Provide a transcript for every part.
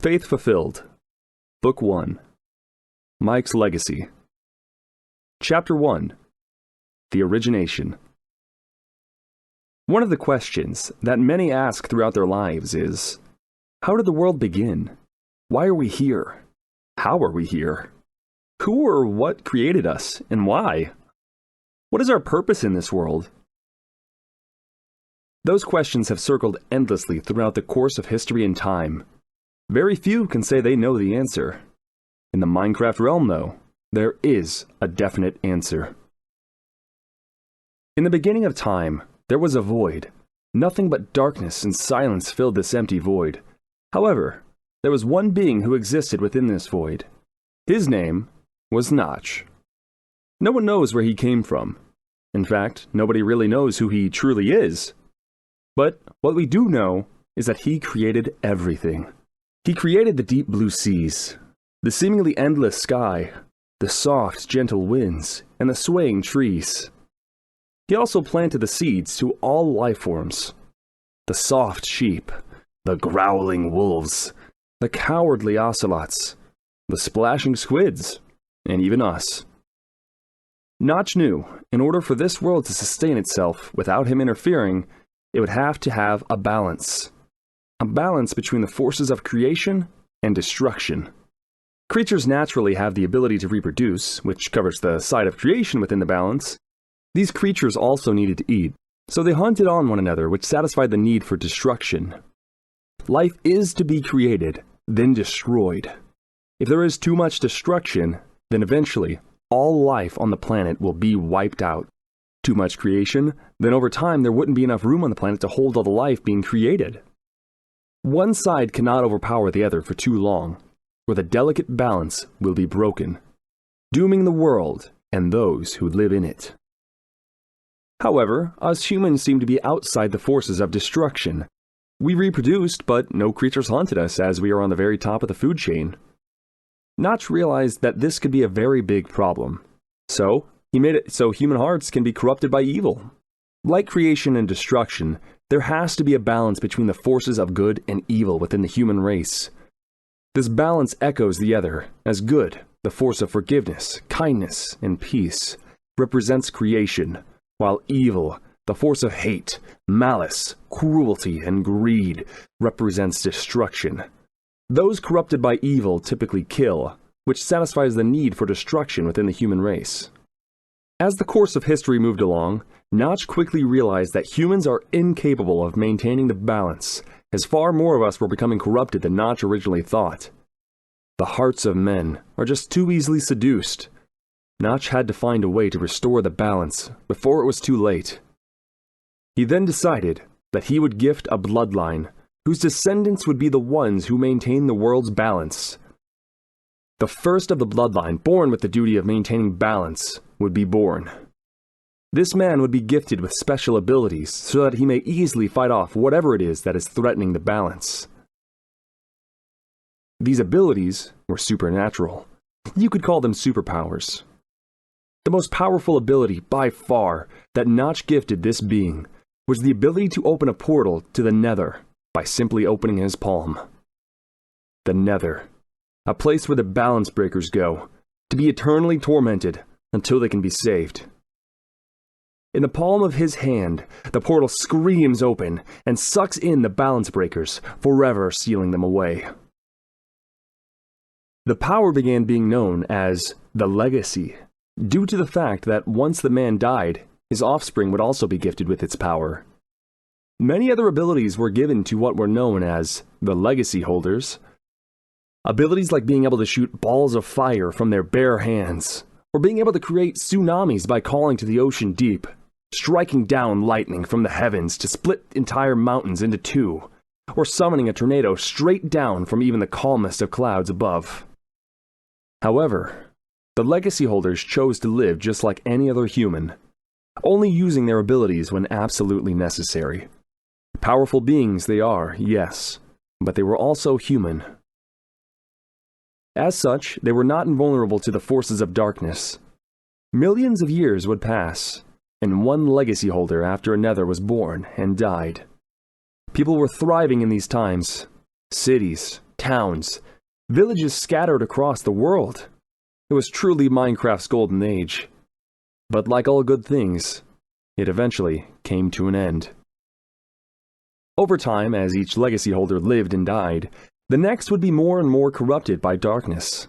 Faith Fulfilled, Book 1, Mike's Legacy. Chapter 1, The Origination. One of the questions that many ask throughout their lives is, how did the world begin? Why are we here? How are we here? Who or what created us, and why? What is our purpose in this world? Those questions have circled endlessly throughout the course of history and time. Very few can say they know the answer. In the Minecraft realm, though, there is a definite answer. In the beginning of time, there was a void. Nothing but darkness and silence filled this empty void. However, there was one being who existed within this void. His name was Notch. No one knows where he came from. In fact, nobody really knows who he truly is. But what we do know is that he created everything. He created the deep blue seas, the seemingly endless sky, the soft, gentle winds, and the swaying trees. He also planted the seeds to all life forms. The soft sheep, the growling wolves, the cowardly ocelots, the splashing squids, and even us. Notch knew, in order for this world to sustain itself without him interfering, it would have to have a balance. A balance between the forces of creation and destruction. Creatures naturally have the ability to reproduce, which covers the side of creation within the balance. These creatures also needed to eat, so they hunted on one another, which satisfied the need for destruction. Life is to be created, then destroyed. If there is too much destruction, then eventually all life on the planet will be wiped out. Too much creation, then over time there wouldn't be enough room on the planet to hold all the life being created. One side cannot overpower the other for too long, or the delicate balance will be broken, dooming the world and those who live in it. However, us humans seem to be outside the forces of destruction. We reproduced, but no creatures haunted us as we are on the very top of the food chain. Notch realized that this could be a very big problem. So, he made it so human hearts can be corrupted by evil. Like creation and destruction, there has to be a balance between the forces of good and evil within the human race. This balance echoes the other, as good, the force of forgiveness, kindness, and peace, represents creation, while evil, the force of hate, malice, cruelty, and greed, represents destruction. Those corrupted by evil typically kill, which satisfies the need for destruction within the human race. As the course of history moved along, Notch quickly realized that humans are incapable of maintaining the balance, as far more of us were becoming corrupted than Notch originally thought. The hearts of men are just too easily seduced. Notch had to find a way to restore the balance before it was too late. He then decided that he would gift a bloodline whose descendants would be the ones who maintain the world's balance. The first of the bloodline born with the duty of maintaining balance would be born. This man would be gifted with special abilities so that he may easily fight off whatever it is that is threatening the balance. These abilities were supernatural. You could call them superpowers. The most powerful ability, by far, that Notch gifted this being was the ability to open a portal to the Nether by simply opening his palm. The Nether, a place where the balance breakers go, to be eternally tormented until they can be saved. In the palm of his hand, the portal screams open and sucks in the balance breakers, forever sealing them away. The power began being known as the Legacy, due to the fact that once the man died, his offspring would also be gifted with its power. Many other abilities were given to what were known as the Legacy holders. Abilities like being able to shoot balls of fire from their bare hands, or being able to create tsunamis by calling to the ocean deep, striking down lightning from the heavens to split entire mountains into two, or summoning a tornado straight down from even the calmest of clouds above. However, the Legacy holders chose to live just like any other human, only using their abilities when absolutely necessary. Powerful beings they are, yes, but they were also human. As such, they were not invulnerable to the forces of darkness. Millions of years would pass, and one Legacy holder after another was born and died. People were thriving in these times. Cities, towns, villages scattered across the world. It was truly Minecraft's golden age. But like all good things, it eventually came to an end. Over time, as each legacy holder lived and died, the next would be more and more corrupted by darkness.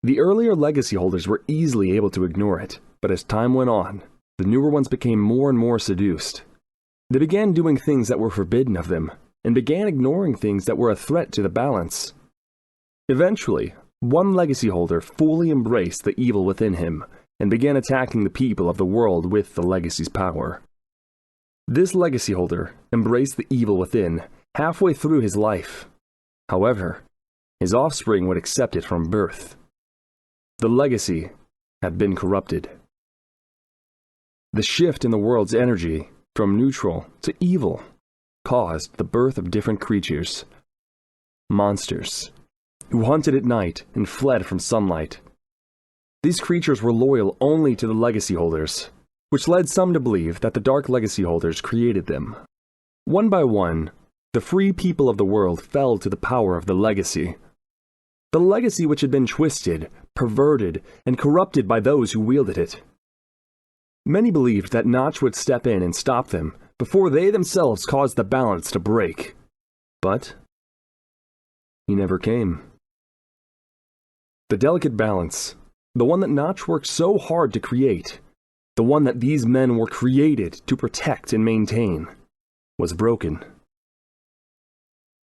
The earlier legacy holders were easily able to ignore it, but as time went on, the newer ones became more and more seduced. They began doing things that were forbidden of them, and began ignoring things that were a threat to the balance. Eventually, one legacy holder fully embraced the evil within him, and began attacking the people of the world with the legacy's power. This legacy holder embraced the evil within halfway through his life. However, his offspring would accept it from birth. The legacy had been corrupted. The shift in the world's energy from neutral to evil caused the birth of different creatures. Monsters, who hunted at night and fled from sunlight. These creatures were loyal only to the legacy holders, which led some to believe that the dark legacy holders created them. One by one, the free people of the world fell to the power of the legacy. The legacy which had been twisted, perverted, and corrupted by those who wielded it. Many believed that Notch would step in and stop them before they themselves caused the balance to break. But he never came. The delicate balance, the one that Notch worked so hard to create, the one that these men were created to protect and maintain, was broken.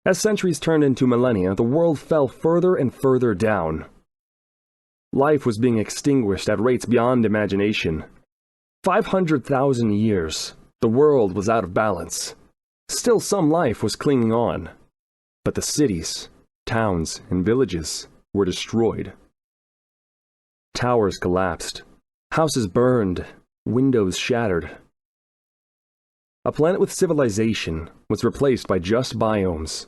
As centuries turned into millennia, the world fell further and further down. Life was being extinguished at rates beyond imagination. 500,000 years, the world was out of balance. Still some life was clinging on, but the cities, towns, and villages were destroyed. Towers collapsed, houses burned, windows shattered. A planet with civilization was replaced by just biomes.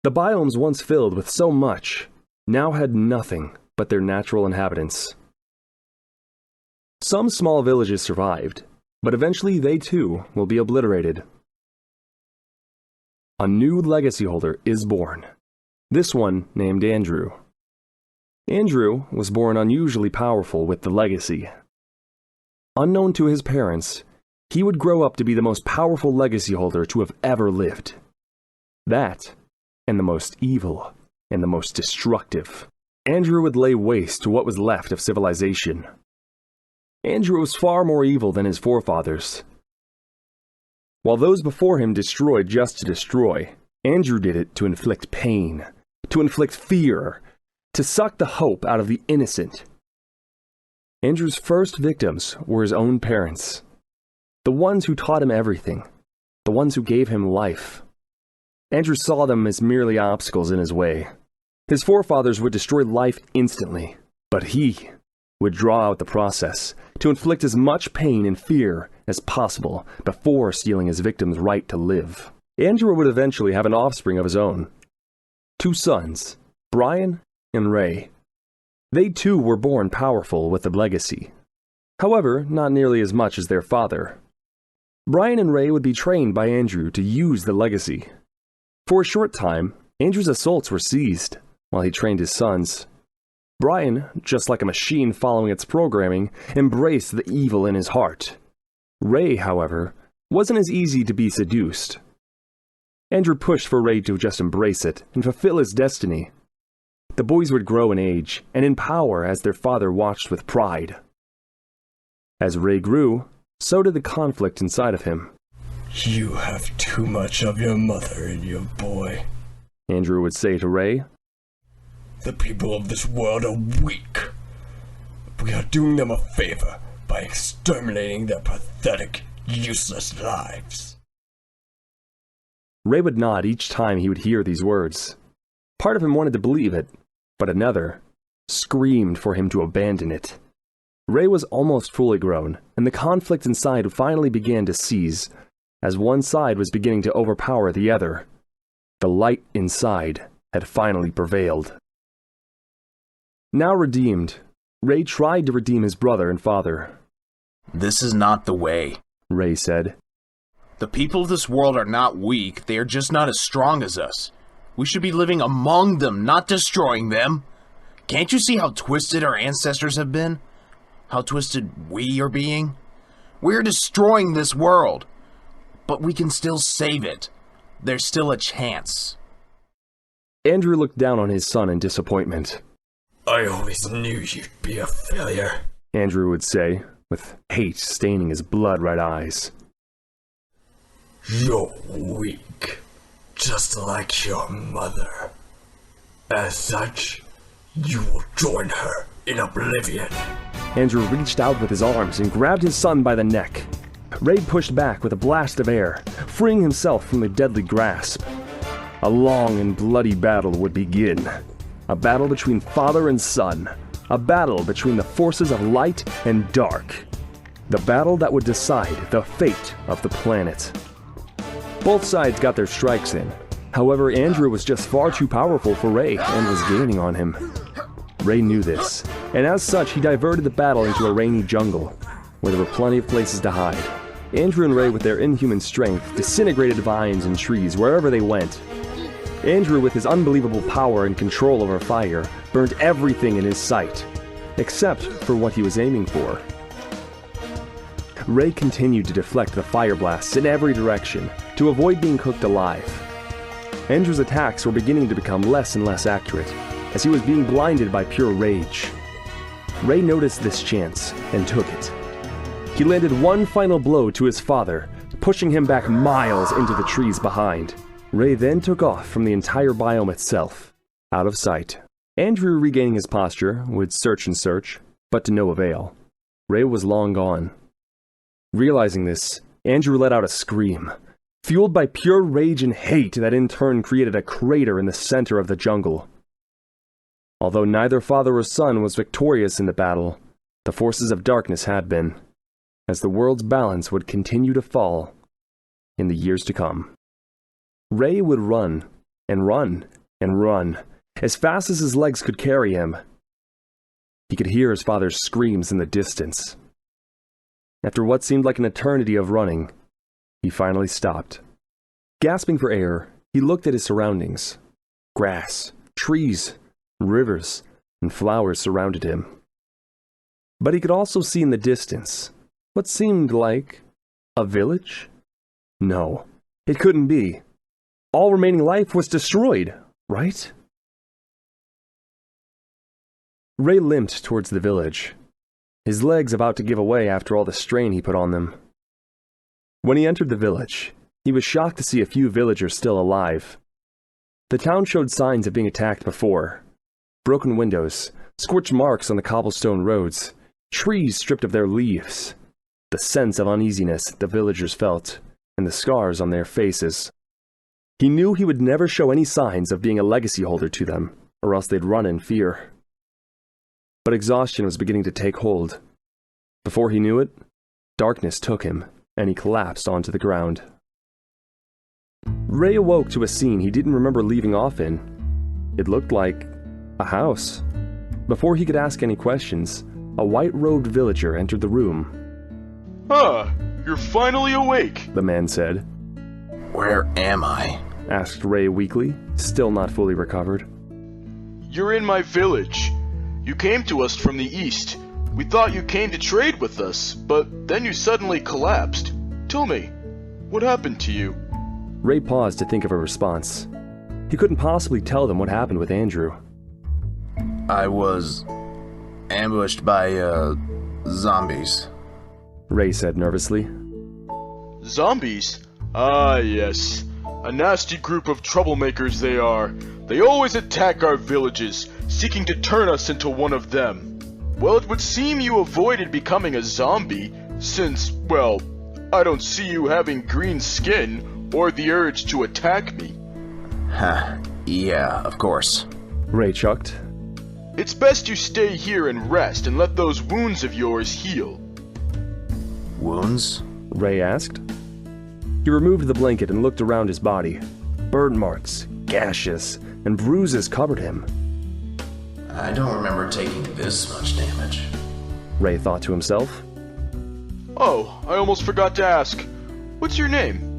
The biomes once filled with so much now had nothing but their natural inhabitants. Some small villages survived, but eventually they too will be obliterated. A new legacy holder is born, this one named Andrew. Andrew was born unusually powerful with the legacy. Unknown to his parents, he would grow up to be the most powerful legacy holder to have ever lived. That, and the most evil, and the most destructive. Andrew would lay waste to what was left of civilization. Andrew was far more evil than his forefathers. While those before him destroyed just to destroy, Andrew did it to inflict pain, to inflict fear, to suck the hope out of the innocent. Andrew's first victims were his own parents, the ones who taught him everything, the ones who gave him life. Andrew saw them as merely obstacles in his way. His forefathers would destroy life instantly, but he would draw out the process to inflict as much pain and fear as possible before stealing his victim's right to live. Andrew would eventually have an offspring of his own. 2 sons, Brian and Ray. They too were born powerful with the legacy. However, not nearly as much as their father. Brian and Ray would be trained by Andrew to use the legacy. For a short time, Andrew's assaults were ceased while he trained his sons. Brian, just like a machine following its programming, embraced the evil in his heart. Ray, however, wasn't as easy to be seduced. Andrew pushed for Ray to just embrace it and fulfill his destiny. The boys would grow in age and in power as their father watched with pride. As Ray grew, so did the conflict inside of him. "You have too much of your mother in your boy," Andrew would say to Ray. "The people of this world are weak. We are doing them a favor by exterminating their pathetic, useless lives." Ray would nod each time he would hear these words. Part of him wanted to believe it, but another screamed for him to abandon it. Ray was almost fully grown, and the conflict inside finally began to cease, as one side was beginning to overpower the other. The light inside had finally prevailed. Now redeemed, Ray tried to redeem his brother and father. "This is not the way," Ray said. "The people of this world are not weak, they are just not as strong as us. We should be living among them, not destroying them. Can't you see how twisted our ancestors have been? How twisted we are being? We're destroying this world. But we can still save it. There's still a chance. Andrew looked down on his son in disappointment. I always knew you'd be a failure, Andrew would say, with hate staining his blood-red eyes. You're weak, just like your mother. As such, you will join her in oblivion. Andrew reached out with his arms and grabbed his son by the neck. Ray pushed back with a blast of air, freeing himself from the deadly grasp. A long and bloody battle would begin. A battle between father and son. A battle between the forces of light and dark. The battle that would decide the fate of the planet. Both sides got their strikes in. However, Andrew was just far too powerful for Ray and was gaining on him. Ray knew this, and as such he diverted the battle into a rainy jungle, where there were plenty of places to hide. Andrew and Ray, with their inhuman strength, disintegrated vines and trees wherever they went. Andrew, with his unbelievable power and control over fire, burned everything in his sight, except for what he was aiming for. Ray continued to deflect the fire blasts in every direction to avoid being cooked alive. Andrew's attacks were beginning to become less and less accurate, as he was being blinded by pure rage. Ray noticed this chance and took it. He landed one final blow to his father, pushing him back miles into the trees behind. Ray then took off from the entire biome itself, out of sight. Andrew, regaining his posture, would search and search, but to no avail. Ray was long gone. Realizing this, Andrew let out a scream, fueled by pure rage and hate that in turn created a crater in the center of the jungle. Although neither father or son was victorious in the battle, the forces of darkness had been, as the world's balance would continue to fall in the years to come. Ray would run, and run, and run, as fast as his legs could carry him. He could hear his father's screams in the distance. After what seemed like an eternity of running, he finally stopped. Gasping for air, he looked at his surroundings. Grass, trees, rivers, and flowers surrounded him. But he could also see in the distance what seemed like a village? No, it couldn't be. All remaining life was destroyed, right? Ray limped towards the village, his legs about to give away after all the strain he put on them. When he entered the village, he was shocked to see a few villagers still alive. The town showed signs of being attacked before. Broken windows, scorched marks on the cobblestone roads, trees stripped of their leaves. The sense of uneasiness the villagers felt, and the scars on their faces. He knew he would never show any signs of being a legacy holder to them, or else they'd run in fear. But exhaustion was beginning to take hold. Before he knew it, darkness took him, and he collapsed onto the ground. Ray awoke to a scene he didn't remember leaving off in. It looked like a house. Before he could ask any questions, a white-robed villager entered the room. Ah, you're finally awake, the man said. Where am I? Asked Ray weakly, still not fully recovered. You're in my village. You came to us from the east. We thought you came to trade with us, but then you suddenly collapsed. Tell me, what happened to you? Ray paused to think of a response. He couldn't possibly tell them what happened with Andrew. I was ambushed by, zombies. Ray said nervously. Zombies? Ah, yes. A nasty group of troublemakers they are. They always attack our villages, seeking to turn us into one of them. Well, it would seem you avoided becoming a zombie, since, well, I don't see you having green skin or the urge to attack me. Yeah, of course. Ray chucked. It's best you stay here and rest and let those wounds of yours heal. Wounds? Ray asked. He removed the blanket and looked around his body. Burn marks, gashes, and bruises covered him. I don't remember taking this much damage. Ray thought to himself. Oh, I almost forgot to ask. What's your name?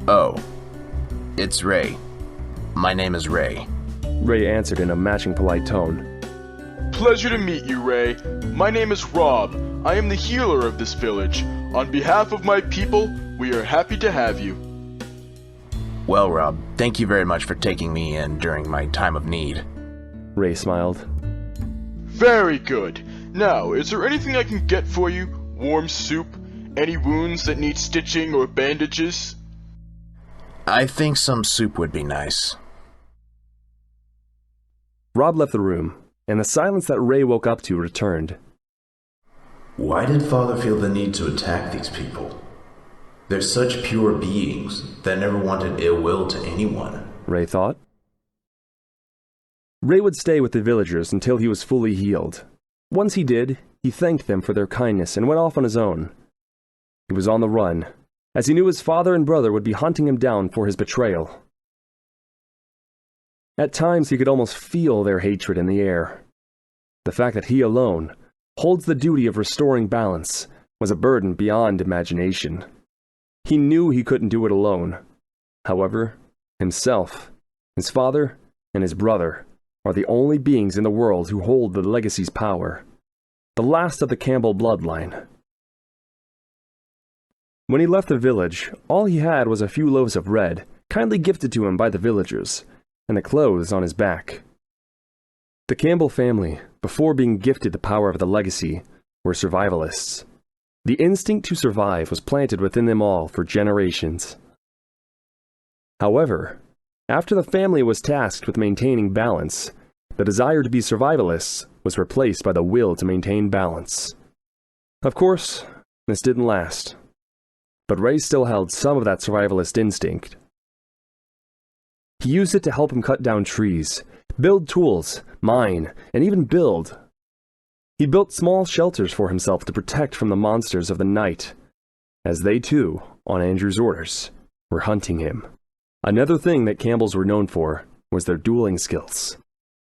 Oh, it's Ray. My name is Ray. Ray answered in a matching polite tone. Pleasure to meet you, Ray. My name is Rob. I am the healer of this village. On behalf of my people, we are happy to have you. Well, Rob, thank you very much for taking me in during my time of need. Ray smiled. Very good. Now, is there anything I can get for you? Warm soup? Any wounds that need stitching or bandages? I think some soup would be nice. Rob left the room, and the silence that Ray woke up to returned. Why did Father feel the need to attack these people? They're such pure beings that never wanted ill will to anyone, Ray thought. Ray would stay with the villagers until he was fully healed. Once he did, he thanked them for their kindness and went off on his own. He was on the run, as he knew his father and brother would be hunting him down for his betrayal. At times he could almost feel their hatred in the air. The fact that he alone holds the duty of restoring balance was a burden beyond imagination. He knew he couldn't do it alone. However, himself, his father, and his brother are the only beings in the world who hold the legacy's power, the last of the Campbell bloodline. When he left the village, all he had was a few loaves of bread, kindly gifted to him by the villagers, and the clothes on his back. The Campbell family, before being gifted the power of the legacy, were survivalists. The instinct to survive was planted within them all for generations. However, after the family was tasked with maintaining balance, the desire to be survivalists was replaced by the will to maintain balance. Of course, this didn't last, but Ray still held some of that survivalist instinct. He used it to help him cut down trees, build tools, mine, and even build. He built small shelters for himself to protect from the monsters of the night, as they too, on Andrew's orders, were hunting him. Another thing that Campbells were known for was their dueling skills.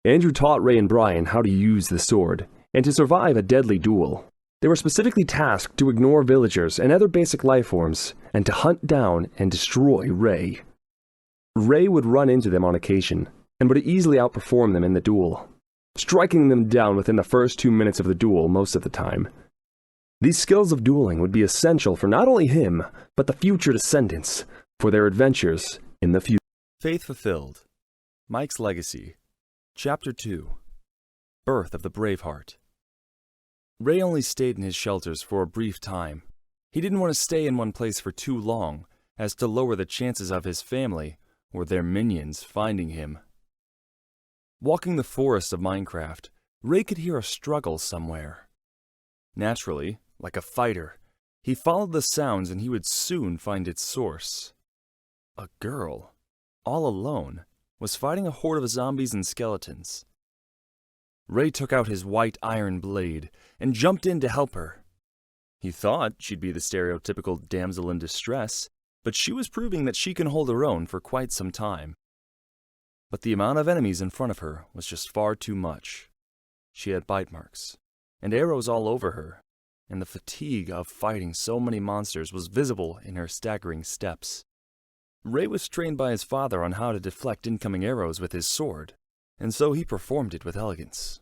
Andrew taught Ray and Brian how to use the sword, and to survive a deadly duel. They were specifically tasked to ignore villagers and other basic life forms, and to hunt down and destroy Ray. Ray would run into them on occasion, and would easily outperform them in the duel, striking them down within the first 2 minutes of the duel most of the time. These skills of dueling would be essential for not only him, but the future descendants, for their adventures in the future. Faith Fulfilled. Mike's Legacy. Chapter 2. Birth of the Braveheart. Ray only stayed in his shelters for a brief time. He didn't want to stay in one place for too long, as to lower the chances of his family or their minions finding him. Walking the forests of Minecraft, Ray could hear a struggle somewhere. Naturally, like a fighter, he followed the sounds and he would soon find its source. A girl, all alone, was fighting a horde of zombies and skeletons. Ray took out his white iron blade and jumped in to help her. He thought she'd be the stereotypical damsel in distress, but she was proving that she can hold her own for quite some time. But the amount of enemies in front of her was just far too much. She had bite marks, and arrows all over her, and the fatigue of fighting so many monsters was visible in her staggering steps. Ray was trained by his father on how to deflect incoming arrows with his sword, and so he performed it with elegance.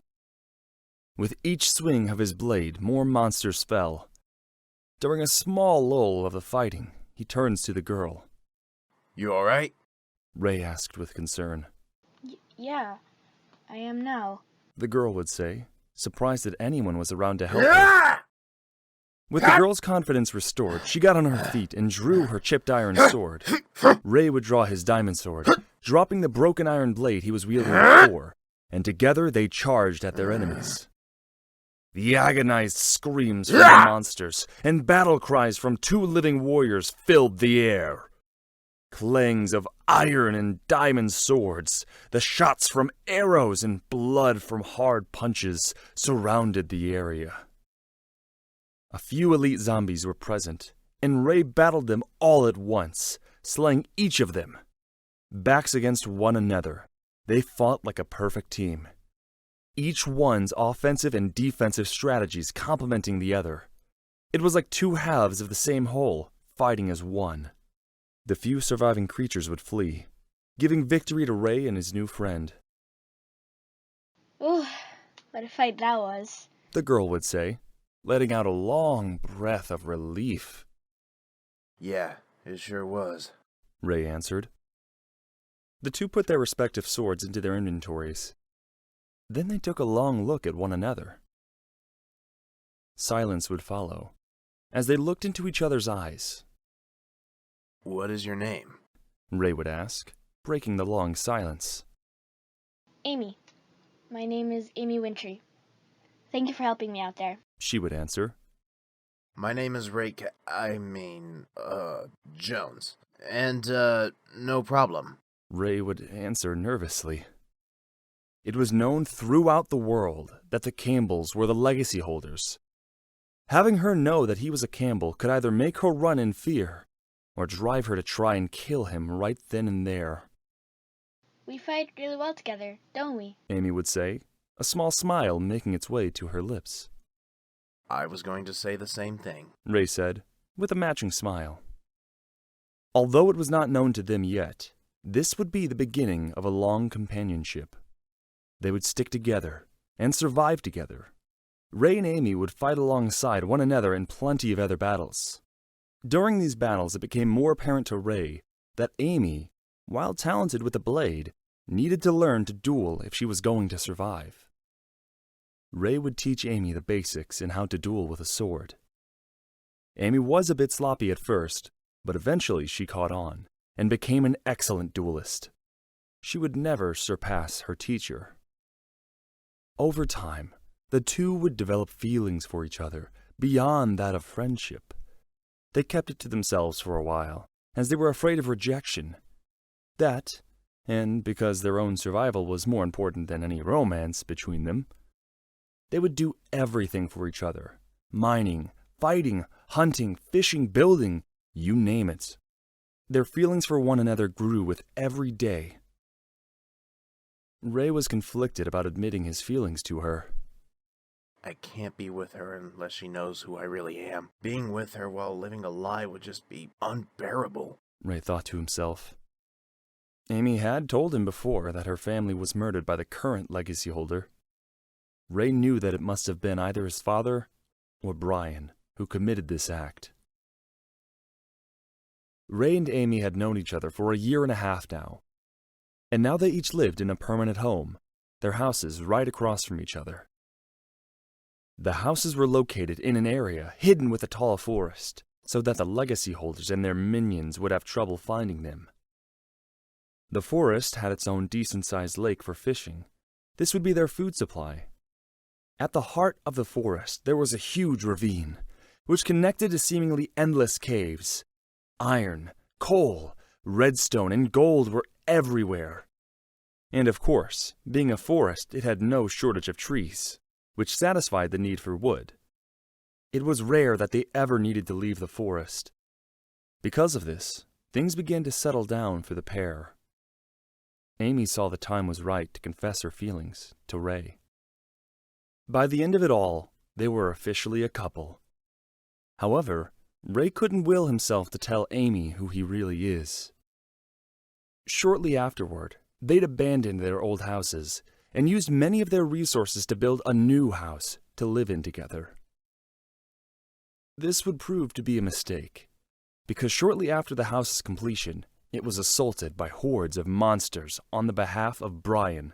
With each swing of his blade, more monsters fell. During a small lull of the fighting, he turns to the girl. You alright? Ray asked with concern. Yeah, I am now. The girl would say, surprised that anyone was around to help her. With the girl's confidence restored, she got on her feet and drew her chipped iron sword. Ray would draw his diamond sword, dropping the broken iron blade he was wielding before, and together they charged at their enemies. The agonized screams from the monsters and battle cries from two living warriors filled the air. Clangs of iron and diamond swords, the shots from arrows and blood from hard punches surrounded the area. A few elite zombies were present, and Ray battled them all at once, slaying each of them. Backs against one another, they fought like a perfect team. Each one's offensive and defensive strategies complementing the other. It was like two halves of the same whole, fighting as one. The few surviving creatures would flee, giving victory to Ray and his new friend. Ooh, what a fight that was. The girl would say, letting out a long breath of relief. Yeah, it sure was. Ray answered. The two put their respective swords into their inventories. Then they took a long look at one another. Silence would follow, as they looked into each other's eyes. What is your name? Ray would ask, breaking the long silence. Amy. My name is Amy Wintry. Thank you for helping me out there. She would answer. My name is Jones. And, no problem. Ray would answer nervously. It was known throughout the world that the Campbells were the legacy holders. Having her know that he was a Campbell could either make her run in fear or drive her to try and kill him right then and there. We fight really well together, don't we? Amy would say, a small smile making its way to her lips. I was going to say the same thing, Ray said, with a matching smile. Although it was not known to them yet, this would be the beginning of a long companionship. They would stick together and survive together. Ray and Amy would fight alongside one another in plenty of other battles. During these battles, it became more apparent to Ray that Amy, while talented with a blade, needed to learn to duel if she was going to survive. Ray would teach Amy the basics in how to duel with a sword. Amy was a bit sloppy at first, but eventually she caught on and became an excellent duelist. She would never surpass her teacher. Over time, the two would develop feelings for each other beyond that of friendship. They kept it to themselves for a while, as they were afraid of rejection. That, and because their own survival was more important than any romance between them, they would do everything for each other. Mining, fighting, hunting, fishing, building, you name it. Their feelings for one another grew with every day. Ray was conflicted about admitting his feelings to her. I can't be with her unless she knows who I really am. Being with her while living a lie would just be unbearable, Ray thought to himself. Amy had told him before that her family was murdered by the current legacy holder. Ray knew that it must have been either his father or Brian who committed this act. Ray and Amy had known each other for 1.5 years now, and now they each lived in a permanent home, their houses right across from each other. The houses were located in an area hidden with a tall forest, so that the legacy holders and their minions would have trouble finding them. The forest had its own decent-sized lake for fishing. This would be their food supply. At the heart of the forest, there was a huge ravine, which connected to seemingly endless caves. Iron, coal, redstone, and gold were everywhere. And of course, being a forest, it had no shortage of trees, which satisfied the need for wood. It was rare that they ever needed to leave the forest. Because of this, things began to settle down for the pair. Amy saw the time was right to confess her feelings to Ray. By the end of it all, they were officially a couple. However, Ray couldn't will himself to tell Amy who he really is. Shortly afterward, they'd abandoned their old houses and used many of their resources to build a new house to live in together. This would prove to be a mistake, because shortly after the house's completion, it was assaulted by hordes of monsters on the behalf of Brian.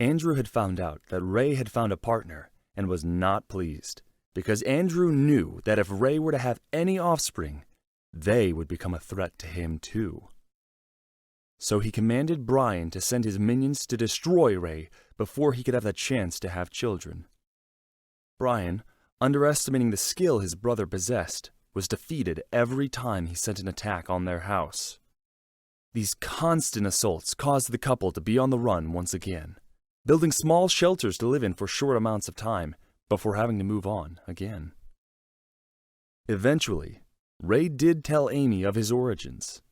Andrew had found out that Ray had found a partner and was not pleased, because Andrew knew that if Ray were to have any offspring, they would become a threat to him too. So he commanded Brian to send his minions to destroy Ray before he could have the chance to have children. Brian, underestimating the skill his brother possessed, was defeated every time he sent an attack on their house. These constant assaults caused the couple to be on the run once again, building small shelters to live in for short amounts of time before having to move on again. Eventually, Ray did tell Amy of his origins.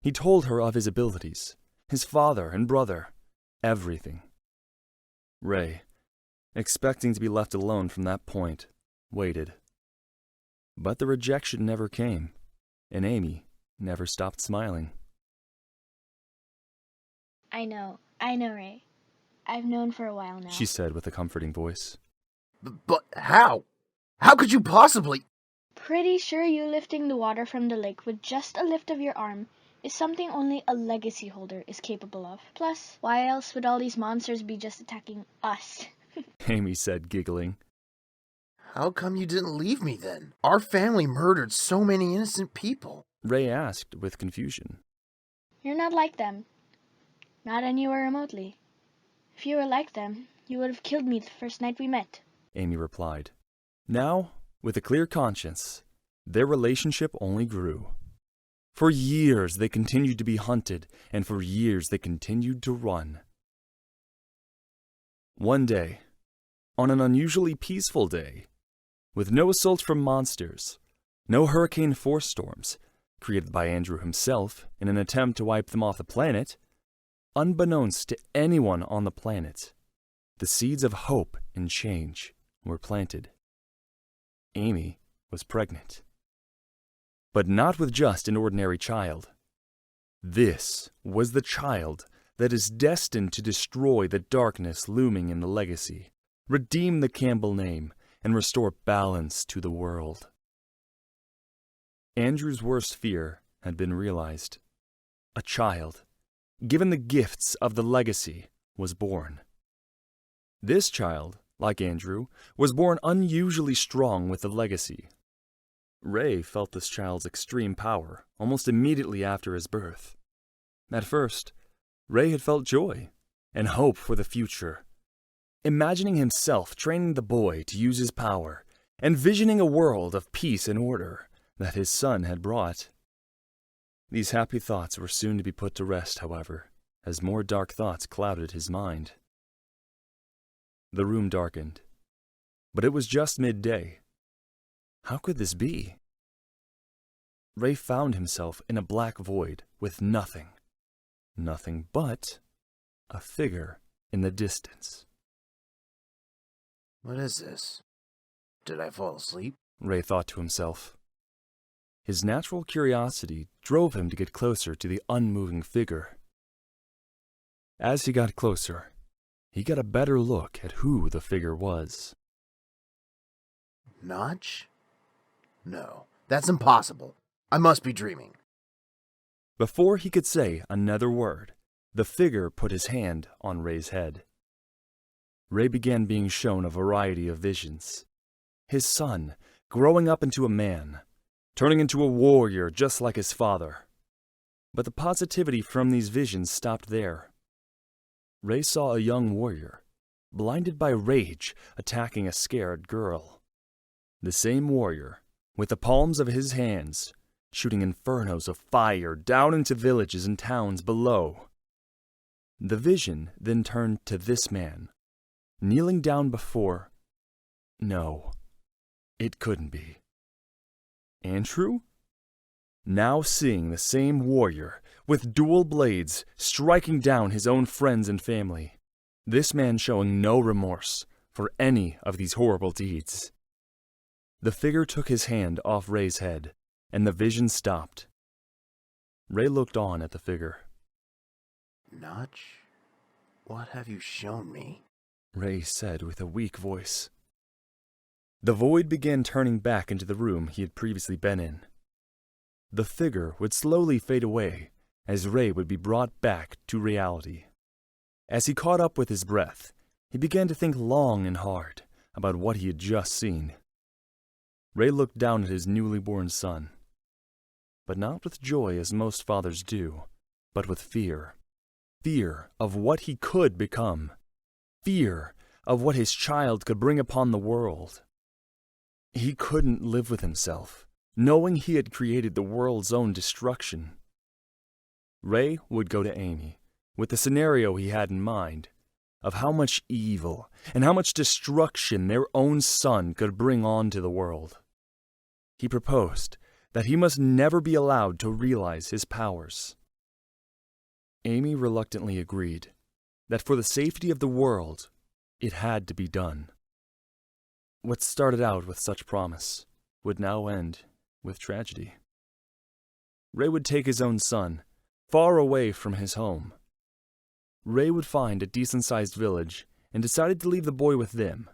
He told her of his abilities, his father and brother, everything. Ray, expecting to be left alone from that point, waited. But the rejection never came, and Amy never stopped smiling. I know, Ray. I've known for a while now. she said with a comforting voice. But how? How could you possibly? Pretty sure you lifting the water from the lake with just a lift of your arm is something only a legacy holder is capable of. Plus, why else would all these monsters be just attacking us? Amy said, giggling. How come you didn't leave me then? Our family murdered so many innocent people. Ray asked with confusion. You're not like them. Not anywhere remotely. If you were like them, you would have killed me the first night we met. Amy replied. Now, with a clear conscience, their relationship only grew. For years they continued to be hunted, and for years they continued to run. One day, on an unusually peaceful day, with no assault from monsters, no hurricane force storms, created by Andrew himself in an attempt to wipe them off the planet, unbeknownst to anyone on the planet, the seeds of hope and change were planted. Amy was pregnant. But not with just an ordinary child. This was the child that is destined to destroy the darkness looming in the legacy, redeem the Campbell name, and restore balance to the world. Andrew's worst fear had been realized. A child, given the gifts of the legacy, was born. This child, like Andrew, was born unusually strong with the legacy. Ray felt this child's extreme power almost immediately after his birth. At first, Ray had felt joy and hope for the future, imagining himself training the boy to use his power, envisioning a world of peace and order that his son had brought. These happy thoughts were soon to be put to rest, however, as more dark thoughts clouded his mind. The room darkened, but it was just midday. How could this be? Ray found himself in a black void with nothing but a figure in the distance. What is this? Did I fall asleep? Ray thought to himself. His natural curiosity drove him to get closer to the unmoving figure. As he got closer, he got a better look at who the figure was. Notch? No, that's impossible. I must be dreaming. Before he could say another word, the figure put his hand on Ray's head. Ray began being shown a variety of visions. His son, growing up into a man, turning into a warrior just like his father. But the positivity from these visions stopped there. Ray saw a young warrior, blinded by rage, attacking a scared girl. The same warrior, with the palms of his hands, shooting infernos of fire down into villages and towns below. The vision then turned to this man, kneeling down before... No, it couldn't be. Andrew? Now seeing the same warrior, with dual blades, striking down his own friends and family, this man showing no remorse for any of these horrible deeds. The figure took his hand off Ray's head, and the vision stopped. Ray looked on at the figure. Notch, what have you shown me? Ray said with a weak voice. The void began turning back into the room he had previously been in. The figure would slowly fade away as Ray would be brought back to reality. As he caught up with his breath, he began to think long and hard about what he had just seen. Ray looked down at his newly born son, but not with joy as most fathers do, but with fear. Fear of what he could become. Fear of what his child could bring upon the world. He couldn't live with himself, knowing he had created the world's own destruction. Ray would go to Amy with the scenario he had in mind of how much evil and how much destruction their own son could bring onto the world. He proposed that he must never be allowed to realize his powers. Amy reluctantly agreed that for the safety of the world, it had to be done. What started out with such promise would now end with tragedy. Ray would take his own son far away from his home. Ray would find a decent-sized village and decided to leave the boy with them.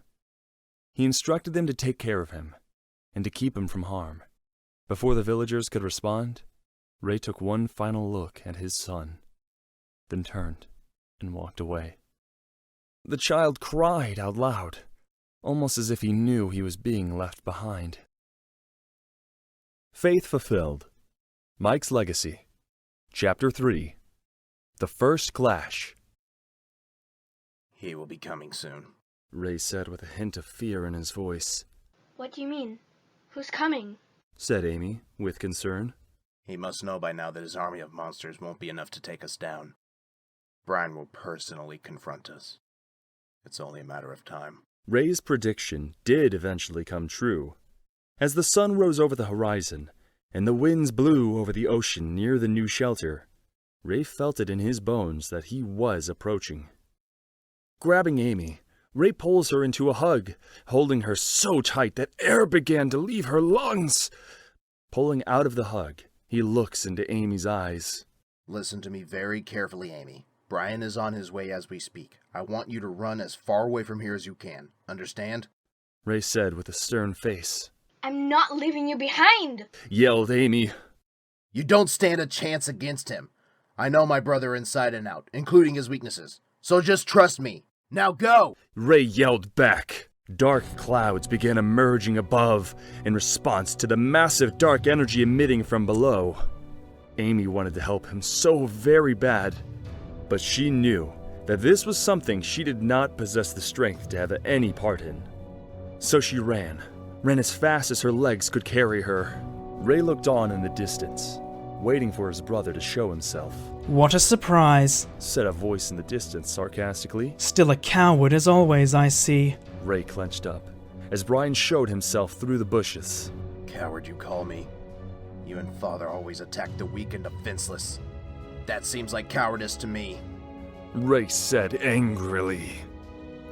He instructed them to take care of him and to keep him from harm. Before the villagers could respond, Ray took one final look at his son, then turned and walked away. The child cried out loud, almost as if he knew he was being left behind. Faith Fulfilled. Mike's Legacy. Chapter 3. The First Clash. He will be coming soon, Ray said with a hint of fear in his voice. What do you mean? Who's coming? Said Amy, with concern. He must know by now that his army of monsters won't be enough to take us down. Brian will personally confront us. It's only a matter of time. Ray's prediction did eventually come true. As the sun rose over the horizon, and the winds blew over the ocean near the new shelter, Ray felt it in his bones that he was approaching. Grabbing Amy, Ray pulls her into a hug, holding her so tight that air began to leave her lungs. Pulling out of the hug, he looks into Amy's eyes. Listen to me very carefully, Amy. Brian is on his way as we speak. I want you to run as far away from here as you can. Understand? Ray said with a stern face. I'm not leaving you behind! Yelled Amy. You don't stand a chance against him. I know my brother inside and out, including his weaknesses. So just trust me. Now go! Ray yelled back. Dark clouds began emerging above in response to the massive dark energy emitting from below. Amy wanted to help him so very bad, but she knew that this was something she did not possess the strength to have any part in. So she ran as fast as her legs could carry her. Ray looked on in the distance, waiting for his brother to show himself. What a surprise, Said a voice in the distance sarcastically. Still a coward as always, I see. Ray clenched up as Brian showed himself through the bushes. Coward, you call me? You and Father always attack the weak and defenseless. That seems like cowardice to me. Ray said angrily.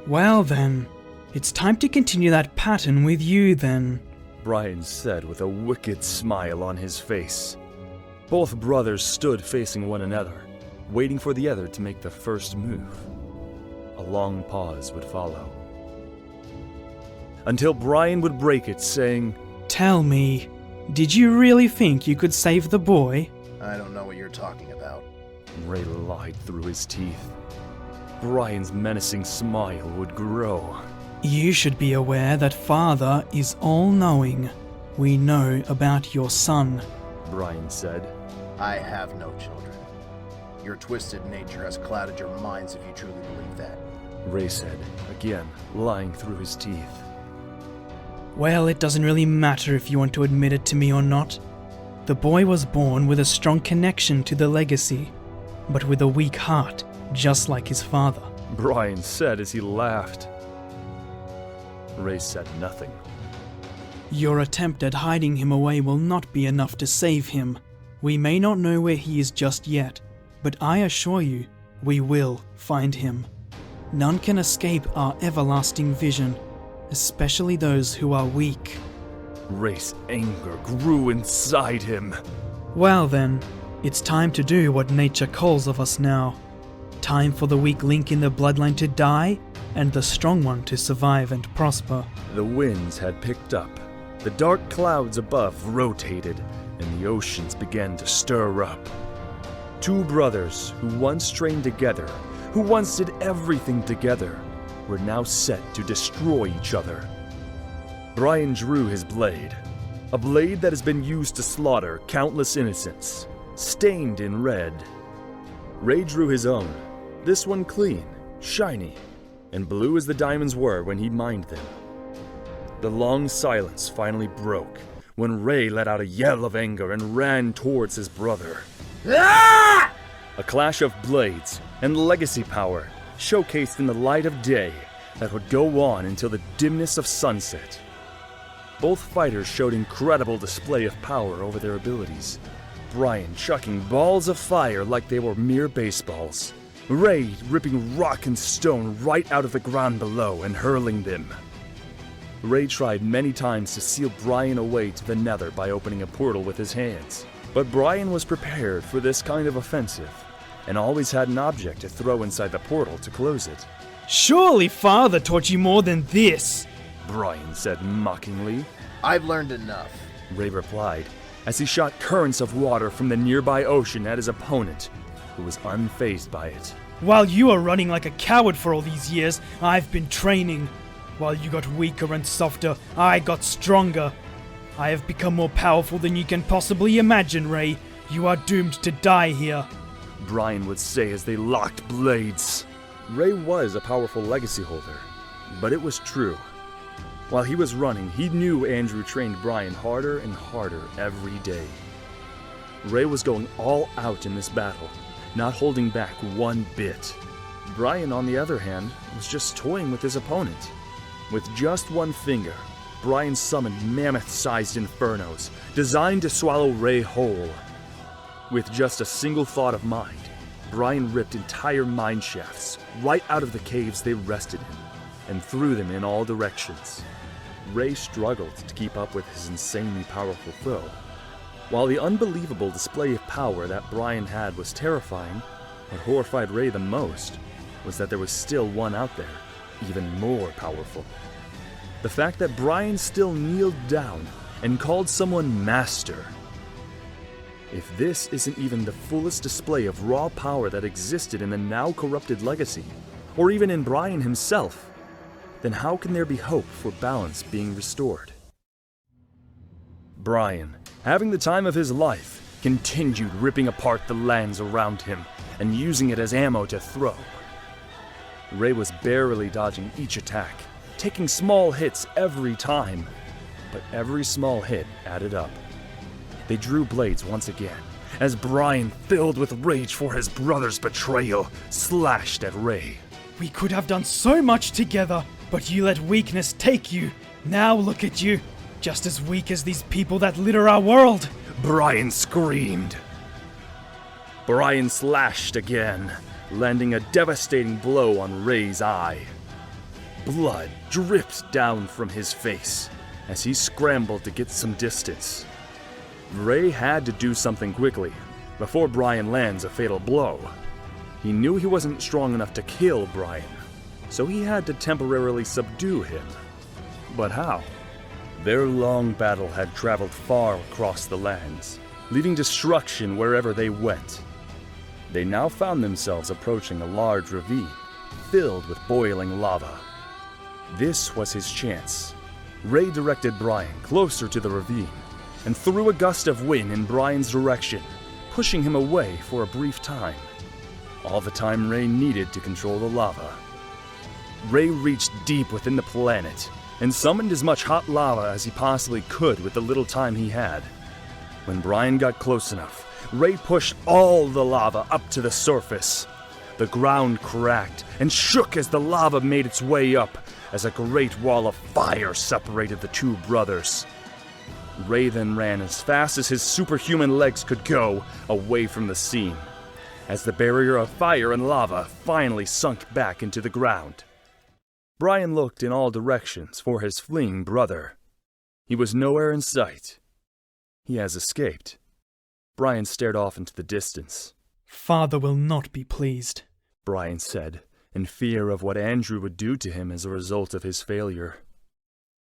Well then, it's time to continue that pattern with you then. Brian said with a wicked smile on his face. Both brothers stood facing one another, waiting for the other to make the first move. A long pause would follow, until Brian would break it, saying, Tell me, did you really think you could save the boy? I don't know what you're talking about. Ray lied through his teeth. Brian's menacing smile would grow. You should be aware that Father is all-knowing. We know about your son. Brian said. I have no children. Your twisted nature has clouded your minds if you truly believe that. Ray said, again, lying through his teeth. Well, it doesn't really matter if you want to admit it to me or not. The boy was born with a strong connection to the legacy, but with a weak heart, just like his father. Brian said as he laughed. Ray said nothing. Your attempt at hiding him away will not be enough to save him. We may not know where he is just yet, but I assure you, we will find him. None can escape our everlasting vision, especially those who are weak. Ray's anger grew inside him. Well then, it's time to do what nature calls of us now. Time for the weak link in the bloodline to die, and the strong one to survive and prosper. The winds had picked up. The dark clouds above rotated, and the oceans began to stir up. Two brothers who once trained together, who once did everything together, were now set to destroy each other. Brian drew his blade, a blade that has been used to slaughter countless innocents, stained in red. Ray drew his own, this one clean, shiny, and blue as the diamonds were when he mined them. The long silence finally broke when Ray let out a yell of anger and ran towards his brother. Ah! A clash of blades and legacy power showcased in the light of day that would go on until the dimness of sunset. Both fighters showed incredible display of power over their abilities. Brian chucking balls of fire like they were mere baseballs. Ray ripping rock and stone right out of the ground below and hurling them. Ray tried many times to seal Brian away to the nether by opening a portal with his hands. But Brian was prepared for this kind of offensive. and always had an object to throw inside the portal to close it. Surely Father taught you more than this! Brian said mockingly. I've learned enough. Ray replied, as he shot currents of water from the nearby ocean at his opponent, who was unfazed by it. While you were running like a coward for all these years, I've been training. While you got weaker and softer, I got stronger. I have become more powerful than you can possibly imagine, Ray. You are doomed to die here. Brian would say as they locked blades. Ray was a powerful legacy holder, but it was true. While he was running, he knew Andrew trained Brian harder and harder every day. Ray was going all out in this battle, not holding back one bit. Brian, on the other hand, was just toying with his opponent. With just one finger, Brian summoned mammoth-sized infernos, designed to swallow Ray whole. With just a single thought of mind, Brian ripped entire mine shafts right out of the caves they rested in, and threw them in all directions. Ray struggled to keep up with his insanely powerful foe. While the unbelievable display of power that Brian had was terrifying, what horrified Ray the most was that there was still one out there, even more powerful. The fact that Brian still kneeled down and called someone master. If this isn't even the fullest display of raw power that existed in the now corrupted legacy, or even in Brian himself, then how can there be hope for balance being restored? Brian, having the time of his life, continued ripping apart the lands around him and using it as ammo to throw. Ray was barely dodging each attack, taking small hits every time, but every small hit added up. They drew blades once again, as Brian, filled with rage for his brother's betrayal, slashed at Ray. We could have done so much together, but you let weakness take you. Now look at you, just as weak as these people that litter our world. Brian screamed. Brian slashed again, landing a devastating blow on Ray's eye. Blood dripped down from his face as he scrambled to get some distance. Ray had to do something quickly before Brian lands a fatal blow. He knew he wasn't strong enough to kill Brian, so he had to temporarily subdue him. But how? Their long battle had traveled far across the lands, leaving destruction wherever they went. They now found themselves approaching a large ravine filled with boiling lava. This was his chance. Ray directed Brian closer to the ravine and threw a gust of wind in Brian's direction, pushing him away for a brief time. All the time Ray needed to control the lava. Ray reached deep within the planet and summoned as much hot lava as he possibly could with the little time he had. When Brian got close enough, Ray pushed all the lava up to the surface. The ground cracked and shook as the lava made its way up, as a great wall of fire separated the two brothers. Ray then ran as fast as his superhuman legs could go away from the scene, as the barrier of fire and lava finally sunk back into the ground. Brian looked in all directions for his fleeing brother. He was nowhere in sight. He has escaped. Brian stared off into the distance. Father will not be pleased, Brian said, in fear of what Andrew would do to him as a result of his failure.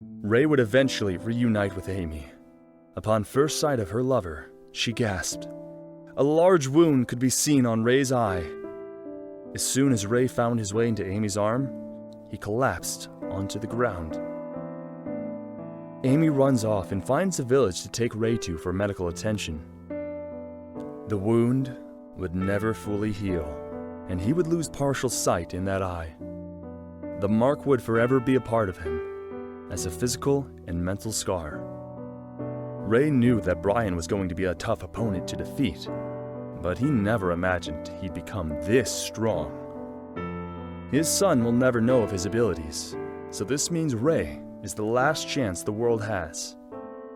Ray would eventually reunite with Amy. Upon first sight of her lover, she gasped. A large wound could be seen on Ray's eye. As soon as Ray found his way into Amy's arm, he collapsed onto the ground. Amy runs off and finds a village to take Ray to for medical attention. The wound would never fully heal, and he would lose partial sight in that eye. The mark would forever be a part of him, as a physical and mental scar. Ray knew that Brian was going to be a tough opponent to defeat, but he never imagined he'd become this strong. His son will never know of his abilities, so this means Ray is the last chance the world has.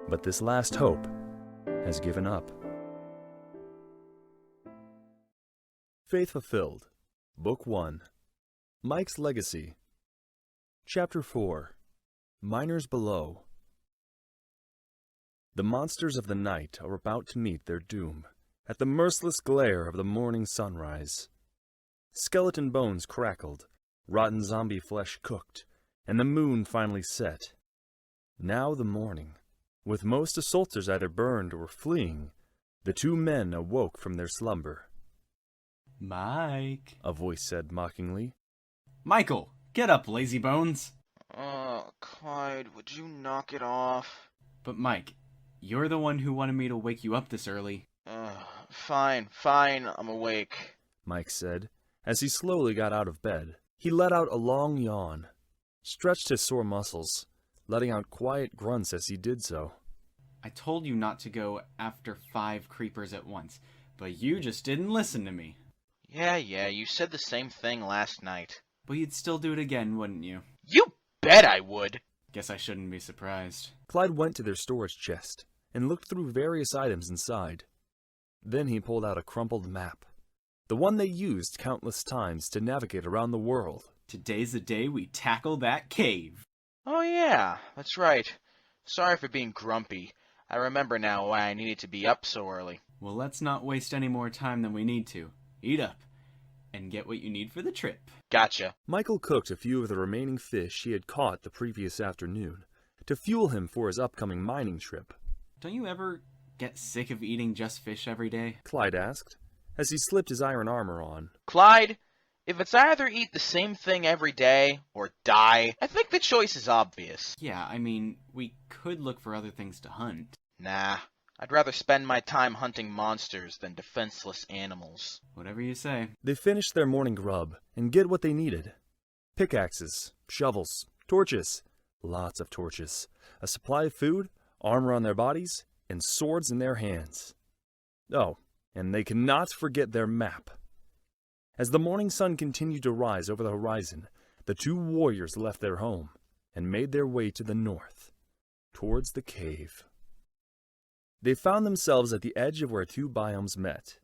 But this last hope has given up. Faith Fulfilled, Book 1, Mike's Legacy, Chapter 4, Miners Below. The monsters of the night are about to meet their doom, at the merciless glare of the morning sunrise. Skeleton bones crackled, rotten zombie flesh cooked, and the moon finally set. Now the morning. With most assaulters either burned or fleeing, the two men awoke from their slumber. Mike. A voice said mockingly. Michael, get up, lazy bones. Clyde, would you knock it off? But Mike, you're the one who wanted me to wake you up this early. Fine, I'm awake. Mike said, as he slowly got out of bed. He let out a long yawn, stretched his sore muscles, letting out quiet grunts as he did so. I told you not to go after 5 creepers at once, but you just didn't listen to me. Yeah, you said the same thing last night. But you'd still do it again, wouldn't you? You bet I would! Guess I shouldn't be surprised. Clyde went to their storage chest and looked through various items inside. Then he pulled out a crumpled map, the one they used countless times to navigate around the world. Today's the day we tackle that cave. Oh yeah, that's right. Sorry for being grumpy. I remember now why I needed to be up so early. Well, let's not waste any more time than we need to. Eat up, and get what you need for the trip. Gotcha. Michael cooked a few of the remaining fish he had caught the previous afternoon to fuel him for his upcoming mining trip. Don't you ever get sick of eating just fish every day? Clyde asked, as he slipped his iron armor on. Clyde, if it's either eat the same thing every day or die, I think the choice is obvious. Yeah, I mean, we could look for other things to hunt. Nah, I'd rather spend my time hunting monsters than defenseless animals. Whatever you say. They finished their morning grub and get what they needed. Pickaxes, shovels, torches, lots of torches, a supply of food, armor on their bodies, and swords in their hands. Oh, and they cannot forget their map. As the morning sun continued to rise over the horizon, the two warriors left their home and made their way to the north, towards the cave. They found themselves at the edge of where two biomes met,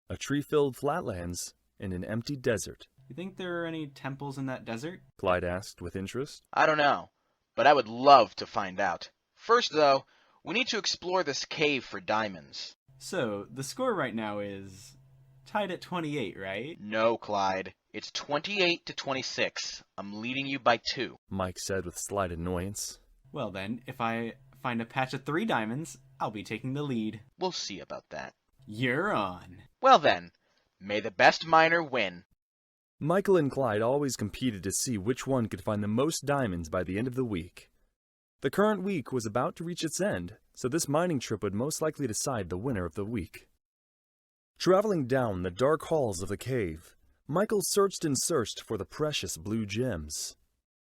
a tree-filled flatlands and an empty desert. You think there are any temples in that desert? Clyde asked with interest. I don't know, but I would love to find out. First, though, we need to explore this cave for diamonds. So, the score right now is tied at 28, right? No, Clyde. It's 28 to 26. I'm leading you by 2. Mike said with slight annoyance. Well then, if I find a patch of 3 diamonds, I'll be taking the lead. We'll see about that. You're on. Well then, may the best miner win. Michael and Clyde always competed to see which one could find the most diamonds by the end of the week. The current week was about to reach its end, so this mining trip would most likely decide the winner of the week. Traveling down the dark halls of the cave, Michael searched and searched for the precious blue gems.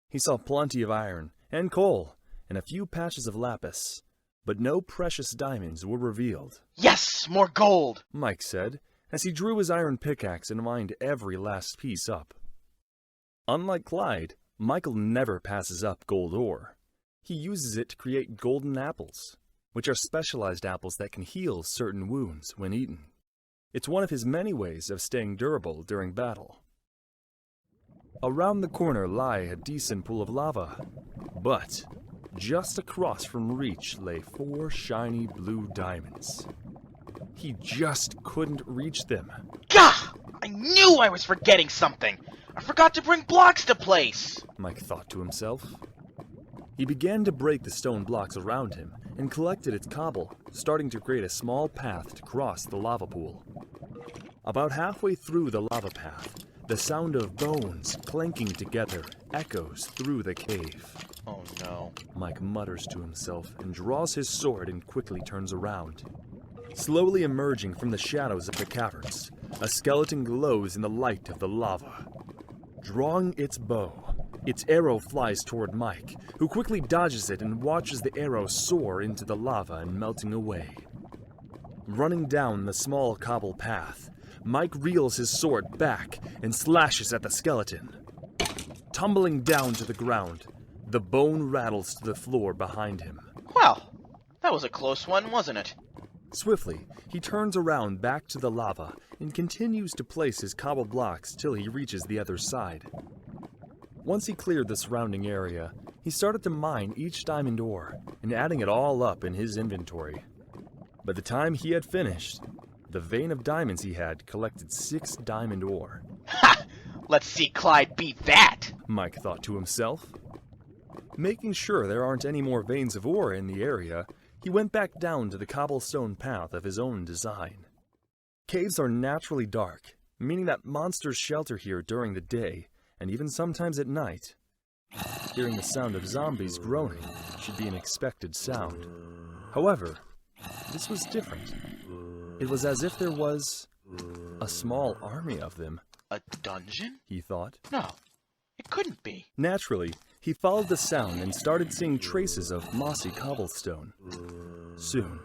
He saw plenty of iron and coal and a few patches of lapis, but no precious diamonds were revealed. Yes, more gold, Mike said, as he drew his iron pickaxe and mined every last piece up. Unlike Clyde, Michael never passes up gold ore. He uses it to create golden apples, which are specialized apples that can heal certain wounds when eaten. It's one of his many ways of staying durable during battle. Around the corner lay a decent pool of lava, but just across from reach lay 4 shiny blue diamonds. He just couldn't reach them. Gah! I knew I was forgetting something! I forgot to bring blocks to place! Mike thought to himself. He began to break the stone blocks around him and collected its cobble, starting to create a small path to cross the lava pool. About halfway through the lava path, the sound of bones clanking together echoes through the cave. Oh no. Mike mutters to himself and draws his sword and quickly turns around. Slowly emerging from the shadows of the caverns, a skeleton glows in the light of the lava. Drawing its bow, its arrow flies toward Mike, who quickly dodges it and watches the arrow soar into the lava and melting away. Running down the small cobble path, Mike reels his sword back and slashes at the skeleton. Tumbling down to the ground, the bone rattles to the floor behind him. Well, that was a close one, wasn't it? Swiftly, he turns around back to the lava and continues to place his cobble blocks till he reaches the other side. Once he cleared the surrounding area, he started to mine each diamond ore and adding it all up in his inventory. By the time he had finished, The vein of diamonds he had collected 6 diamond ore. Ha! Let's see Clyde beat that! Mike thought to himself. Making sure there aren't any more veins of ore in the area, he went back down to the cobblestone path of his own design. Caves are naturally dark, meaning that monsters shelter here during the day, and even sometimes at night. Hearing the sound of zombies groaning should be an expected sound. However, this was different. It was as if there was a small army of them. A dungeon? He thought. No, it couldn't be. Naturally, he followed the sound and started seeing traces of mossy cobblestone. Soon,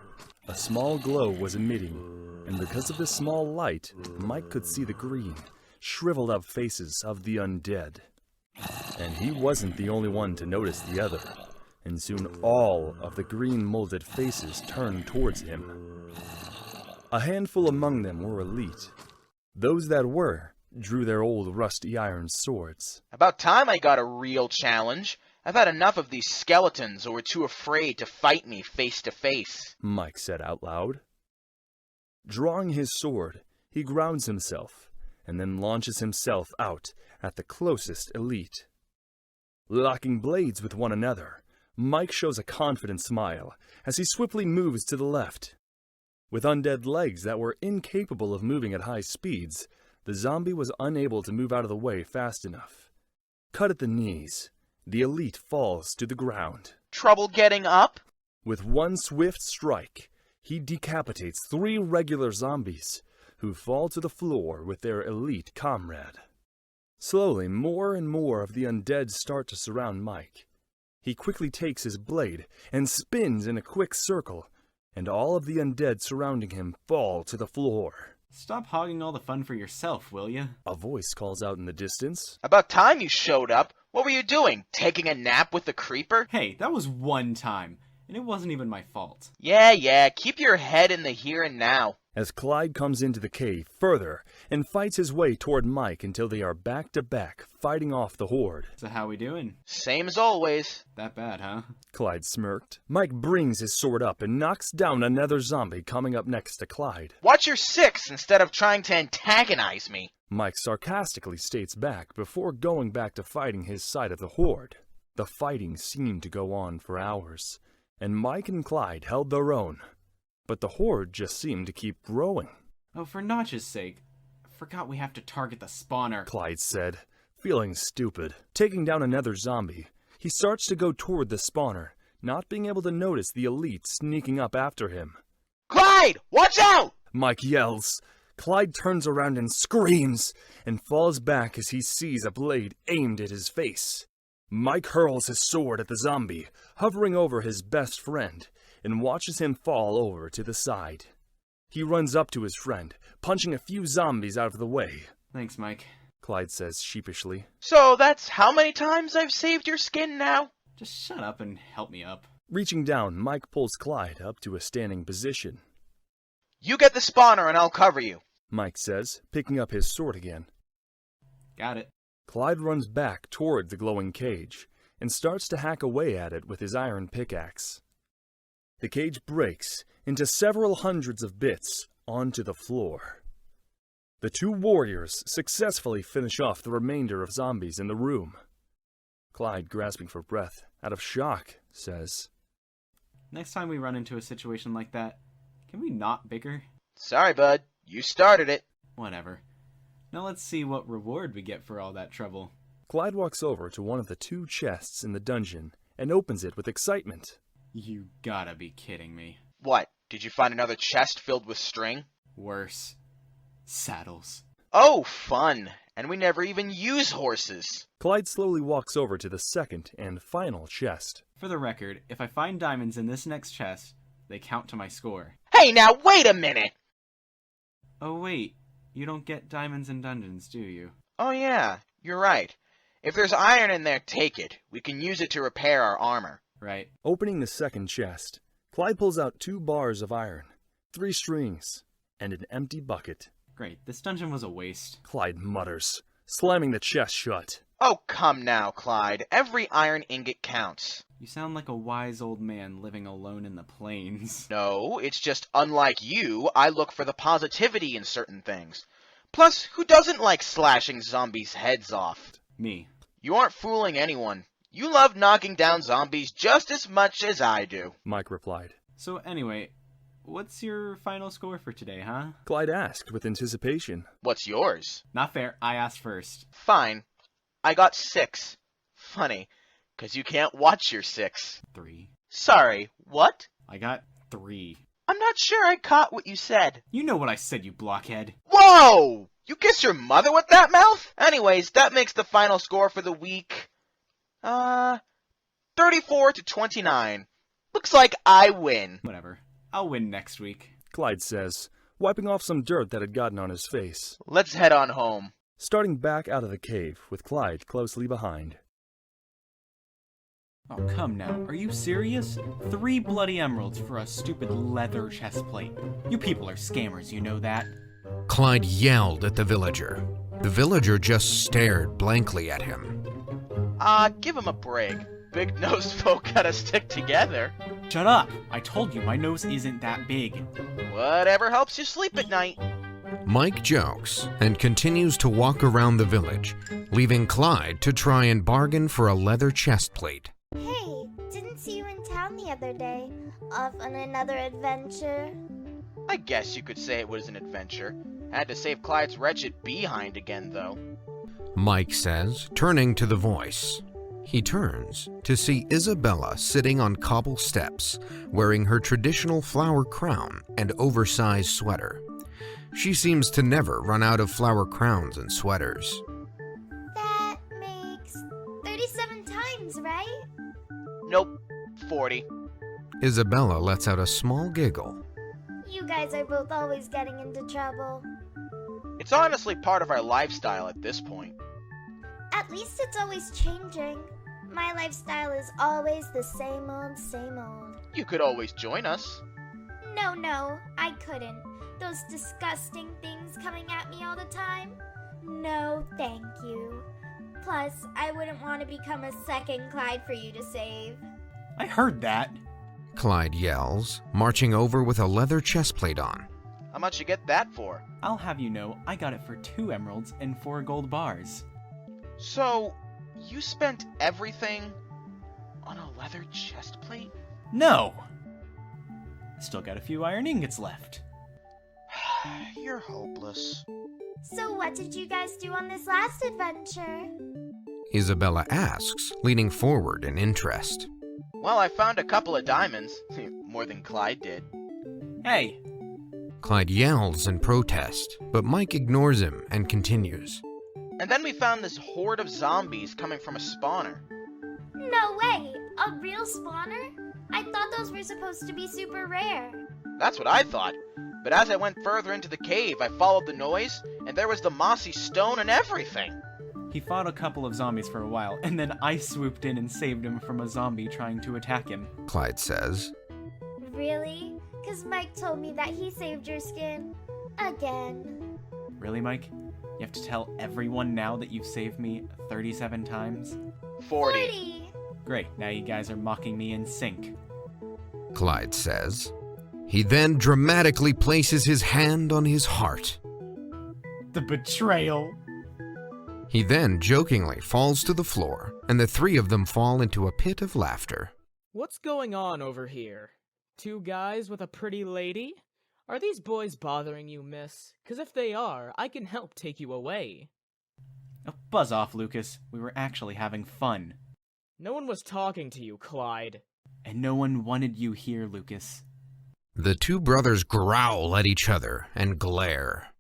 a small glow was emitting, and because of this small light, Mike could see the green, shriveled up faces of the undead. And he wasn't the only one to notice the other, and soon all of the green molded faces turned towards him. A handful among them were elite. Those that were drew their old rusty iron swords. About time I got a real challenge. I've had enough of these skeletons who are too afraid to fight me face to face, Mike said out loud. Drawing his sword, he grounds himself, and then launches himself out at the closest elite. Locking blades with one another, Mike shows a confident smile as he swiftly moves to the left. With undead legs that were incapable of moving at high speeds, the zombie was unable to move out of the way fast enough. Cut at the knees, the elite falls to the ground. Trouble getting up? With one swift strike, he decapitates 3 regular zombies, who fall to the floor with their elite comrade. Slowly, more and more of the undead start to surround Mike. He quickly takes his blade and spins in a quick circle, and all of the undead surrounding him fall to the floor. Stop hogging all the fun for yourself, will ya? A voice calls out in the distance. About time you showed up. What were you doing? Taking a nap with the creeper? Hey, that was one time, and it wasn't even my fault. Yeah, keep your head in the here and now. As Clyde comes into the cave further and fights his way toward Mike until they are back to back, fighting off the horde. So how we doing? Same as always. That bad, huh? Clyde smirked. Mike brings his sword up and knocks down another zombie coming up next to Clyde. Watch your 6 instead of trying to antagonize me. Mike sarcastically states back before going back to fighting his side of the horde. The fighting seemed to go on for hours, and Mike and Clyde held their own. But the horde just seemed to keep growing. Oh, for Notch's sake. I forgot we have to target the spawner. Clyde said, feeling stupid. Taking down another zombie, he starts to go toward the spawner, not being able to notice the elite sneaking up after him. Clyde, watch out! Mike yells. Clyde turns around and screams, and falls back as he sees a blade aimed at his face. Mike hurls his sword at the zombie, hovering over his best friend, and watches him fall over to the side. He runs up to his friend, punching a few zombies out of the way. Thanks, Mike. Clyde says sheepishly. So that's how many times I've saved your skin now? Just shut up and help me up. Reaching down, Mike pulls Clyde up to a standing position. You get the spawner and I'll cover you, Mike says, picking up his sword again. Got it. Clyde runs back toward the glowing cage and starts to hack away at it with his iron pickaxe. The cage breaks into several hundreds of bits onto the floor. The 2 warriors successfully finish off the remainder of zombies in the room. Clyde, grasping for breath, out of shock, says, Next time we run into a situation like that, can we not bicker? Sorry, bud. You started it. Whatever. Now let's see what reward we get for all that trouble. Clyde walks over to one of the 2 chests in the dungeon and opens it with excitement. You gotta be kidding me. What? Did you find another chest filled with string? Worse. Saddles. Oh, fun. And we never even use horses. Clyde slowly walks over to the second and final chest. For the record, if I find diamonds in this next chest, they count to my score. Hey, now wait a minute! Oh wait, you don't get diamonds in dungeons, do you? Oh yeah, you're right. If there's iron in there, take it. We can use it to repair our armor. Right. Opening the second chest, Clyde pulls out 2 bars of iron, 3 strings, and an empty bucket. Great, this dungeon was a waste. Clyde mutters, slamming the chest shut. Oh, come now, Clyde. Every iron ingot counts. You sound like a wise old man living alone in the plains. No, it's just unlike you, I look for the positivity in certain things. Plus, who doesn't like slashing zombies' heads off? Me. You aren't fooling anyone. You love knocking down zombies just as much as I do. Mike replied. So anyway, what's your final score for today, huh? Clyde asked with anticipation. What's yours? Not fair, I asked first. Fine. I got 6. Funny, 'cause you can't watch your 6. 3. Sorry, what? I got 3. I'm not sure I caught what you said. You know what I said, you blockhead. Whoa! You kiss your mother with that mouth? Anyways, that makes the final score for the week, 34 to 29. Looks like I win. Whatever. I'll win next week. Clyde says, wiping off some dirt that had gotten on his face. Let's head on home. Starting back out of the cave, with Clyde closely behind. Oh, come now. Are you serious? 3 bloody emeralds for a stupid leather chest plate. You people are scammers, you know that? Clyde yelled at the villager. The villager just stared blankly at him. Give him a break. Big-nosed folk gotta stick together. Shut up! I told you my nose isn't that big. Whatever helps you sleep at night. Mike jokes and continues to walk around the village, leaving Clyde to try and bargain for a leather chest plate. Hey, didn't see you in town the other day. Off on another adventure? I guess you could say it was an adventure. Had to save Clyde's wretched behind again, though. Mike says, turning to the voice. He turns to see Isabella sitting on cobble steps, wearing her traditional flower crown and oversized sweater. She seems to never run out of flower crowns and sweaters. That makes 37 times, right? Nope, 40. Isabella lets out a small giggle. You guys are both always getting into trouble. It's honestly part of our lifestyle at this point. At least it's always changing. My lifestyle is always the same old, same old. You could always join us. No, I couldn't. Those disgusting things coming at me all the time? No, thank you. Plus, I wouldn't want to become a second Clyde for you to save. I heard that. Clyde yells, marching over with a leather chest plate on. How much you get that for? I'll have you know, I got it for 2 emeralds and 4 gold bars. So, you spent everything on a leather chest plate? No! Still got a few iron ingots left. You're hopeless. So what did you guys do on this last adventure? Isabella asks, leaning forward in interest. Well, I found a couple of diamonds. More than Clyde did. Hey! Clyde yells in protest, but Mike ignores him and continues. And then we found this horde of zombies coming from a spawner. No way! A real spawner? I thought those were supposed to be super rare. That's what I thought. But as I went further into the cave, I followed the noise, and there was the mossy stone and everything. He fought a couple of zombies for a while, and then I swooped in and saved him from a zombie trying to attack him. Clyde says. Really? 'Cause Mike told me that he saved your skin. Again. Really, Mike? You have to tell everyone now that you've saved me 37 times? 40. Great, now you guys are mocking me in sync. Clyde says. He then dramatically places his hand on his heart. The betrayal! He then jokingly falls to the floor, and the 3 of them fall into a pit of laughter. What's going on over here? 2 guys with a pretty lady? Are these boys bothering you, miss? 'Cause if they are, I can help take you away. Oh, buzz off, Lucas. We were actually having fun. No one was talking to you, Clyde. And no one wanted you here, Lucas. The 2 brothers growl at each other and glare.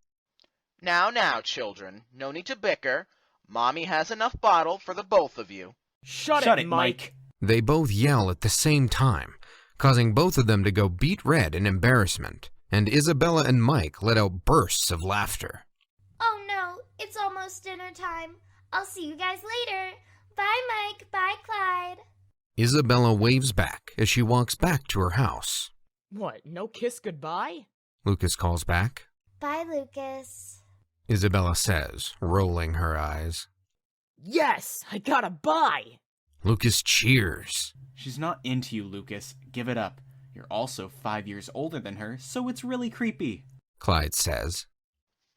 Now, children. No need to bicker. Mommy has enough bottle for the both of you. Shut it, Mike! They both yell at the same time, causing both of them to go beet red in embarrassment, and Isabella and Mike let out bursts of laughter. Oh no, it's almost dinner time. I'll see you guys later. Bye, Mike. Bye, Clyde. Isabella waves back as she walks back to her house. What, no kiss goodbye? Lucas calls back. Bye, Lucas. Isabella says, rolling her eyes. Yes, I got a buy! Lucas cheers. She's not into you, Lucas. Give it up. You're also 5 years older than her, so it's really creepy. Clyde says.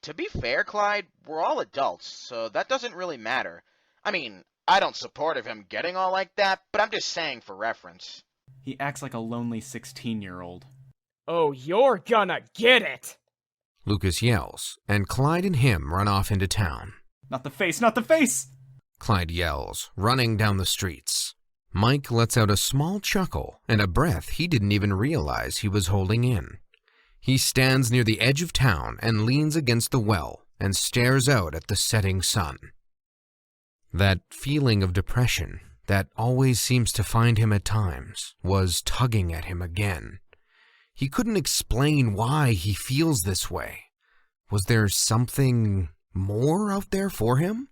To be fair, Clyde, we're all adults, so that doesn't really matter. I mean, I don't support of him getting all like that, but I'm just saying for reference. He acts like a lonely 16-year-old. Oh, you're gonna get it! Lucas yells, and Clyde and him run off into town. Not the face, not the face! Clyde yells, running down the streets. Mike lets out a small chuckle and a breath he didn't even realize he was holding in. He stands near the edge of town and leans against the well and stares out at the setting sun. That feeling of depression that always seems to find him at times was tugging at him again. He couldn't explain why he feels this way. Was there something more out there for him?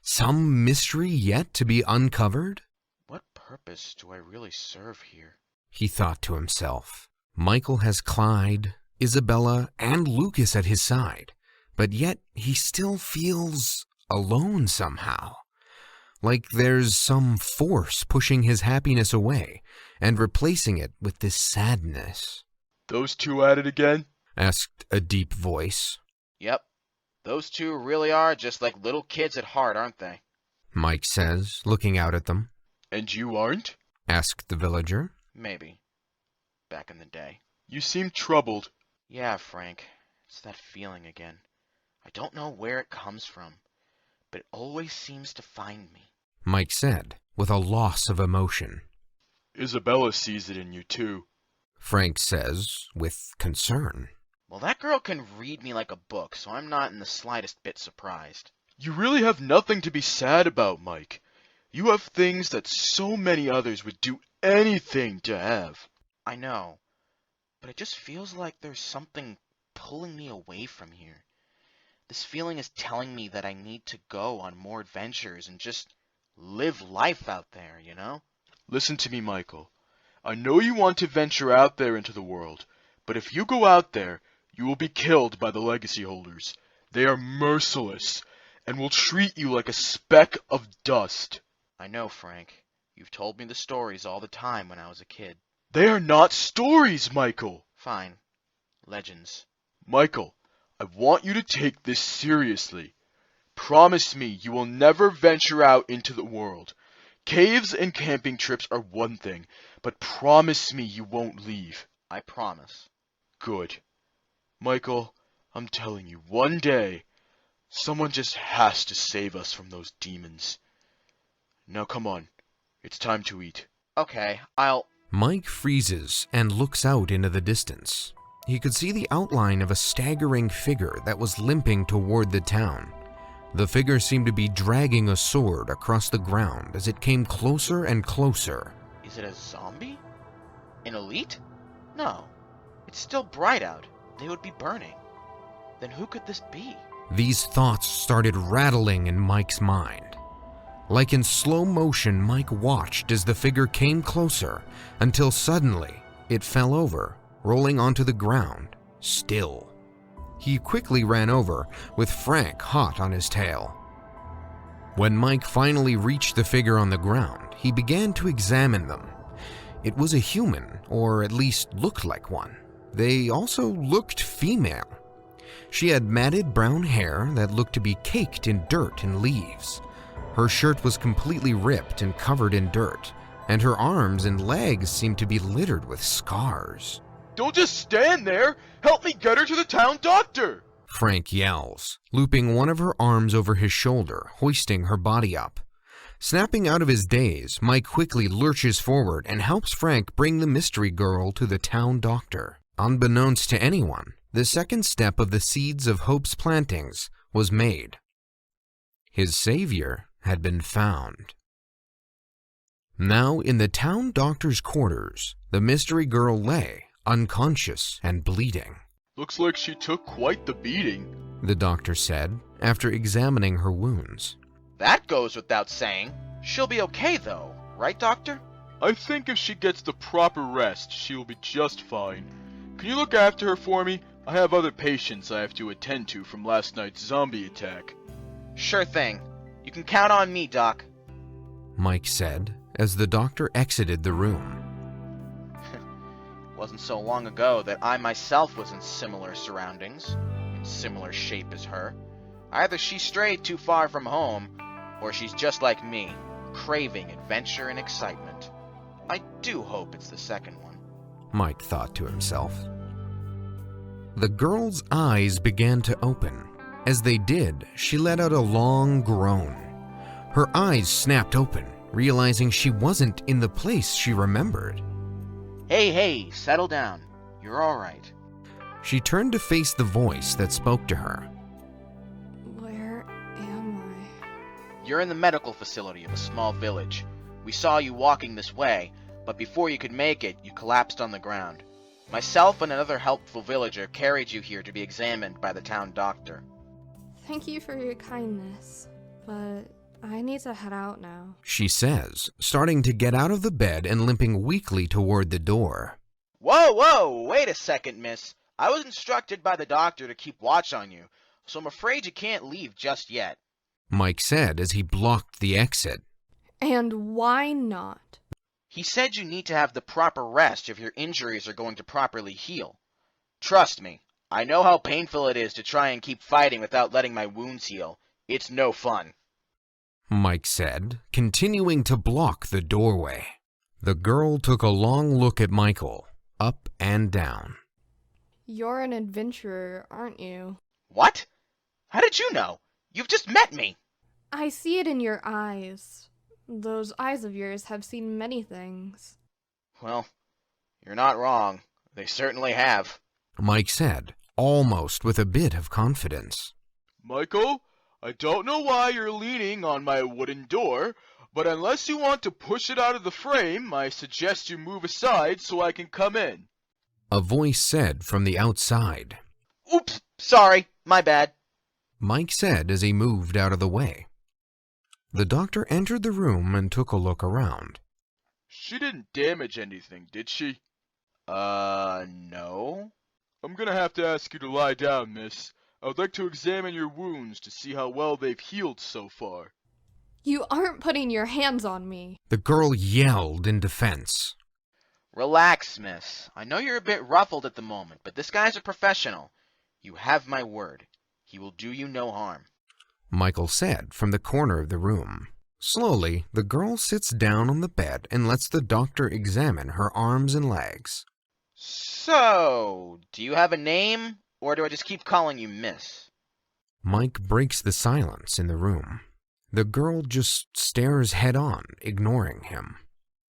Some mystery yet to be uncovered? What purpose do I really serve here? He thought to himself. Michael has Clyde, Isabella, and Lucas at his side, but yet he still feels alone somehow. Like there's some force pushing his happiness away and replacing it with this sadness. Those two at it again? Asked a deep voice. Yep. Those two really are just like little kids at heart, aren't they? Mike says, looking out at them. And you aren't? Asked the villager. Maybe. Back in the day. You seem troubled. Yeah, Frank. It's that feeling again. I don't know where it comes from, but it always seems to find me. Mike said, with a loss of emotion. Isabella sees it in you too. Frank says, with concern. Well, that girl can read me like a book, so I'm not in the slightest bit surprised. You really have nothing to be sad about, Mike. You have things that so many others would do anything to have. I know, but it just feels like there's something pulling me away from here. This feeling is telling me that I need to go on more adventures and just live life out there, you know? Listen to me, Michael. I know you want to venture out there into the world, but if you go out there, you will be killed by the legacy holders. They are merciless and will treat you like a speck of dust. I know, Frank. You've told me the stories all the time when I was a kid. They are not stories, Michael. Fine. Legends. Michael, I want you to take this seriously. Promise me you will never venture out into the world. Caves and camping trips are one thing, but promise me you won't leave. I promise. Good. Michael, I'm telling you, one day, someone just has to save us from those demons. Now come on, it's time to eat. Okay, Mike freezes and looks out into the distance. He could see the outline of a staggering figure that was limping toward the town. The figure seemed to be dragging a sword across the ground as it came closer and closer. Is it a zombie? An elite? No. It's still bright out. They would be burning. Then who could this be? These thoughts started rattling in Mike's mind. Like in slow motion, Mike watched as the figure came closer until suddenly it fell over, rolling onto the ground, still. He quickly ran over, with Frank hot on his tail. When Mike finally reached the figure on the ground, he began to examine them. It was a human, or at least looked like one. They also looked female. She had matted brown hair that looked to be caked in dirt and leaves. Her shirt was completely ripped and covered in dirt, and her arms and legs seemed to be littered with scars. Don't just stand there! Help me get her to the town doctor! Frank yells, looping one of her arms over his shoulder, hoisting her body up. Snapping out of his daze, Mike quickly lurches forward and helps Frank bring the mystery girl to the town doctor. Unbeknownst to anyone, the second step of the Seeds of Hope's plantings was made. His savior had been found. Now, in the town doctor's quarters, the mystery girl lay, unconscious and bleeding. Looks like she took quite the beating, the doctor said, after examining her wounds. That goes without saying. She'll be okay, though, right, Doctor? I think if she gets the proper rest, she will be just fine. Can you look after her for me? I have other patients I have to attend to from last night's zombie attack. Sure thing. You can count on me, Doc. Mike said as the doctor exited the room. Wasn't so long ago that I myself was in similar surroundings, in similar shape as her. Either she strayed too far from home, or she's just like me, craving adventure and excitement. I do hope it's the second one. Mike thought to himself. The girl's eyes began to open. As they did, she let out a long groan. Her eyes snapped open, realizing she wasn't in the place she remembered. Hey, settle down. You're all right. She turned to face the voice that spoke to her. Where am I? You're in the medical facility of a small village. We saw you walking this way, but before you could make it, you collapsed on the ground. Myself and another helpful villager carried you here to be examined by the town doctor. Thank you for your kindness, but I need to head out now. She says, starting to get out of the bed and limping weakly toward the door. Whoa, wait a second, miss. I was instructed by the doctor to keep watch on you, so I'm afraid you can't leave just yet. Mike said as he blocked the exit. And why not? He said you need to have the proper rest if your injuries are going to properly heal. Trust me, I know how painful it is to try and keep fighting without letting my wounds heal. It's no fun. Mike said, continuing to block the doorway. The girl took a long look at Michael, up and down. You're an adventurer, aren't you? What? How did you know? You've just met me. I see it in your eyes. Those eyes of yours have seen many things. Well, you're not wrong. They certainly have. Mike said, almost with a bit of confidence. Michael, I don't know why you're leaning on my wooden door, but unless you want to push it out of the frame, I suggest you move aside so I can come in. A voice said from the outside. Oops, sorry, my bad. Mike said as he moved out of the way. The doctor entered the room and took a look around. She didn't damage anything, did she? No. I'm gonna have to ask you to lie down, miss. I would like to examine your wounds to see how well they've healed so far. You aren't putting your hands on me. The girl yelled in defense. Relax, miss. I know you're a bit ruffled at the moment, but this guy's a professional. You have my word. He will do you no harm. Michael said from the corner of the room. Slowly, the girl sits down on the bed and lets the doctor examine her arms and legs. So, do you have a name, or do I just keep calling you miss? Mike breaks the silence in the room. The girl just stares head-on, ignoring him.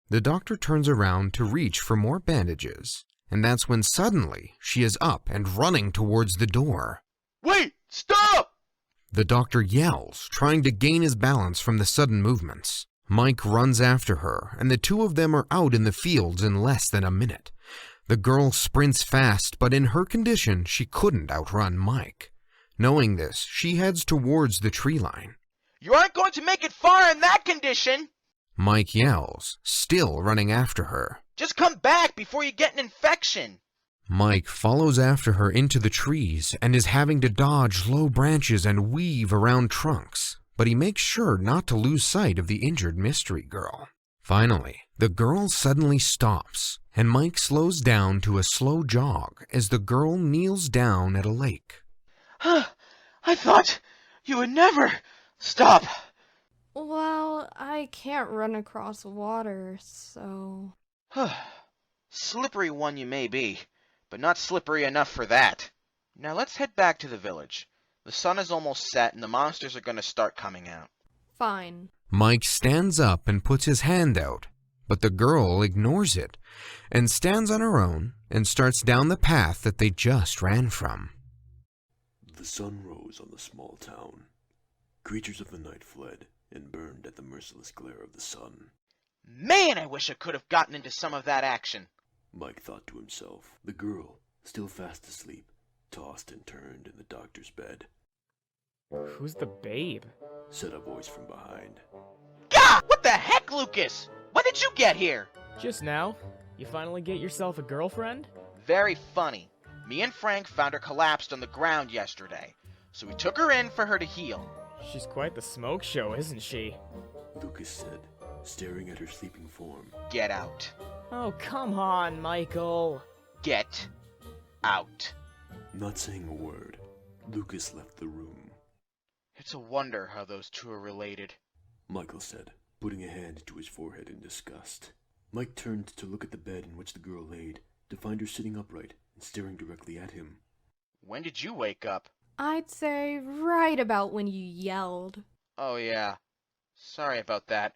The doctor turns around to reach for more bandages, and that's when suddenly she is up and running towards the door. Wait! Stop! The doctor yells, trying to gain his balance from the sudden movements. Mike runs after her, and the two of them are out in the fields in less than a minute. The girl sprints fast, but in her condition, she couldn't outrun Mike. Knowing this, she heads towards the tree line. You aren't going to make it far in that condition! Mike yells, still running after her. Just come back before you get an infection! Mike follows after her into the trees and is having to dodge low branches and weave around trunks, but he makes sure not to lose sight of the injured mystery girl. Finally, the girl suddenly stops, and Mike slows down to a slow jog as the girl kneels down at a lake. I thought you would never stop. Well, I can't run across water, so... Slippery one you may be, but not slippery enough for that. Now let's head back to the village. The sun is almost set and the monsters are going to start coming out. Fine. Mike stands up and puts his hand out, but the girl ignores it and stands on her own and starts down the path that they just ran from. The sun rose on the small town. Creatures of the night fled and burned at the merciless glare of the sun. Man, I wish I could have gotten into some of that action. Mike thought to himself. The girl, still fast asleep, tossed and turned in the doctor's bed. Who's the babe? Said a voice from behind. Gah! What the heck, Lucas? When did you get here? Just now. You finally get yourself a girlfriend? Very funny. Me and Frank found her collapsed on the ground yesterday, so we took her in for her to heal. She's quite the smoke show, isn't she? Lucas said, staring at her sleeping form. Get out. Oh, come on, Michael. Get out. Not saying a word, Lucas left the room. It's a wonder how those two are related. Michael said, putting a hand to his forehead in disgust. Mike turned to look at the bed in which the girl laid, to find her sitting upright and staring directly at him. When did you wake up? I'd say right about when you yelled. Oh yeah. Sorry about that.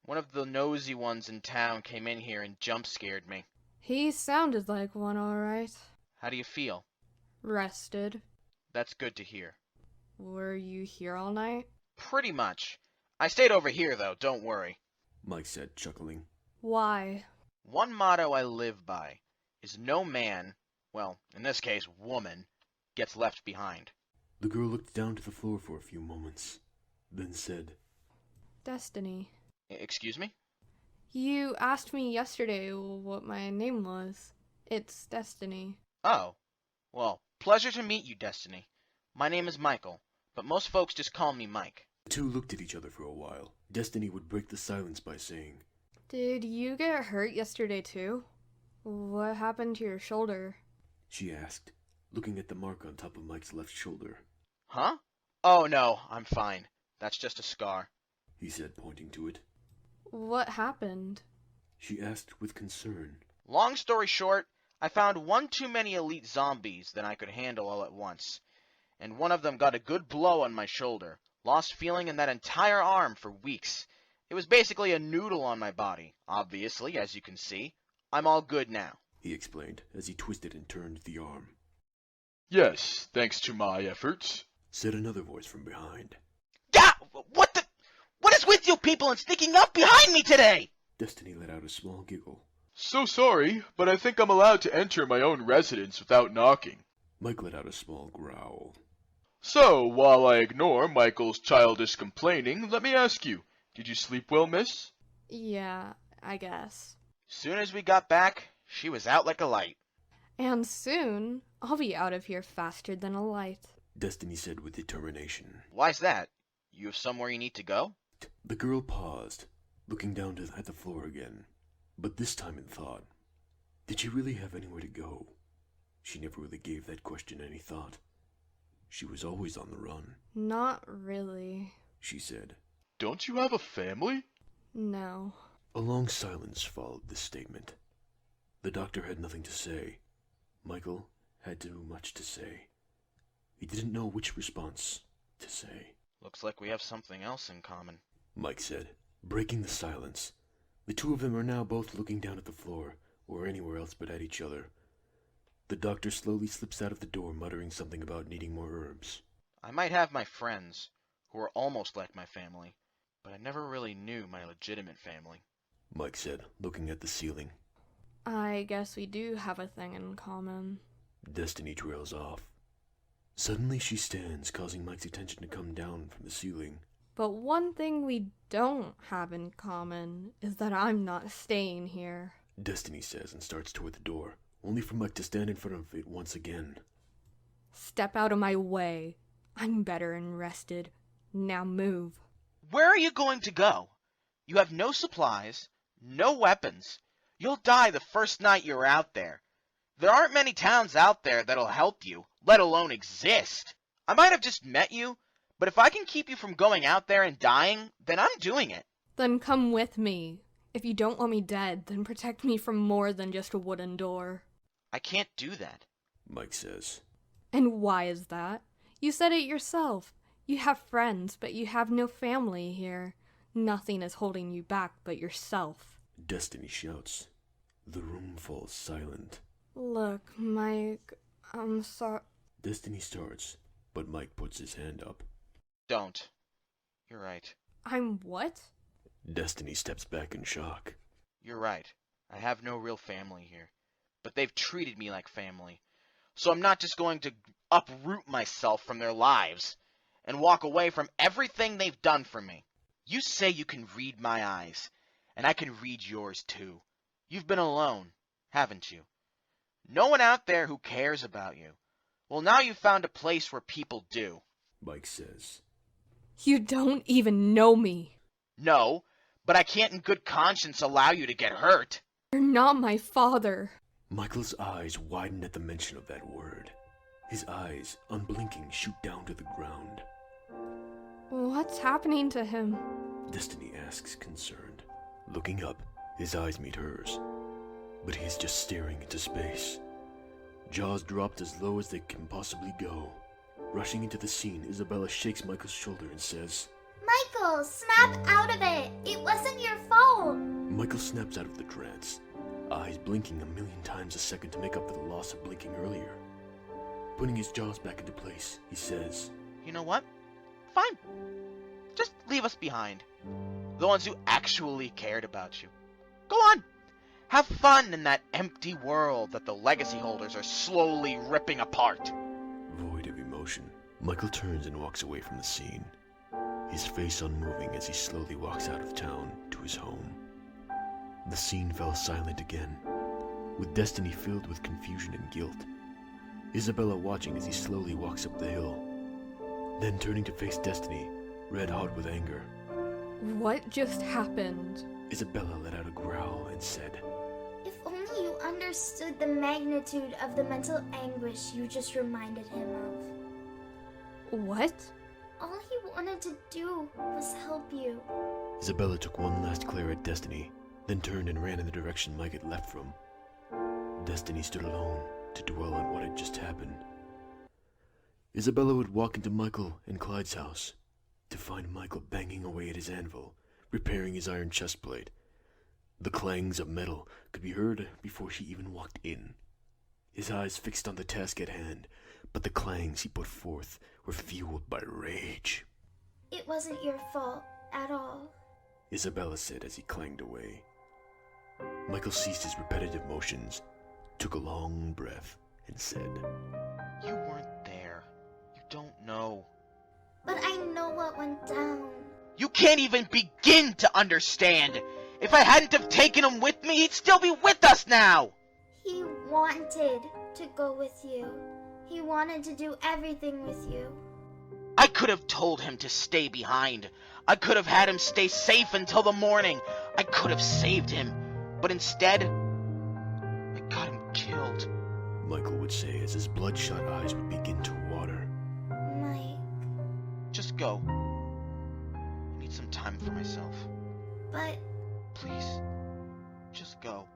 One of the nosy ones in town came in here and jump-scared me. He sounded like one, alright. How do you feel? Rested. That's good to hear. Were you here all night? Pretty much. I stayed over here, though, don't worry. Mike said, chuckling. Why? One motto I live by is no man, well, in this case, woman, gets left behind. The girl looked down to the floor for a few moments, then said, Destiny. Excuse me? You asked me yesterday what my name was. It's Destiny. Oh. Well, pleasure to meet you, Destiny. My name is Michael, but most folks just call me Mike. The two looked at each other for a while. Destiny would break the silence by saying, Did you get hurt yesterday too? What happened to your shoulder? She asked, looking at the mark on top of Mike's left shoulder. Huh? Oh no, I'm fine. That's just a scar. He said, pointing to it. What happened? She asked with concern. Long story short, I found one too many elite zombies that I could handle all at once. And one of them got a good blow on my shoulder. Lost feeling in that entire arm for weeks. It was basically a noodle on my body. Obviously, as you can see. I'm all good now. He explained as he twisted and turned the arm. Yes, thanks to my efforts, said another voice from behind. Yeah! What is with you people and sneaking up behind me today? Destiny let out a small giggle. So sorry, but I think I'm allowed to enter my own residence without knocking. Mike let out a small growl. So, while I ignore Michael's childish complaining, let me ask you, did you sleep well, miss? Yeah, I guess. Soon as we got back, she was out like a light. And soon, I'll be out of here faster than a light. Destiny said with determination. Why's that? You have somewhere you need to go? The girl paused, looking down at the floor again, but this time in thought. Did she really have anywhere to go? She never really gave that question any thought. She was always on the run. Not really, she said. Don't you have a family? No. A long silence followed this statement. The doctor had nothing to say. Michael had too much to say. He didn't know which response to say. Looks like we have something else in common, Mike said, breaking the silence. The two of them are now both looking down at the floor, or anywhere else but at each other. The doctor slowly slips out of the door, muttering something about needing more herbs. I might have my friends, who are almost like my family, but I never really knew my legitimate family, Mike said, looking at the ceiling. I guess we do have a thing in common. Destiny trails off. Suddenly she stands, causing Mike's attention to come down from the ceiling. But one thing we don't have in common is that I'm not staying here. Destiny says and starts toward the door, only for Mike to stand in front of it once again. Step out of my way. I'm better and rested. Now move. Where are you going to go? You have no supplies, no weapons. You'll die the first night you're out there. There aren't many towns out there that'll help you, let alone exist. I might have just met you, but if I can keep you from going out there and dying, then I'm doing it. Then come with me. If you don't want me dead, then protect me from more than just a wooden door. I can't do that, Mike says. And why is that? You said it yourself. You have friends, but you have no family here. Nothing is holding you back but yourself. Destiny shouts. The room falls silent. Look, Mike, I'm sorry. Destiny starts, but Mike puts his hand up. Don't. You're right. I'm what? Destiny steps back in shock. You're right. I have no real family here. But they've treated me like family. So I'm not just going to uproot myself from their lives and walk away from everything they've done for me. You say you can read my eyes, and I can read yours too. You've been alone, haven't you? No one out there who cares about you. Well, now you've found a place where people do. Mike says. You don't even know me. No, but I can't in good conscience allow you to get hurt. You're not my father. Michael's eyes widen at the mention of that word. His eyes, unblinking, shoot down to the ground. What's happening to him? Destiny asks, concerned. Looking up, his eyes meet hers. But he is just staring into space. Jaws dropped as low as they can possibly go. Rushing into the scene, Isabella shakes Michael's shoulder and says, Michael, snap out of it! It wasn't your fault! Michael snaps out of the trance, eyes blinking 1,000,000 times a second to make up for the loss of blinking earlier. Putting his jaws back into place, he says, You know what? Fine. Just leave us behind. The ones who actually cared about you. Go on. Have fun in that empty world that the legacy holders are slowly ripping apart. Void of emotion, Michael turns and walks away from the scene, his face unmoving as he slowly walks out of town to his home. The scene fell silent again, with Destiny filled with confusion and guilt. Isabella watching as he slowly walks up the hill, then turning to face Destiny, red-hot with anger. What just happened? Isabella let out a growl and said, If only you understood the magnitude of the mental anguish you just reminded him of. What? All he wanted to do was help you. Isabella took one last glare at Destiny, then turned and ran in the direction Mike had left from. Destiny stood alone to dwell on what had just happened. Isabella would walk into Michael and Clyde's house to find Michael banging away at his anvil, repairing his iron chestplate. The clangs of metal could be heard before she even walked in. His eyes fixed on the task at hand, but the clangs he put forth were fueled by rage. It wasn't your fault at all. Isabella said as he clanged away. Michael ceased his repetitive motions, took a long breath, and said, You weren't there. You don't know. But I know what went down. You can't even begin to understand. If I hadn't have taken him with me, he'd still be with us now. He wanted to go with you. He wanted to do everything with you. I could have told him to stay behind. I could have had him stay safe until the morning. I could have saved him. But instead, I got him killed. Michael would say as his bloodshot eyes would begin to water. Mike. Just go. I need some time for myself. But... Please, just go.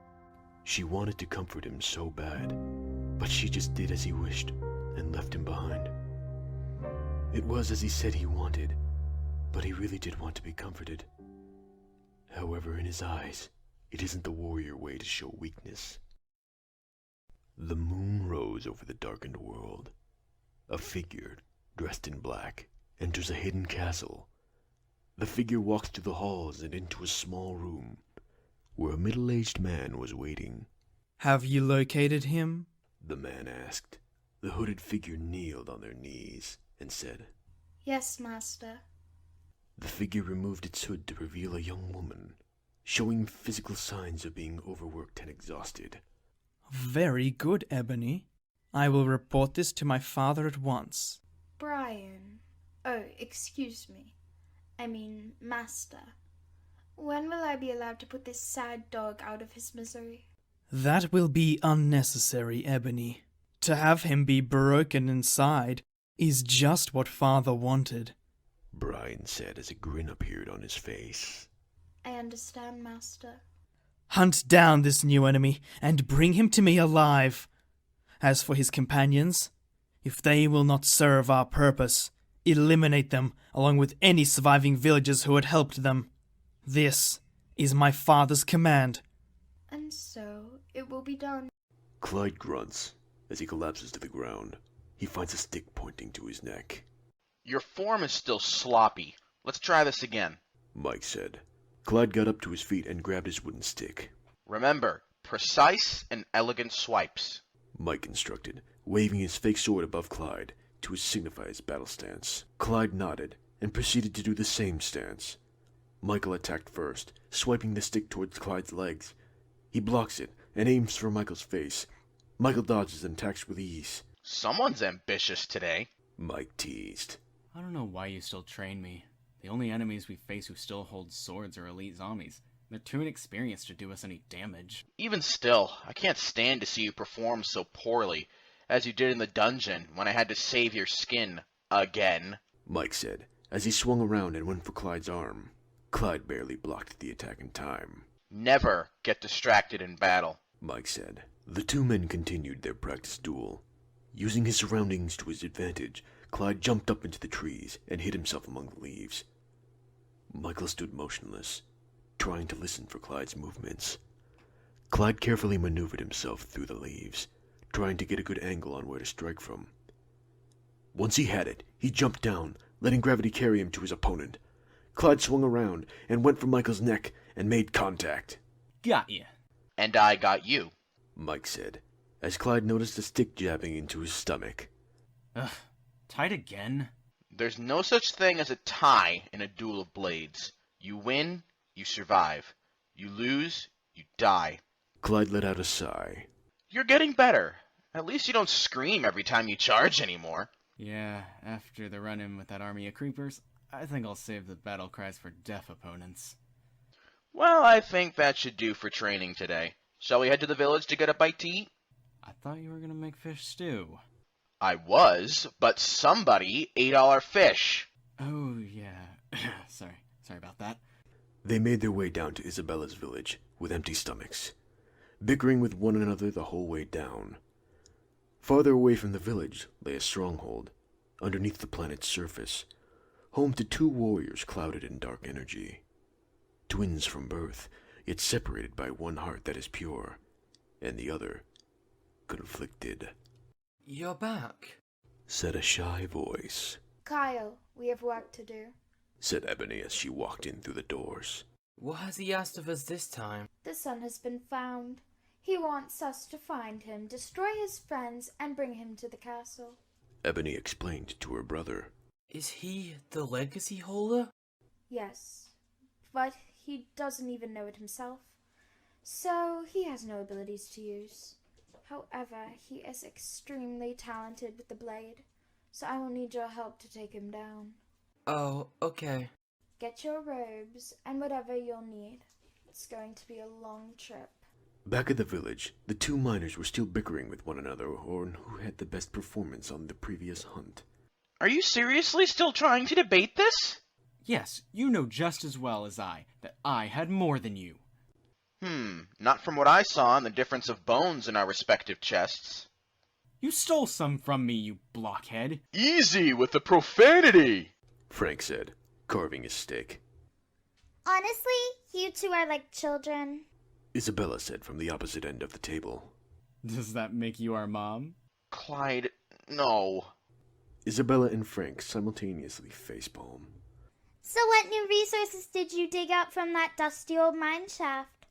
She wanted to comfort him so bad, but she just did as he wished and left him behind. It was as he said he wanted, but he really did want to be comforted. However, in his eyes, it isn't the warrior way to show weakness. The moon rose over the darkened world. A figure, dressed in black, enters a hidden castle. The figure walks through the halls and into a small room, where a middle-aged man was waiting. Have you located him? The man asked. The hooded figure kneeled on their knees and said, Yes, master. The figure removed its hood to reveal a young woman, showing physical signs of being overworked and exhausted. Very good, Ebony. I will report this to my father at once. Brian. Oh, excuse me. I mean, master. When will I be allowed to put this sad dog out of his misery? That will be unnecessary, Ebony. To have him be broken inside is just what father wanted. Brian said as a grin appeared on his face. I understand, master. Hunt down this new enemy and bring him to me alive. As for his companions, if they will not serve our purpose, eliminate them along with any surviving villagers who had helped them. This is my father's command. And so it will be done. Clyde grunts as he collapses to the ground. He finds a stick pointing to his neck. Your form is still sloppy. Let's try this again. Mike said. Clyde got up to his feet and grabbed his wooden stick. Remember, precise and elegant swipes. Mike instructed, waving his fake sword above Clyde to signify his battle stance. Clyde nodded and proceeded to do the same stance. Michael attacked first, swiping the stick towards Clyde's legs. He blocks it and aims for Michael's face. Michael dodges and attacks with ease. Someone's ambitious today. Mike teased. I don't know why you still train me. The only enemies we face who still hold swords are elite zombies. They're too inexperienced to do us any damage. Even still, I can't stand to see you perform so poorly, as you did in the dungeon when I had to save your skin again. Mike said, as he swung around and went for Clyde's arm. Clyde barely blocked the attack in time. Never get distracted in battle, Mike said. The two men continued their practice duel. Using his surroundings to his advantage, Clyde jumped up into the trees and hid himself among the leaves. Michael stood motionless, trying to listen for Clyde's movements. Clyde carefully maneuvered himself through the leaves, trying to get a good angle on where to strike from. Once he had it, he jumped down, letting gravity carry him to his opponent. Clyde swung around and went for Michael's neck and made contact. Got ya. And I got you, Mike said, as Clyde noticed a stick jabbing into his stomach. Ugh, tied again? There's no such thing as a tie in a duel of blades. You win, you survive. You lose, you die. Clyde let out a sigh. You're getting better. At least you don't scream every time you charge anymore. Yeah, after the run-in with that army of creepers, I think I'll save the battle cries for deaf opponents. Well, I think that should do for training today. Shall we head to the village to get a bite to eat? I thought you were gonna make fish stew. I was, but somebody ate all our fish. Oh, yeah. Sorry about that. They made their way down to Isabella's village with empty stomachs, bickering with one another the whole way down. Farther away from the village lay a stronghold, underneath the planet's surface, home to two warriors clouded in dark energy. Twins from birth, yet separated by one heart that is pure, and the other conflicted. You're back, Said a shy voice. Kyle, we have work to do, Said Ebony as she walked in through the doors. What has he asked of us this time? The son has been found. He wants us to find him, destroy his friends, and bring him to the castle. Ebony explained to her brother. Is he the legacy holder? Yes, but he doesn't even know it himself, so he has no abilities to use. However, he is extremely talented with the blade, so I will need your help to take him down. Oh, okay. Get your robes and whatever you'll need. It's going to be a long trip. Back at the village, the two miners were still bickering with one another on who had the best performance on the previous hunt. Are you seriously still trying to debate this? Yes, you know just as well as I that I had more than you. Not from what I saw in the difference of bones in our respective chests. You stole some from me, you blockhead. Easy with the profanity, Frank said, carving his steak. Honestly, you two are like children. Isabella said from the opposite end of the table. Does that make you our mom? Clyde, no. Isabella and Frank simultaneously facepalm. So what new resources did you dig out from that dusty old mine shaft?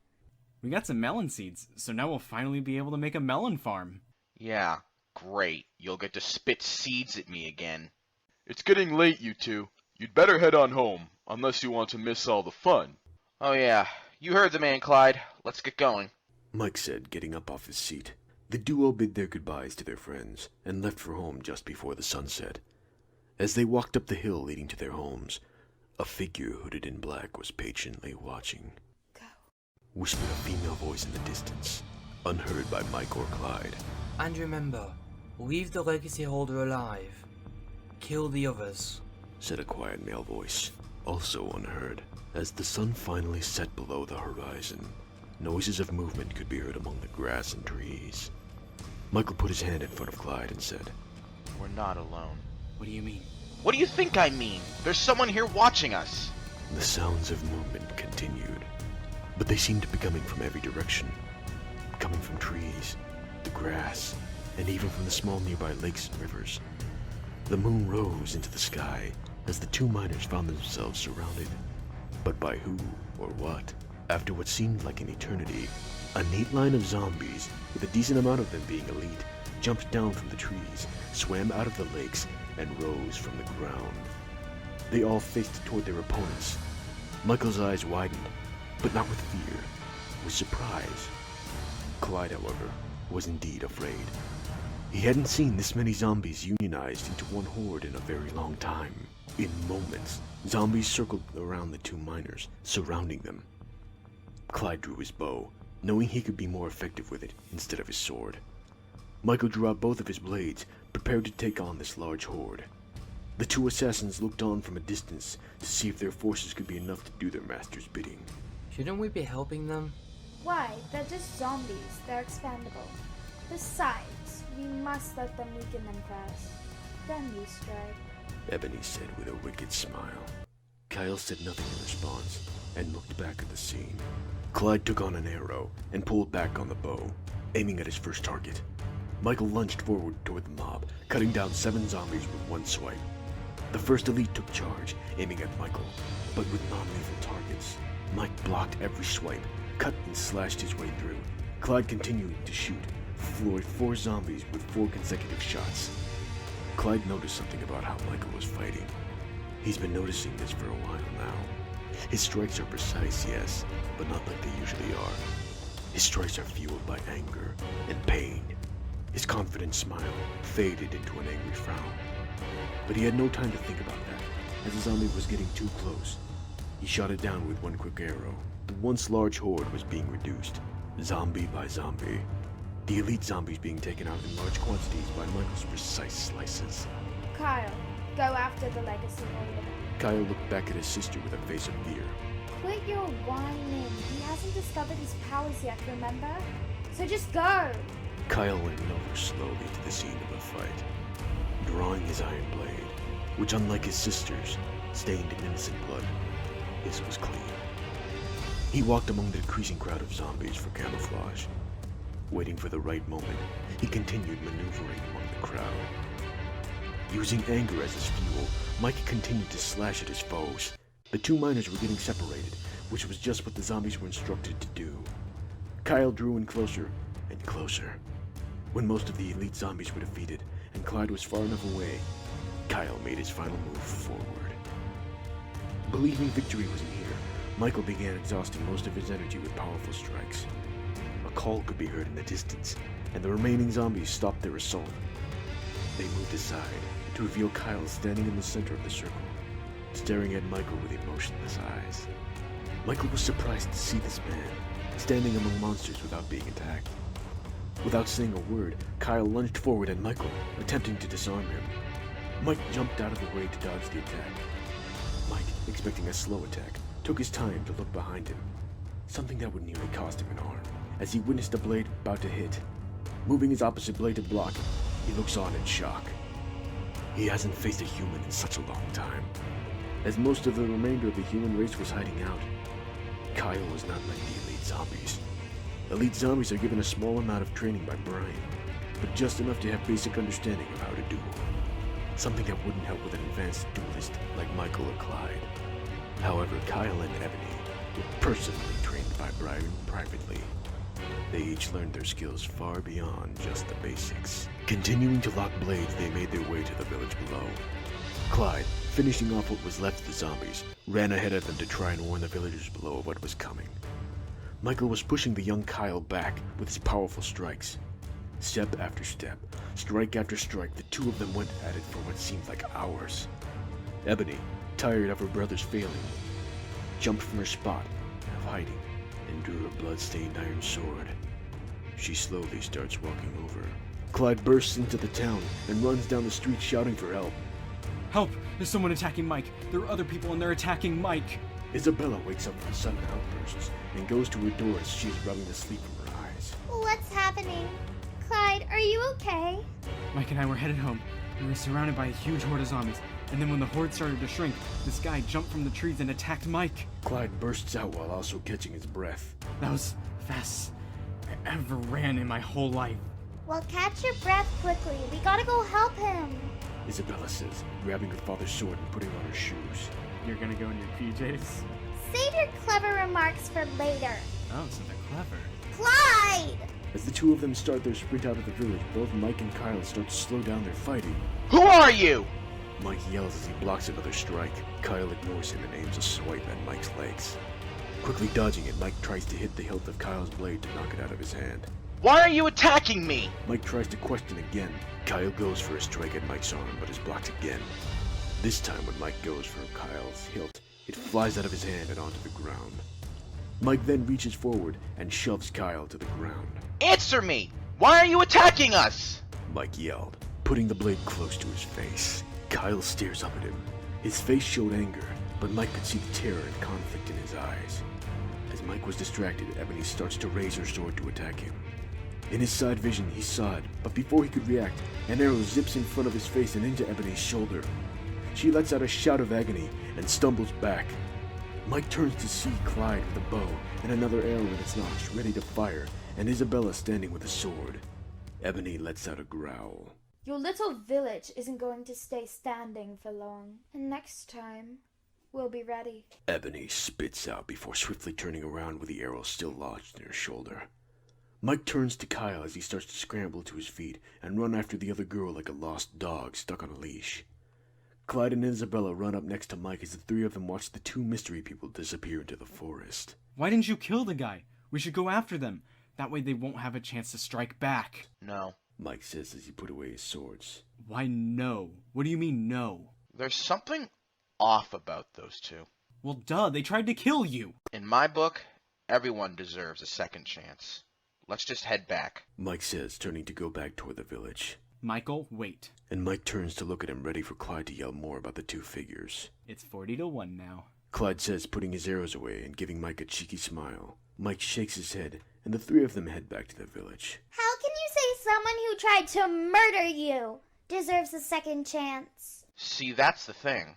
We got some melon seeds, so now we'll finally be able to make a melon farm. Yeah, great. You'll get to spit seeds at me again. It's getting late, you two. You'd better head on home, unless you want to miss all the fun. Oh yeah, you heard the man, Clyde. Let's get going. Mike said, getting up off his seat. The duo bid their goodbyes to their friends and left for home just before the sunset. As they walked up the hill leading to their homes, a figure hooded in black was patiently watching. Go, Whispered a female voice in the distance, unheard by Mike or Clyde. And remember, leave the legacy holder alive. Kill the others, Said a quiet male voice, also unheard. As the sun finally set below the horizon, noises of movement could be heard among the grass and trees. Michael put his hand in front of Clyde and said, We're not alone. What do you mean? What do you think I mean? There's someone here watching us. The sounds of movement continued, but they seemed to be coming from every direction. Coming from trees, the grass, and even from the small nearby lakes and rivers. The moon rose into the sky as the two miners found themselves surrounded. But by who or what? After what seemed like an eternity, a neat line of zombies, with a decent amount of them being elite, jumped down from the trees, swam out of the lakes, and rose from the ground. They all faced toward their opponents. Michael's eyes widened, but not with fear, with surprise. Clyde, however, was indeed afraid. He hadn't seen this many zombies unionized into one horde in a very long time. In moments, Zombies circled around the two miners, surrounding them. Clyde drew his bow, knowing he could be more effective with it instead of his sword. Michael drew out both of his blades, prepared to take on this large horde. The two assassins looked on from a distance to see if their forces could be enough to do their master's bidding. Shouldn't we be helping them? Why? They're just zombies. They're expendable. Besides, we must let them weaken them first. Then we strike. Ebony said with a wicked smile. Kyle said nothing in response and looked back at the scene. Clyde took on an arrow and pulled back on the bow, aiming at his first target. Michael lunged forward toward the mob, cutting down 7 zombies with one swipe. The first elite took charge, aiming at Michael, but with non-lethal targets. Mike blocked every swipe, cut and slashed his way through. Clyde continued to shoot, floored 4 zombies with 4 consecutive shots. Clyde noticed something about how Michael was fighting. He's been noticing this for a while now. His strikes are precise, yes, but not like they usually are. His strikes are fueled by anger and pain. His confident smile faded into an angry frown. But he had no time to think about that, as the zombie was getting too close. He shot it down with one quick arrow. The once large horde was being reduced, zombie by zombie. The elite zombies being taken out in large quantities by Michael's precise slices. Kyle, go after the legacy holder. Kyle looked back at his sister with a face of fear. Quit your whining. He hasn't discovered his powers yet, remember? So just go! Kyle went over slowly to the scene of the fight, drawing his iron blade, which, unlike his sister's, stained in innocent blood. His was clean. He walked among the decreasing crowd of zombies for camouflage. Waiting for the right moment, he continued maneuvering among the crowd. Using anger as his fuel, Mike continued to slash at his foes. The 2 miners were getting separated, which was just what the zombies were instructed to do. Kyle drew in closer and closer. When most of the elite zombies were defeated and Clyde was far enough away, Kyle made his final move forward. Believing victory was near, Michael began exhausting most of his energy with powerful strikes. A call could be heard in the distance, and the remaining zombies stopped their assault. They moved aside to reveal Kyle standing in the center of the circle, staring at Michael with emotionless eyes. Michael was surprised to see this man, standing among monsters without being attacked. Without saying a word, Kyle lunged forward at Michael, attempting to disarm him. Mike jumped out of the way to dodge the attack. Mike, expecting a slow attack, took his time to look behind him, something that would nearly cost him an arm, as he witnessed the blade about to hit. Moving his opposite blade to block, he looks on in shock. He hasn't faced a human in such a long time, as most of the remainder of the human race was hiding out. Kyle was not like the elite zombies. Elite zombies are given a small amount of training by Brian, but just enough to have basic understanding of how to duel. Something that wouldn't help with an advanced duelist like Michael or Clyde. However, Kyle and Ebony were personally trained by Brian privately. They each learned their skills far beyond just the basics. Continuing to lock blades, they made their way to the village below. Clyde, finishing off what was left of the zombies, ran ahead of them to try and warn the villagers below of what was coming. Michael was pushing the young Kyle back with his powerful strikes. Step after step, strike after strike, the 2 of them went at it for what seemed like hours. Ebony, tired of her brother's failing, jumped from her spot of hiding and drew her blood-stained iron sword. She slowly starts walking over. Clyde bursts into the town and runs down the street shouting for help. Help! There's someone attacking Mike! There are other people and they're attacking Mike! Isabella wakes up from sudden outbursts and goes to her door as she is rubbing the sleep from her eyes. What's happening? Clyde, are you okay? Mike and I were headed home. We were surrounded by a huge horde of zombies, and then when the horde started to shrink, this guy jumped from the trees and attacked Mike. Clyde bursts out while also catching his breath. That was the fastest I ever ran in my whole life. Well, catch your breath quickly. We gotta go help him. Isabella says, grabbing her father's sword and putting on her shoes. You're gonna go in your PJs? Save your clever remarks for later. Oh, so they're clever. Clyde! As the 2 of them start their sprint out of the village, both Mike and Kyle start to slow down their fighting. Who are you? Mike yells as he blocks another strike. Kyle ignores him and aims a swipe at Mike's legs. Quickly dodging it, Mike tries to hit the hilt of Kyle's blade to knock it out of his hand. Why are you attacking me? Mike tries to question again. Kyle goes for a strike at Mike's arm, but is blocked again. This time when Mike goes for Kyle's hilt, it flies out of his hand and onto the ground. Mike then reaches forward and shoves Kyle to the ground. Answer me! Why are you attacking us? Mike yelled, putting the blade close to his face. Kyle stares up at him. His face showed anger, but Mike could see the terror and conflict in his eyes. As Mike was distracted, Ebony starts to raise her sword to attack him. In his side vision, he saw it, but before he could react, an arrow zips in front of his face and into Ebony's shoulder. She lets out a shout of agony and stumbles back. Mike turns to see Clyde with a bow and another arrow in its notch, ready to fire, and Isabella standing with a sword. Ebony lets out a growl. Your little village isn't going to stay standing for long, and next time, we'll be ready. Ebony spits out before swiftly turning around with the arrow still lodged in her shoulder. Mike turns to Kyle as he starts to scramble to his feet and run after the other girl like a lost dog stuck on a leash. Clyde and Isabella run up next to Mike as the three of them watch the two mystery people disappear into the forest. Why didn't you kill the guy? We should go after them. That way they won't have a chance to strike back. No. Mike says as he put away his swords. Why no? What do you mean no? There's something off about those two. Well, duh, they tried to kill you. In my book, everyone deserves a second chance. Let's just head back. Mike says, turning to go back toward the village. Michael, wait. And Mike turns to look at him, ready for Clyde to yell more about the two figures. It's 40-1 now. Clyde says, putting his arrows away and giving Mike a cheeky smile. Mike shakes his head, and the three of them head back to the village. How can you say someone who tried to murder you deserves a second chance? See, that's the thing.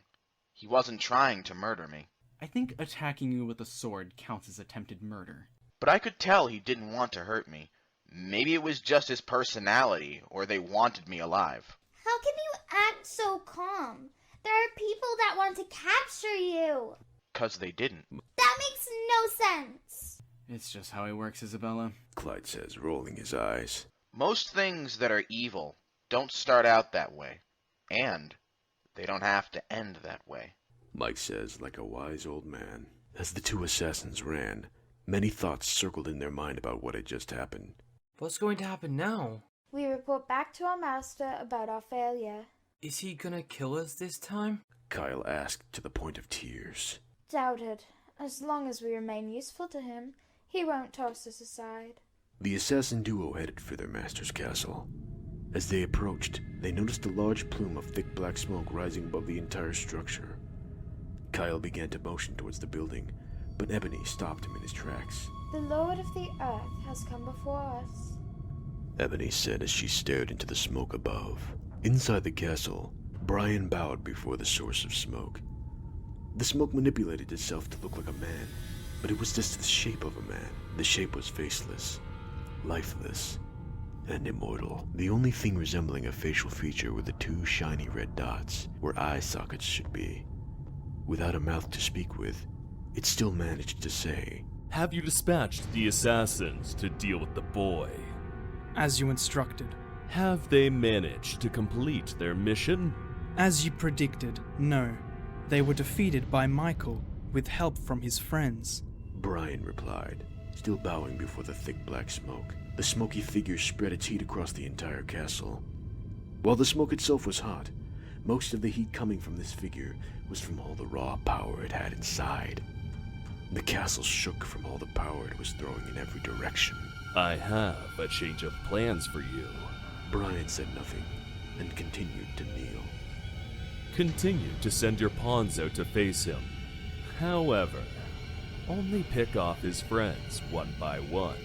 He wasn't trying to murder me. I think attacking you with a sword counts as attempted murder. But I could tell he didn't want to hurt me. Maybe it was just his personality, or they wanted me alive. How can you act so calm? There are people that want to capture you. 'Cause they didn't. That makes no sense. It's just how it works, Isabella. Clyde says, rolling his eyes. Most things that are evil don't start out that way. And they don't have to end that way. Mike says, like a wise old man. As the two assassins ran, many thoughts circled in their mind about what had just happened. What's going to happen now? We report back to our master about our failure. Is he gonna kill us this time? Kyle asked, to the point of tears. Doubt it. As long as we remain useful to him, he won't toss us aside. The assassin duo headed for their master's castle. As they approached, they noticed a large plume of thick black smoke rising above the entire structure. Kyle began to motion towards the building, but Ebony stopped him in his tracks. The Lord of the Earth has come before us. Ebony said as she stared into the smoke above. Inside the castle, Brian bowed before the source of smoke. The smoke manipulated itself to look like a man, but it was just the shape of a man. The shape was faceless, lifeless, and immortal. The only thing resembling a facial feature were the two shiny red dots, where eye sockets should be. Without a mouth to speak with, it still managed to say, "Have you dispatched the assassins to deal with the boy?" As you instructed. Have they managed to complete their mission? As you predicted, no. They were defeated by Michael, with help from his friends. Brian replied, still bowing before the thick black smoke. The smoky figure spread its heat across the entire castle. While the smoke itself was hot, most of the heat coming from this figure was from all the raw power it had inside. The castle shook from all the power it was throwing in every direction. I have a change of plans for you. Brian said nothing, and continued to kneel. Continue to send your pawns out to face him. However, only pick off his friends one by one.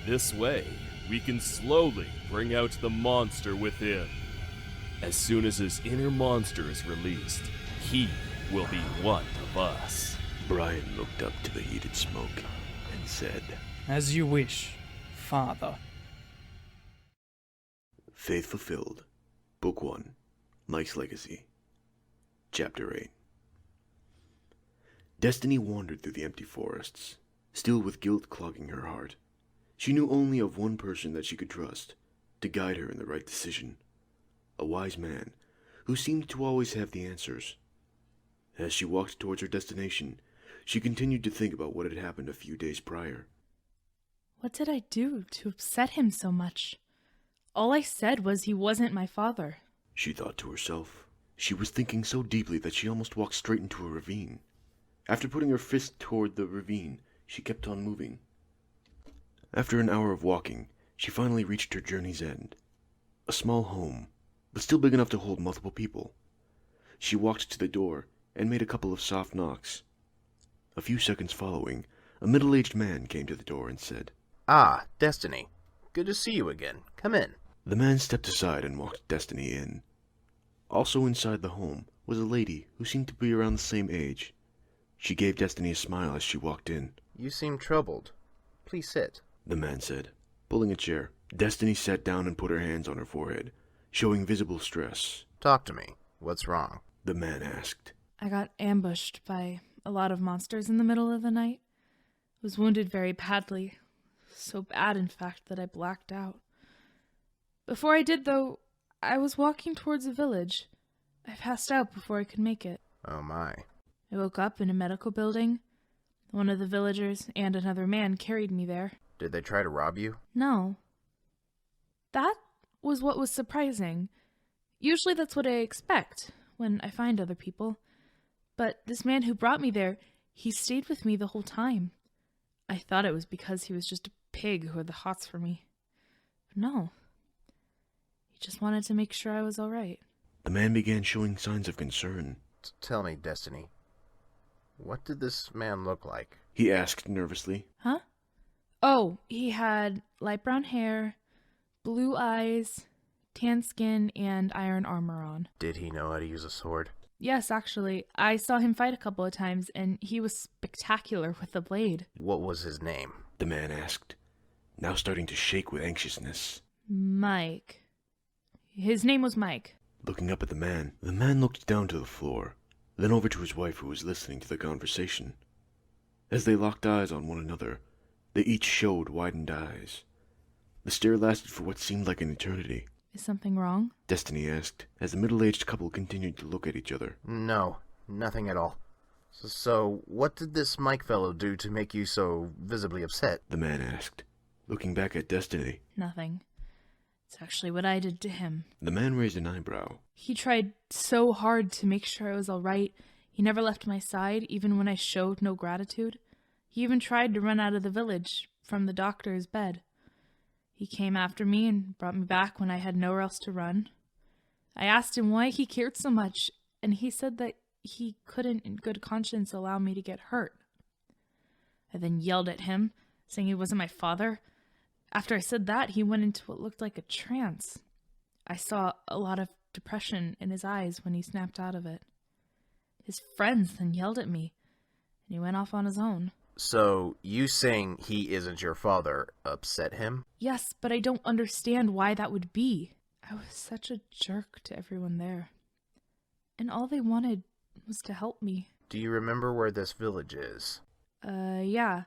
This way, we can slowly bring out the monster within. As soon as his inner monster is released, he will be one of us. Brian looked up to the heated smoke and said, As you wish, Father. Faith Fulfilled, Book 1, Mike's Legacy, Chapter 8. Destiny wandered through the empty forests, still with guilt clogging her heart. She knew only of one person that she could trust, to guide her in the right decision. A wise man, who seemed to always have the answers. As she walked towards her destination, she continued to think about what had happened a few days prior. What did I do to upset him so much? All I said was he wasn't my father. She thought to herself. She was thinking so deeply that she almost walked straight into a ravine. After putting her fist toward the ravine, she kept on moving. After an hour of walking, she finally reached her journey's end. A small home, but still big enough to hold multiple people. She walked to the door and made a couple of soft knocks. A few seconds following, a middle-aged man came to the door and said, "Ah, Destiny. Good to see you again. Come in." The man stepped aside and walked Destiny in. Also inside the home was a lady who seemed to be around the same age. She gave Destiny a smile as she walked in. "You seem troubled. Please sit," the man said, pulling a chair. Destiny sat down and put her hands on her forehead, showing visible stress. "Talk to me. What's wrong?" the man asked. I got ambushed by a lot of monsters in the middle of the night. Was wounded very badly. So bad, in fact, that I blacked out. Before I did, though, I was walking towards a village. I passed out before I could make it. "Oh my." I woke up in a medical building. One of the villagers and another man carried me there. "Did they try to rob you?" No. That was what was surprising. Usually that's what I expect when I find other people. But this man who brought me there, he stayed with me the whole time. I thought it was because he was just a pig who had the hots for me. But no. He just wanted to make sure I was all right. The man began showing signs of concern. "Tell me, Destiny, what did this man look like?" he asked nervously. Huh? Oh, he had light brown hair, blue eyes, tan skin, and iron armor on. "Did he know how to use a sword?" Yes, actually. I saw him fight a couple of times, and he was spectacular with the blade. "What was his name?" the man asked, now starting to shake with anxiousness. Mike. His name was Mike. Looking up at the man looked down to the floor, then over to his wife who was listening to the conversation. As they locked eyes on one another, they each showed widened eyes. The stare lasted for what seemed like an eternity. Is something wrong? Destiny asked, as the middle-aged couple continued to look at each other. "No, nothing at all. So what did this Mike fellow do to make you so visibly upset?" the man asked, looking back at Destiny. Nothing. It's actually what I did to him. The man raised an eyebrow. He tried so hard to make sure I was all right. He never left my side, even when I showed no gratitude. He even tried to run out of the village from the doctor's bed. He came after me and brought me back when I had nowhere else to run. I asked him why he cared so much, and he said that he couldn't in good conscience allow me to get hurt. I then yelled at him, saying he wasn't my father. After I said that, he went into what looked like a trance. I saw a lot of depression in his eyes when he snapped out of it. His friends then yelled at me, and he went off on his own. "So, you saying he isn't your father upset him?" Yes, but I don't understand why that would be. I was such a jerk to everyone there. And all they wanted was to help me. "Do you remember where this village is?" Yeah.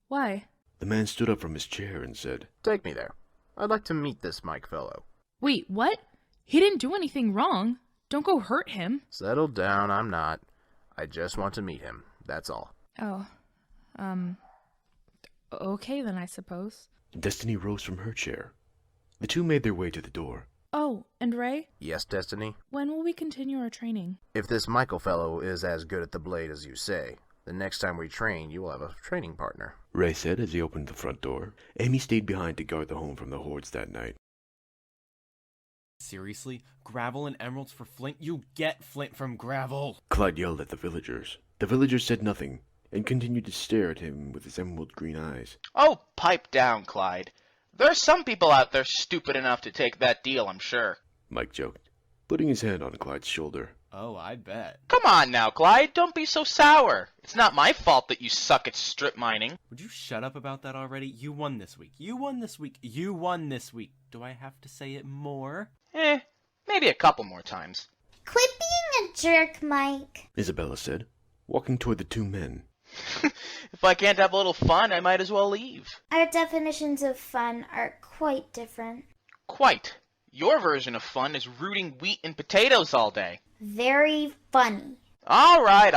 Why? The man stood up from his chair and said, "Take me there. I'd like to meet this Mike fellow." Wait, what? He didn't do anything wrong. Don't go hurt him. "Settle down, I'm not. I just want to meet him, that's all." Oh, okay then, I suppose. Destiny rose from her chair. The two made their way to the door. Oh, and Ray? "Yes, Destiny?" When will we continue our training? "If this Michael fellow is as good at the blade as you say, the next time we train, you will have a training partner," Ray said as he opened the front door. Amy stayed behind to guard the home from the hordes that night. Seriously? Gravel and emeralds for flint? You get flint from gravel! Clyde yelled at the villagers. The villagers said nothing, and continued to stare at him with his emerald green eyes. Oh, pipe down, Clyde. There are some people out there stupid enough to take that deal, I'm sure. Mike joked, putting his hand on Clyde's shoulder. Oh, I bet. Come on now, Clyde, don't be so sour. It's not my fault that you suck at strip mining. Would you shut up about that already? You won this week. You won this week. You won this week. Do I have to say it more? Maybe a couple more times. Quit being a jerk, Mike. Isabella said, walking toward the two men. If I can't have a little fun, I might as well leave. Our definitions of fun are quite different. Quite. Your version of fun is rooting wheat and potatoes all day. Very funny. All right,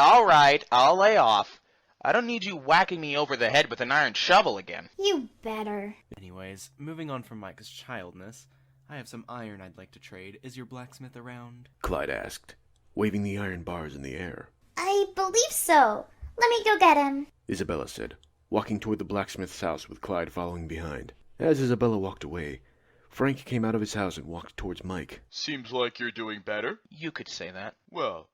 I'll lay off. I don't need you whacking me over the head with an iron shovel again. You better. Anyways, moving on from Mike's childness, I have some iron I'd like to trade. Is your blacksmith around? Clyde asked, waving the iron bars in the air. I believe so. Let me go get him. Isabella said, walking toward the blacksmith's house with Clyde following behind. As Isabella walked away, Frank came out of his house and walked towards Mike. Seems like you're doing better. You could say that. Well,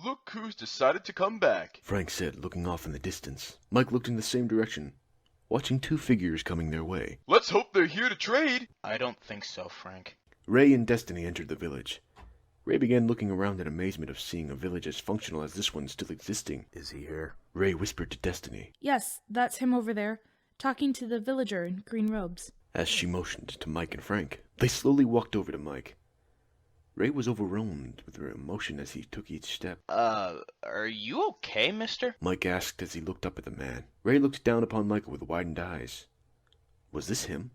look who's decided to come back, Frank said, looking off in the distance. Mike looked in the same direction, watching two figures coming their way. Let's hope they're here to trade. I don't think so, Frank. Ray and Destiny entered the village. Ray began looking around in amazement of seeing a village as functional as this one still existing. Is he here? Ray whispered to Destiny. Yes, that's him over there, talking to the villager in green robes. As she motioned to Mike and Frank, they slowly walked over to Mike. Ray was overwhelmed with her emotion as he took each step. Are you okay, mister? Mike asked as he looked up at the man. Ray looked down upon Michael with widened eyes. Was this him?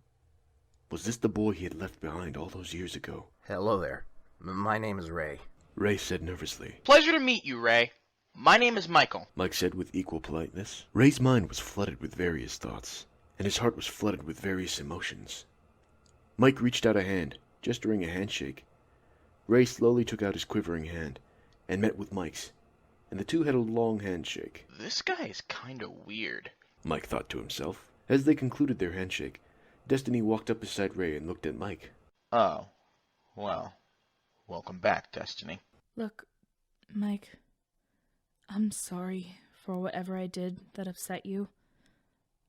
Was this the boy he had left behind all those years ago? Hello there. My name is Ray. Ray said nervously. Pleasure to meet you, Ray. My name is Michael. Mike said with equal politeness. Ray's mind was flooded with various thoughts, and his heart was flooded with various emotions. Mike reached out a hand, gesturing a handshake. Ray slowly took out his quivering hand, and met with Mike's, and the two had a long handshake. This guy is kinda weird, Mike thought to himself. As they concluded their handshake, Destiny walked up beside Ray and looked at Mike. Oh, well, welcome back, Destiny. Look, Mike, I'm sorry for whatever I did that upset you.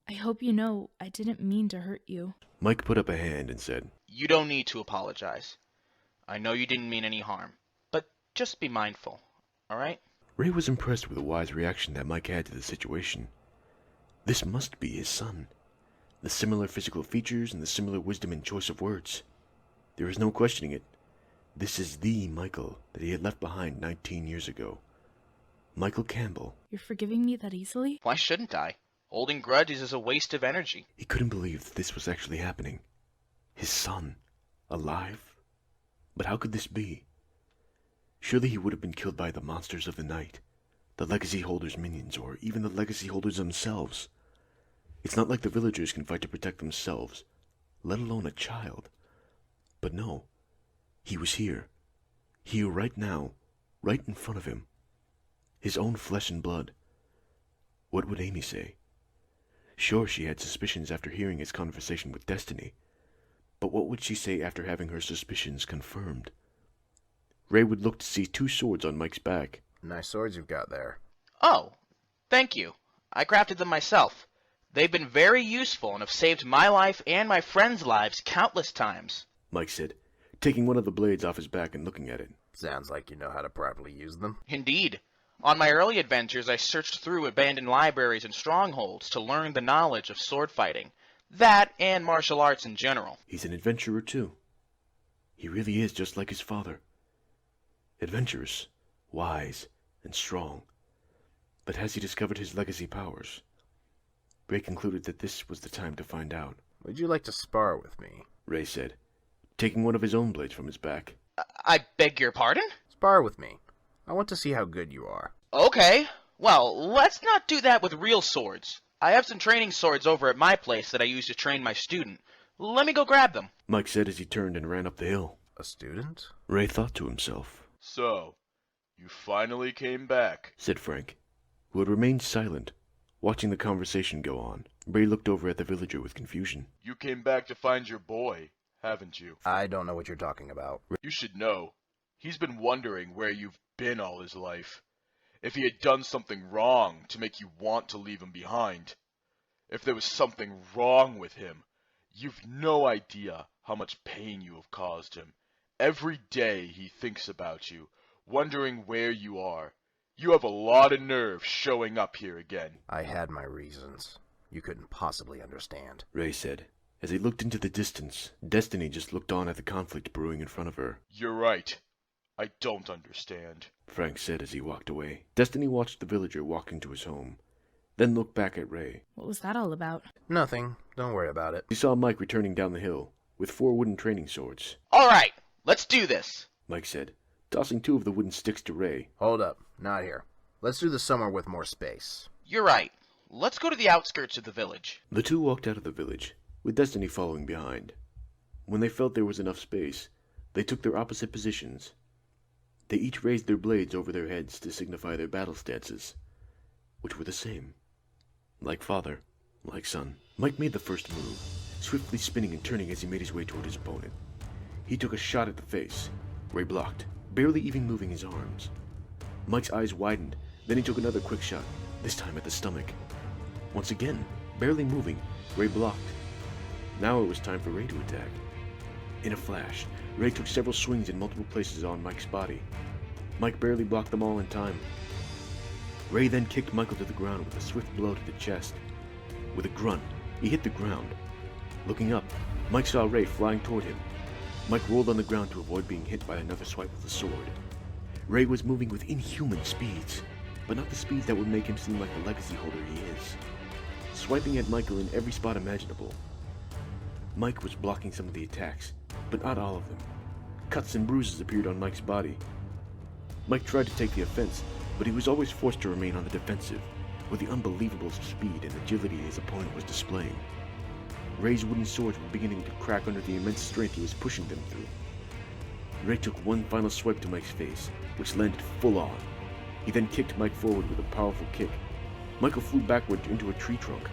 I hope you know I didn't mean to hurt you. Mike put up a hand and said, You don't need to apologize. I know you didn't mean any harm, but just be mindful, alright? Ray was impressed with the wise reaction that Mike had to the situation. This must be his son. The similar physical features and the similar wisdom and choice of words. There is no questioning it. This is the Michael that he had left behind 19 years ago. Michael Campbell. You're forgiving me that easily? Why shouldn't I? Holding grudges is a waste of energy. He couldn't believe that this was actually happening. His son. Alive? But how could this be? Surely he would have been killed by the monsters of the night, the Legacy Holders' minions, or even the Legacy Holders themselves. It's not like the villagers can fight to protect themselves, let alone a child. But no, he was here right now, right in front of him. His own flesh and blood. What would Amy say? Sure, she had suspicions after hearing his conversation with Destiny, but what would she say after having her suspicions confirmed? Ray would look to see two swords on Mike's back. Nice swords you've got there. Oh, thank you. I crafted them myself. They've been very useful and have saved my life and my friends' lives countless times, Mike said, taking one of the blades off his back and looking at it. Sounds like you know how to properly use them. Indeed. On my early adventures, I searched through abandoned libraries and strongholds to learn the knowledge of sword fighting. That and martial arts in general. He's an adventurer, too. He really is just like his father. Adventurous, wise, and strong. But has he discovered his legacy powers? Ray concluded that this was the time to find out. Would you like to spar with me? Ray said, taking one of his own blades from his back. I beg your pardon? Spar with me. I want to see how good you are. Okay. Well, let's not do that with real swords. I have some training swords over at my place that I use to train my student. Let me go grab them. Mike said as he turned and ran up the hill. A student? Ray thought to himself. So, you finally came back, said Frank, who had remained silent, watching the conversation go on. Ray looked over at the villager with confusion. You came back to find your boy, haven't you? I don't know what you're talking about. You should know. He's been wondering where you've been all his life. If he had done something wrong to make you want to leave him behind. If there was something wrong with him. You've no idea how much pain you have caused him. Every day he thinks about you, wondering where you are. You have a lot of nerve showing up here again. I had my reasons. You couldn't possibly understand, Ray said. As he looked into the distance, Destiny just looked on at the conflict brewing in front of her. You're right. I don't understand, Frank said as he walked away. Destiny watched the villager walking to his home, then looked back at Ray. What was that all about? Nothing. Don't worry about it. He saw Mike returning down the hill, with 4 wooden training swords. All right, let's do this, Mike said, tossing 2 of the wooden sticks to Ray. Hold up. Not here. Let's do this somewhere with more space. You're right. Let's go to the outskirts of the village. The two walked out of the village, with Destiny following behind. When they felt there was enough space, they took their opposite positions. They each raised their blades over their heads to signify their battle stances, which were the same. Like father, like son. Mike made the first move, swiftly spinning and turning as he made his way toward his opponent. He took a shot at the face. Ray blocked, barely even moving his arms. Mike's eyes widened, then he took another quick shot, this time at the stomach. Once again, barely moving, Ray blocked. Now it was time for Ray to attack. In a flash, Ray took several swings in multiple places on Mike's body. Mike barely blocked them all in time. Ray then kicked Michael to the ground with a swift blow to the chest. With a grunt, he hit the ground. Looking up, Mike saw Ray flying toward him. Mike rolled on the ground to avoid being hit by another swipe of the sword. Ray was moving with inhuman speeds, but not the speeds that would make him seem like the legacy holder he is. Swiping at Michael in every spot imaginable. Mike was blocking some of the attacks, but not all of them. Cuts and bruises appeared on Mike's body. Mike tried to take the offense, but he was always forced to remain on the defensive, with the unbelievable speed and agility his opponent was displaying. Ray's wooden swords were beginning to crack under the immense strength he was pushing them through. Ray took one final swipe to Mike's face, which landed full on. He then kicked Mike forward with a powerful kick. Michael flew backward into a tree trunk.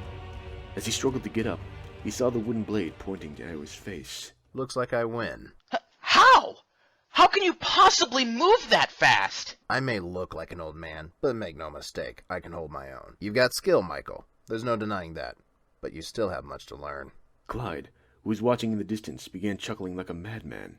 As he struggled to get up, he saw the wooden blade pointing at his face. Looks like I win. How? How can you possibly move that fast? I may look like an old man, but make no mistake, I can hold my own. You've got skill, Michael. There's no denying that. But you still have much to learn. Clyde, who was watching in the distance, began chuckling like a madman.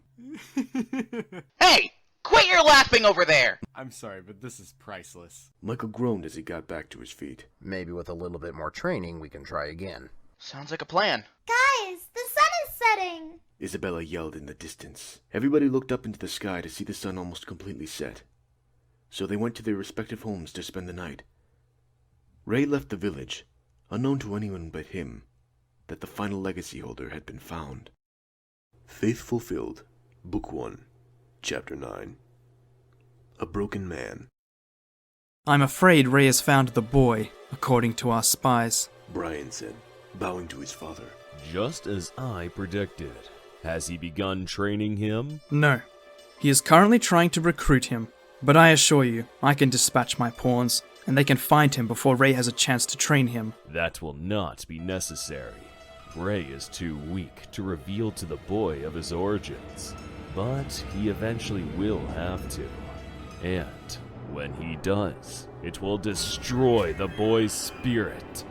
Hey! Quit your laughing over there! I'm sorry, but this is priceless. Michael groaned as he got back to his feet. Maybe with a little bit more training, we can try again. Sounds like a plan. Guys, the sun is setting! Isabella yelled in the distance. Everybody looked up into the sky to see the sun almost completely set. So they went to their respective homes to spend the night. Ray left the village, unknown to anyone but him, that the final legacy holder had been found. Faith Fulfilled, Book 1, Chapter 9. A Broken Man. I'm afraid Ray has found the boy, according to our spies, Brian said, bowing to his father. Just as I predicted. Has he begun training him? No. He is currently trying to recruit him, but I assure you, I can dispatch my pawns, and they can find him before Ray has a chance to train him. That will not be necessary. Ray is too weak to reveal to the boy of his origins, but he eventually will have to. And when he does, it will destroy the boy's spirit.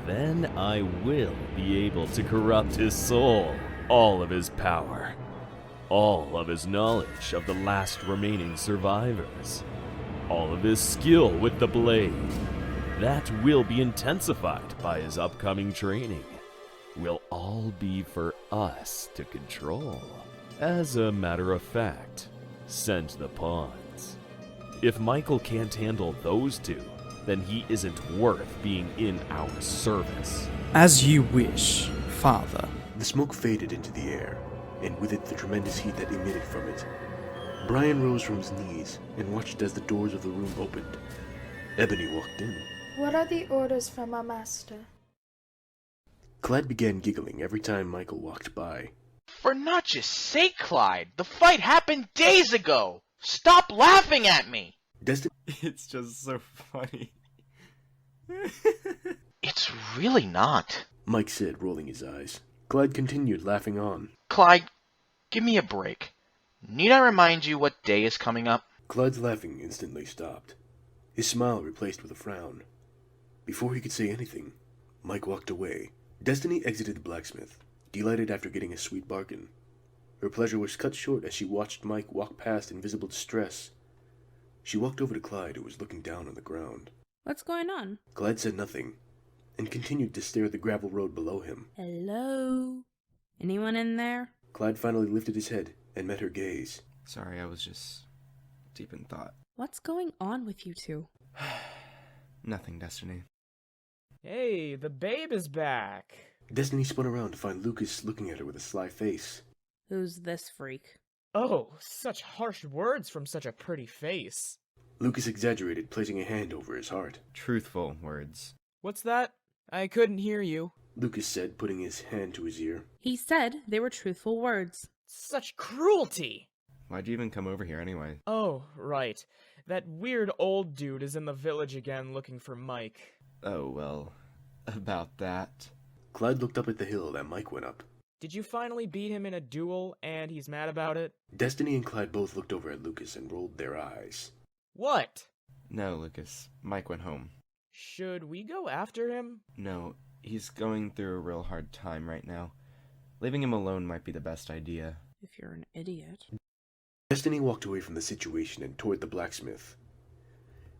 Then I will be able to corrupt his soul, all of his power, all of his knowledge of the last remaining survivors, all of his skill with the blade. That will be intensified by his upcoming training. Will all be for us to control. As a matter of fact, send the pawns. If Michael can't handle those two, then he isn't worth being in our service. As you wish, Father. The smoke faded into the air, and with it the tremendous heat that emitted from it. Brian rose from his knees and watched as the doors of the room opened. Ebony walked in. What are the orders from our master? Clyde began giggling every time Michael walked by. For not your sake, Clyde. The fight happened days ago. Stop laughing at me. It's just so funny. It's really not. Mike said, rolling his eyes. Clyde continued laughing on. Clyde, give me a break. Need I remind you what day is coming up? Clyde's laughing instantly stopped. His smile replaced with a frown. Before he could say anything, Mike walked away. Destiny exited the blacksmith, delighted after getting a sweet bargain. Her pleasure was cut short as she watched Mike walk past in visible distress. She walked over to Clyde, who was looking down on the ground. What's going on? Clyde said nothing, and continued to stare at the gravel road below him. Hello? Anyone in there? Clyde finally lifted his head and met her gaze. Sorry, I was just deep in thought. What's going on with you two? Nothing, Destiny. Hey, the babe is back. Destiny spun around to find Lucas looking at her with a sly face. Who's this freak? Oh, such harsh words from such a pretty face. Lucas exaggerated, placing a hand over his heart. Truthful words. What's that? I couldn't hear you. Lucas said, putting his hand to his ear. He said they were truthful words. Such cruelty! Why'd you even come over here anyway? Oh, right. That weird old dude is in the village again looking for Mike. Oh, well, about that. Clyde looked up at the hill that Mike went up. Did you finally beat him in a duel, and he's mad about it? Destiny and Clyde both looked over at Lucas and rolled their eyes. What? No, Lucas. Mike went home. Should we go after him? No, he's going through a real hard time right now. Leaving him alone might be the best idea. If you're an idiot. Destiny walked away from the situation and toward the blacksmith.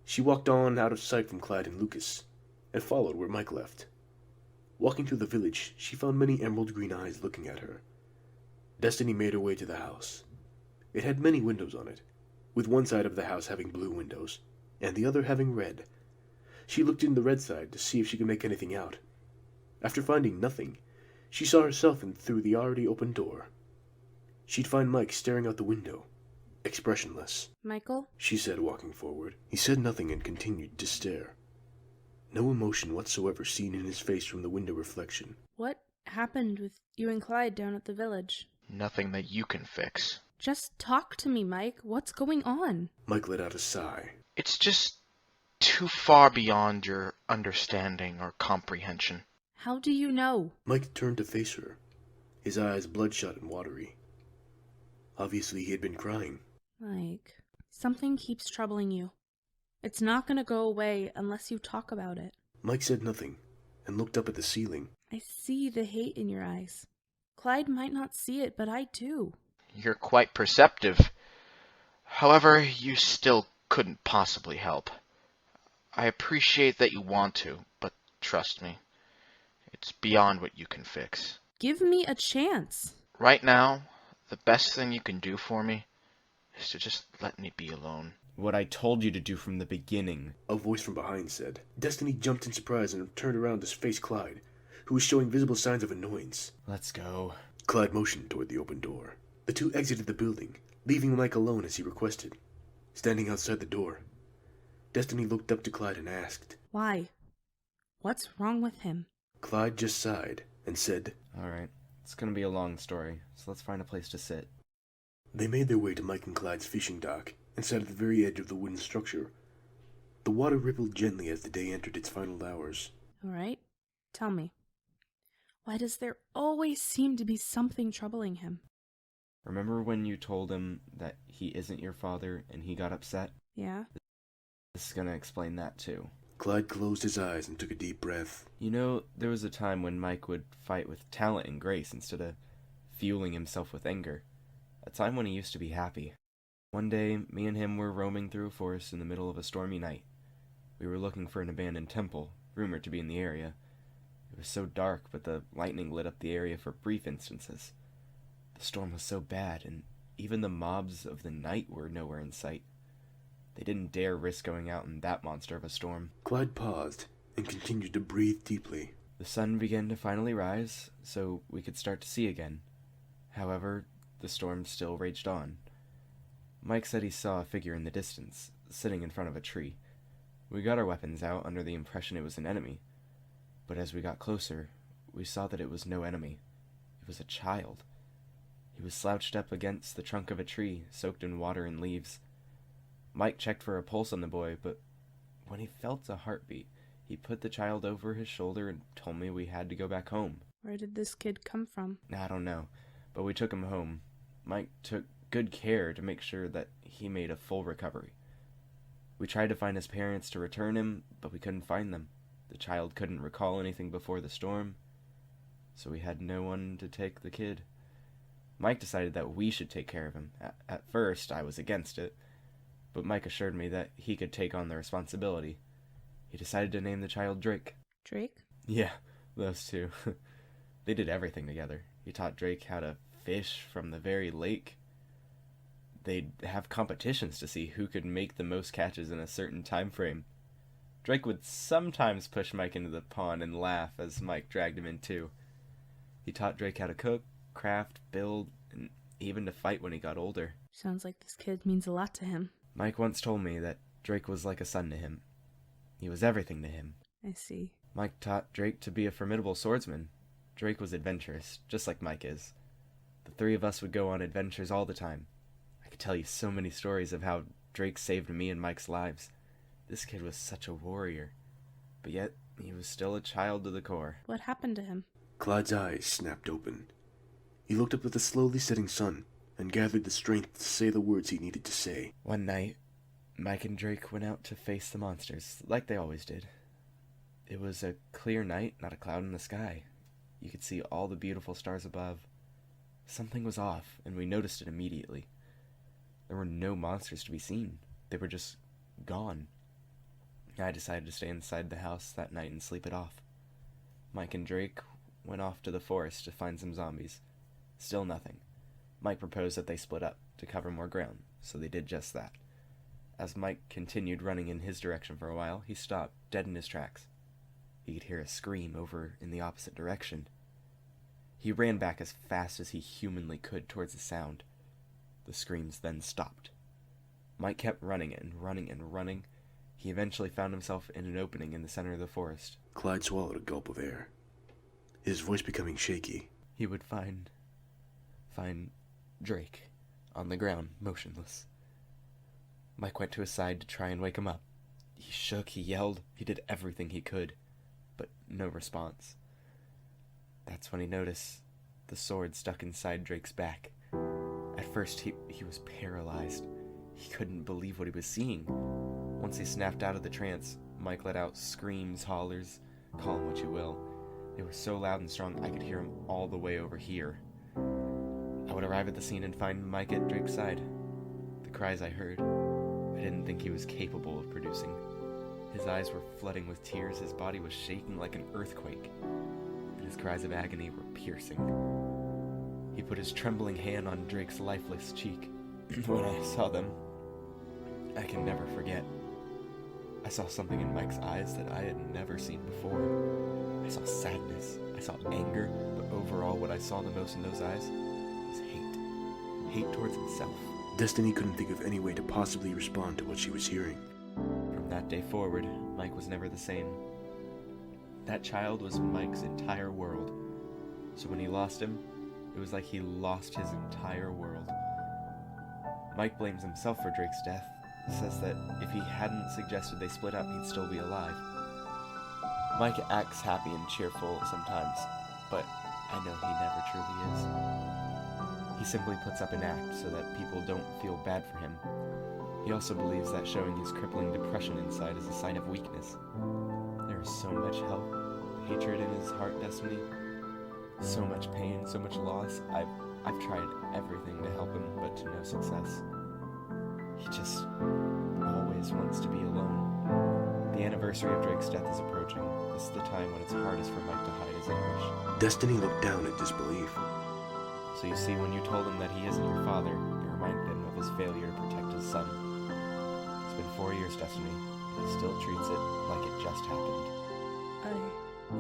She walked on out of sight from Clyde and Lucas, and followed where Mike left. Walking through the village, she found many emerald green eyes looking at her. Destiny made her way to the house. It had many windows on it, with one side of the house having blue windows, and the other having red. She looked in the red side to see if she could make anything out. After finding nothing, she saw herself in through the already open door. She'd find Mike staring out the window, expressionless. Michael? She said, walking forward. He said nothing and continued to stare. No emotion whatsoever seen in his face from the window reflection. What happened with you and Clyde down at the village? Nothing that you can fix. Just talk to me, Mike. What's going on? Mike let out a sigh. It's just too far beyond your understanding or comprehension. How do you know? Mike turned to face her, his eyes bloodshot and watery. Obviously, he had been crying. Mike, something keeps troubling you. It's not gonna go away unless you talk about it. Mike said nothing and looked up at the ceiling. I see the hate in your eyes. Clyde might not see it, but I do. You're quite perceptive. However, you still couldn't possibly help. I appreciate that you want to, but trust me, it's beyond what you can fix. Give me a chance. Right now, the best thing you can do for me is to just let me be alone. What I told you to do from the beginning. A voice from behind said. Destiny jumped in surprise and turned around to face Clyde, who was showing visible signs of annoyance. Let's go. Clyde motioned toward the open door. The two exited the building, leaving Mike alone as he requested. Standing outside the door, Destiny looked up to Clyde and asked, Why? What's wrong with him? Clyde just sighed and said, Alright, it's gonna be a long story, so let's find a place to sit. They made their way to Mike and Clyde's fishing dock and sat at the very edge of the wooden structure. The water rippled gently as the day entered its final hours. All right, tell me. Why does there always seem to be something troubling him? Remember when you told him that he isn't your father and he got upset? Yeah? This is gonna explain that too. Clyde closed his eyes and took a deep breath. You know, there was a time when Mike would fight with talent and grace instead of fueling himself with anger. A time when he used to be happy. One day, me and him were roaming through a forest in the middle of a stormy night. We were looking for an abandoned temple, rumored to be in the area. It was so dark, but the lightning lit up the area for brief instances. The storm was so bad, and even the mobs of the night were nowhere in sight. They didn't dare risk going out in that monster of a storm. Clyde paused and continued to breathe deeply. The sun began to finally rise, so we could start to see again. However, the storm still raged on. Mike said he saw a figure in the distance, sitting in front of a tree. We got our weapons out under the impression it was an enemy. But as we got closer, we saw that it was no enemy. It was a child. He was slouched up against the trunk of a tree, soaked in water and leaves. Mike checked for a pulse on the boy, but when he felt a heartbeat, he put the child over his shoulder and told me we had to go back home. Where did this kid come from? I don't know, but we took him home. Mike took good care to make sure that he made a full recovery. We tried to find his parents to return him, but we couldn't find them. The child couldn't recall anything before the storm, so we had no one to take the kid. Mike decided that we should take care of him. At first, I was against it, but Mike assured me that he could take on the responsibility. He decided to name the child Drake. Drake? Yeah, those two. They did everything together. He taught Drake how to fish from the very lake. They'd have competitions to see who could make the most catches in a certain time frame. Drake would sometimes push Mike into the pond and laugh as Mike dragged him in too. He taught Drake how to cook, craft, build, and even to fight when he got older. Sounds like this kid means a lot to him. Mike once told me that Drake was like a son to him. He was everything to him. I see. Mike taught Drake to be a formidable swordsman. Drake was adventurous, just like Mike is. The three of us would go on adventures all the time. I could tell you so many stories of how Drake saved me and Mike's lives. This kid was such a warrior, but yet he was still a child to the core. What happened to him? Clyde's eyes snapped open. He looked up at the slowly setting sun and gathered the strength to say the words he needed to say. One night, Mike and Drake went out to face the monsters, like they always did. It was a clear night, not a cloud in the sky. You could see all the beautiful stars above. Something was off, and we noticed it immediately. There were no monsters to be seen. They were just gone. I decided to stay inside the house that night and sleep it off. Mike and Drake went off to the forest to find some zombies. Still nothing. Mike proposed that they split up to cover more ground, so they did just that. As Mike continued running in his direction for a while, he stopped, dead in his tracks. He could hear a scream over in the opposite direction. He ran back as fast as he humanly could towards the sound. The screams then stopped. Mike kept running and running and running. He eventually found himself in an opening in the center of the forest. Clyde swallowed a gulp of air, his voice becoming shaky. He would find Drake on the ground, motionless. Mike went to his side to try and wake him up. He shook, he yelled, he did everything he could, but no response. That's when he noticed the sword stuck inside Drake's back. At first, he was paralyzed. He couldn't believe what he was seeing. Once he snapped out of the trance, Mike let out screams, hollers, call them what you will. They were so loud and strong I could hear them all the way over here. I would arrive at the scene and find Mike at Drake's side. The cries I heard, I didn't think he was capable of producing. His eyes were flooding with tears, his body was shaking like an earthquake, and his cries of agony were piercing. He put his trembling hand on Drake's lifeless cheek. When I saw them, I can never forget. I saw something in Mike's eyes that I had never seen before. I saw sadness, I saw anger, but overall what I saw the most in those eyes was hate. Hate towards himself. Destiny couldn't think of any way to possibly respond to what she was hearing. From that day forward, Mike was never the same. That child was Mike's entire world. So when he lost him, it was like he lost his entire world. Mike blames himself for Drake's death. Says that if he hadn't suggested they split up, he'd still be alive. Mike acts happy and cheerful sometimes, but I know he never truly is. He simply puts up an act so that people don't feel bad for him. He also believes that showing his crippling depression inside is a sign of weakness. There is so much hatred in his heart, Destiny. So much pain, so much loss. I've tried everything to help him, but to no success. He just always wants to be alone. The anniversary of Drake's death is approaching. This is the time when it's hardest for Mike to hide his anguish. Destiny looked down in disbelief. So you see, when you told him that he isn't your father, you reminded him of his failure to protect his son. It's been 4 years, Destiny. He still treats it like it just happened. I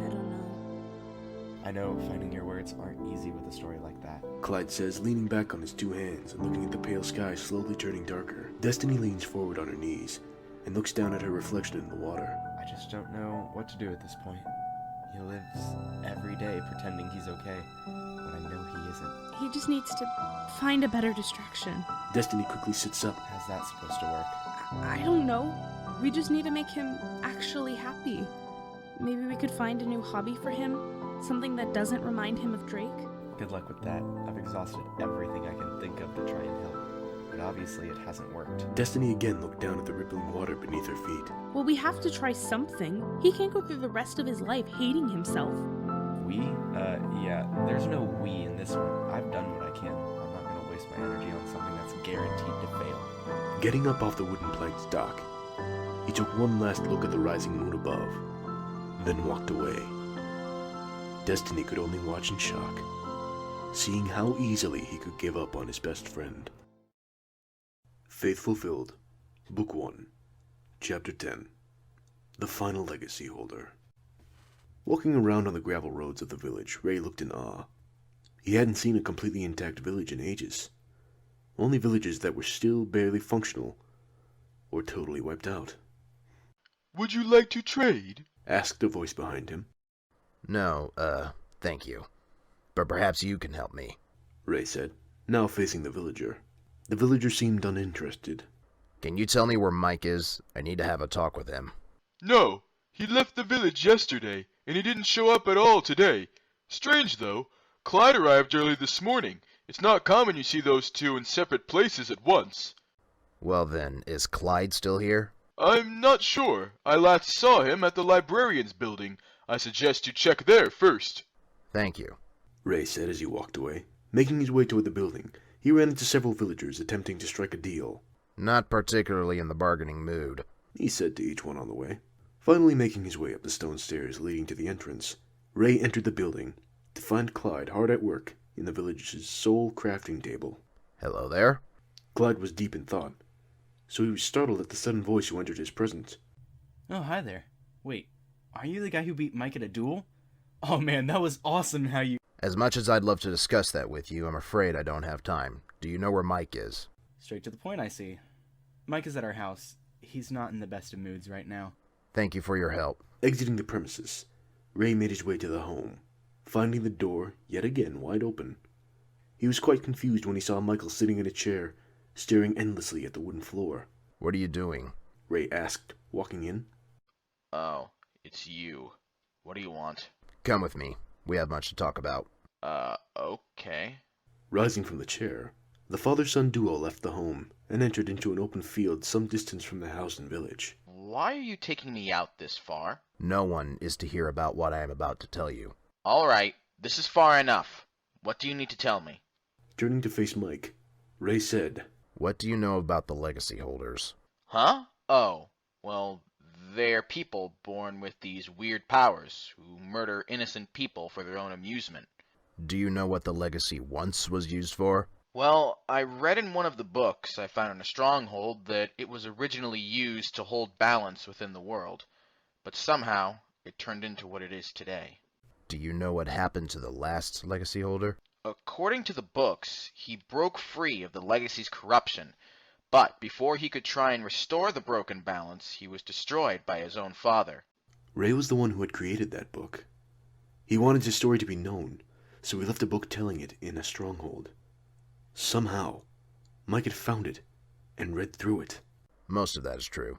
don't know. I know finding your words aren't easy with a story like that. Clyde says, leaning back on his two hands and looking at the pale sky slowly turning darker. Destiny leans forward on her knees and looks down at her reflection in the water. I just don't know what to do at this point. He lives every day pretending he's okay, but I know he isn't. He just needs to find a better distraction. Destiny quickly sits up. How's that supposed to work? I don't know. We just need to make him actually happy. Maybe we could find a new hobby for him? Something that doesn't remind him of Drake? Good luck with that. I've exhausted everything I can think of to try and help, but obviously it hasn't worked. Destiny again looked down at the rippling water beneath her feet. Well, we have to try something. He can't go through the rest of his life hating himself. Yeah, there's no we in this one. I've done what I can. I'm not gonna waste my energy on something that's guaranteed to fail. Getting up off the wooden planked dock, he took one last look at the rising moon above, then walked away. Destiny could only watch in shock, seeing how easily he could give up on his best friend. Faith Fulfilled, Book 1, Chapter 10, The Final Legacy Holder. Walking around on the gravel roads of the village, Ray looked in awe. He hadn't seen a completely intact village in ages. Only villages that were still barely functional, or totally wiped out. Would you like to trade? Asked a voice behind him. No, thank you. But perhaps you can help me. Ray said, now facing the villager. The villager seemed uninterested. Can you tell me where Mike is? I need to have a talk with him. No, he left the village yesterday, and he didn't show up at all today. Strange, though. Clyde arrived early this morning. It's not common you see those two in separate places at once. Well then, is Clyde still here? I'm not sure. I last saw him at the librarian's building. I suggest you check there first. Thank you, Ray said as he walked away. Making his way toward the building, he ran into several villagers attempting to strike a deal. Not particularly in the bargaining mood, he said to each one on the way. Finally making his way up the stone stairs leading to the entrance, Ray entered the building to find Clyde hard at work in the village's sole crafting table. Hello there? Clyde was deep in thought, so he was startled at the sudden voice who entered his presence. Oh, hi there. Wait, are you the guy who beat Mike at a duel? Oh man, that was awesome how you... As much as I'd love to discuss that with you, I'm afraid I don't have time. Do you know where Mike is? Straight to the point, I see. Mike is at our house. He's not in the best of moods right now. Thank you for your help. Exiting the premises, Ray made his way to the home, finding the door yet again wide open. He was quite confused when he saw Michael sitting in a chair, staring endlessly at the wooden floor. What are you doing? Ray asked, walking in. Oh, it's you. What do you want? Come with me. We have much to talk about. Okay. Rising from the chair, the father-son duo left the home and entered into an open field some distance from the house and village. Why are you taking me out this far? No one is to hear about what I am about to tell you. All right, this is far enough. What do you need to tell me? Turning to face Mike, Ray said, What do you know about the legacy holders? Huh? Oh, well, they're people born with these weird powers who murder innocent people for their own amusement. Do you know what the legacy once was used for? Well, I read in one of the books I found in a stronghold that it was originally used to hold balance within the world, but somehow it turned into what it is today. Do you know what happened to the last legacy holder? According to the books, he broke free of the legacy's corruption, but before he could try and restore the broken balance, he was destroyed by his own father. Ray was the one who had created that book. He wanted his story to be known, so he left a book telling it in a stronghold. Somehow, Mike had found it and read through it. Most of that is true.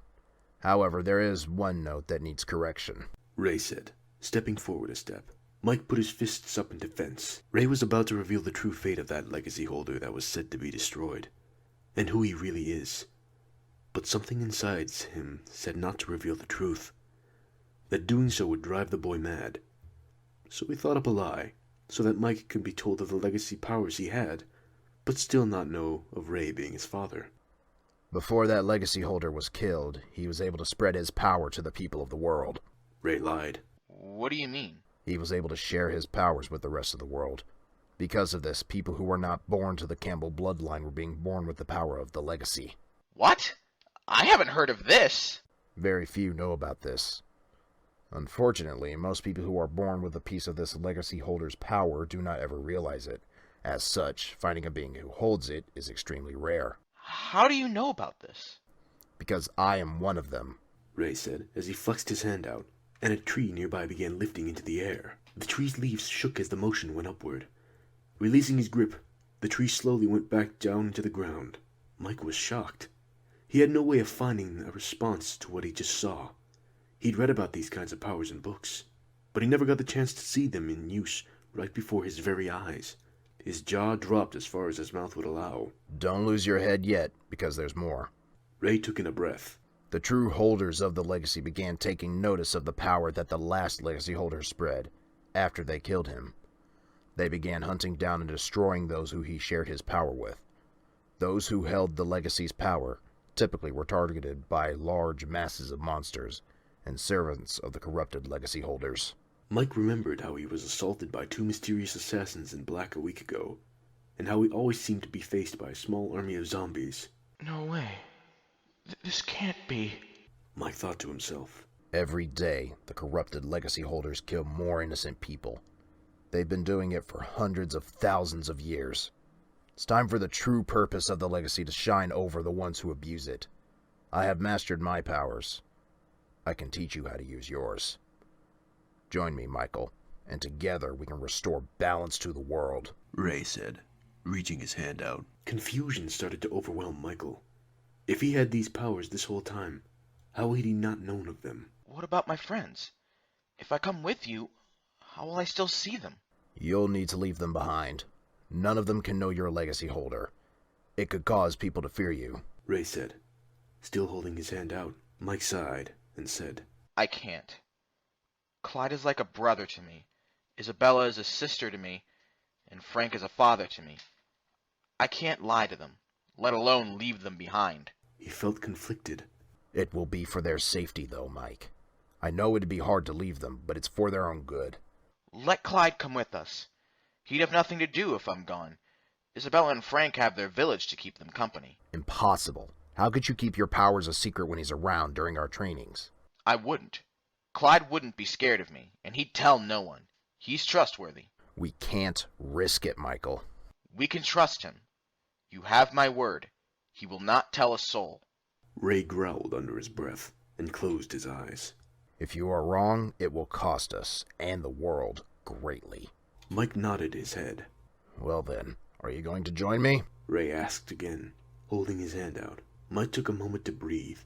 However, there is one note that needs correction, Ray said, stepping forward a step. Mike put his fists up in defense. Ray was about to reveal the true fate of that legacy holder that was said to be destroyed, and who he really is. But something inside him said not to reveal the truth, that doing so would drive the boy mad. So he thought up a lie, so that Mike could be told of the legacy powers he had, but still not know of Ray being his father. Before that legacy holder was killed, he was able to spread his power to the people of the world. Ray lied. What do you mean? He was able to share his powers with the rest of the world. Because of this, people who were not born to the Campbell bloodline were being born with the power of the legacy. What? I haven't heard of this! Very few know about this. Unfortunately, most people who are born with a piece of this legacy holder's power do not ever realize it. As such, finding a being who holds it is extremely rare. How do you know about this? Because I am one of them, Ray said as he flexed his hand out, and a tree nearby began lifting into the air. The tree's leaves shook as the motion went upward. Releasing his grip, the tree slowly went back down into the ground. Mike was shocked. He had no way of finding a response to what he just saw. He'd read about these kinds of powers in books, but he never got the chance to see them in use right before his very eyes. His jaw dropped as far as his mouth would allow. Don't lose your head yet, because there's more. Ray took in a breath. The true holders of the legacy began taking notice of the power that the last legacy holder spread, after they killed him. They began hunting down and destroying those who he shared his power with. Those who held the legacy's power typically were targeted by large masses of monsters and servants of the corrupted legacy holders. Mike remembered how he was assaulted by two mysterious assassins in black a week ago, and how he always seemed to be faced by a small army of zombies. No way. This can't be. Mike thought to himself. Every day, the corrupted legacy holders kill more innocent people. They've been doing it for hundreds of thousands of years. It's time for the true purpose of the legacy to shine over the ones who abuse it. I have mastered my powers. I can teach you how to use yours. Join me, Michael, and together we can restore balance to the world, Ray said. reaching his hand out. Confusion started to overwhelm Michael. If he had these powers this whole time, how had he not known of them? What about my friends? If I come with you, how will I still see them? You'll need to leave them behind. None of them can know you're a legacy holder. It could cause people to fear you. Ray said. Still holding his hand out, Mike sighed and said, I can't. Clyde is like a brother to me. Isabella is a sister to me, and Frank is a father to me. I can't lie to them, let alone leave them behind. He felt conflicted. It will be for their safety, though, Mike. I know it'd be hard to leave them, but it's for their own good. Let Clyde come with us. He'd have nothing to do if I'm gone. Isabella and Frank have their village to keep them company. Impossible. How could you keep your powers a secret when he's around during our trainings? I wouldn't. Clyde wouldn't be scared of me, and he'd tell no one. He's trustworthy. We can't risk it, Michael. We can trust him. You have my word. He will not tell a soul. Ray growled under his breath and closed his eyes. If you are wrong, it will cost us, and the world, greatly. Mike nodded his head. Well then, are you going to join me? Ray asked again, holding his hand out. Mike took a moment to breathe,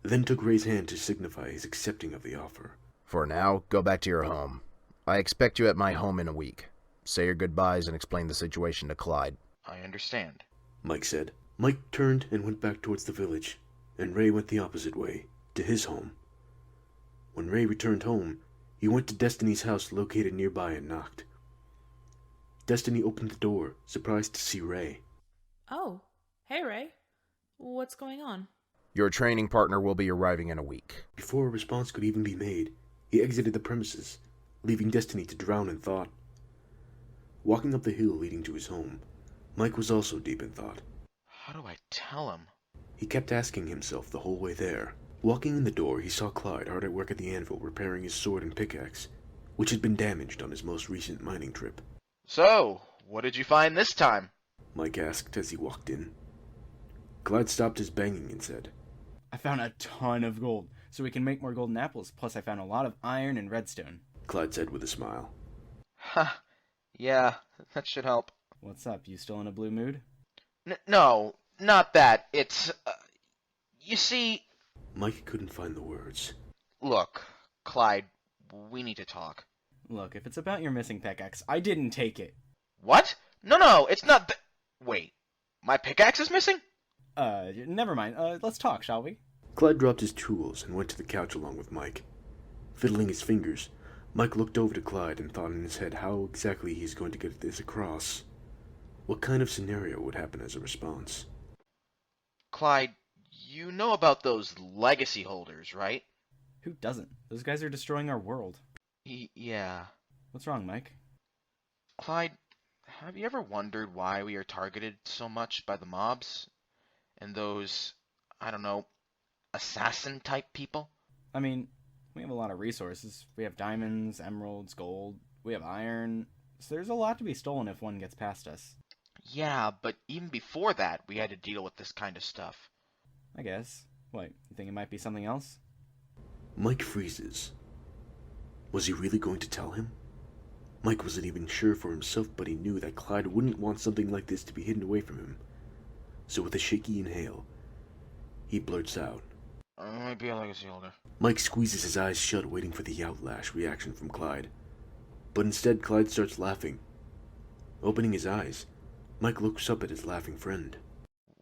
then took Ray's hand to signify his accepting of the offer. For now, go back to your home. I expect you at my home in a week. Say your goodbyes and explain the situation to Clyde. I understand, Mike said. Mike turned and went back towards the village, and Ray went the opposite way, to his home. When Ray returned home, he went to Destiny's house located nearby and knocked. Destiny opened the door, surprised to see Ray. Oh, hey Ray. What's going on? Your training partner will be arriving in a week. Before a response could even be made, he exited the premises, leaving Destiny to drown in thought. Walking up the hill leading to his home, Mike was also deep in thought. How do I tell him? He kept asking himself the whole way there. Walking in the door, he saw Clyde hard at work at the anvil repairing his sword and pickaxe, which had been damaged on his most recent mining trip. So, what did you find this time? Mike asked as he walked in. Clyde stopped his banging and said, I found a ton of gold, so we can make more golden apples, plus I found a lot of iron and redstone. Clyde said with a smile. Ha, yeah, that should help. What's up, you still in a blue mood? No, not that. It's, you see... Mike couldn't find the words. Look, Clyde, we need to talk. Look, if it's about your missing pickaxe, I didn't take it. What? No, it's not Wait, my pickaxe is missing? Never mind. Let's talk, shall we? Clyde dropped his tools and went to the couch along with Mike. Fiddling his fingers, Mike looked over to Clyde and thought in his head how exactly he's going to get this across. What kind of scenario would happen as a response? Clyde, you know about those legacy holders, right? Who doesn't? Those guys are destroying our world. Yeah. What's wrong, Mike? Clyde, have you ever wondered why we are targeted so much by the mobs? And those, I don't know, assassin-type people? I mean, we have a lot of resources. We have diamonds, emeralds, gold. We have iron. So there's a lot to be stolen if one gets past us. Yeah, but even before that, we had to deal with this kind of stuff. I guess. What, you think it might be something else? Mike freezes. Was he really going to tell him? Mike wasn't even sure for himself, but he knew that Clyde wouldn't want something like this to be hidden away from him. So with a shaky inhale, he blurts out, I might be a legacy holder. Mike squeezes his eyes shut, waiting for the outlash reaction from Clyde. But instead, Clyde starts laughing. Opening his eyes, Mike looks up at his laughing friend.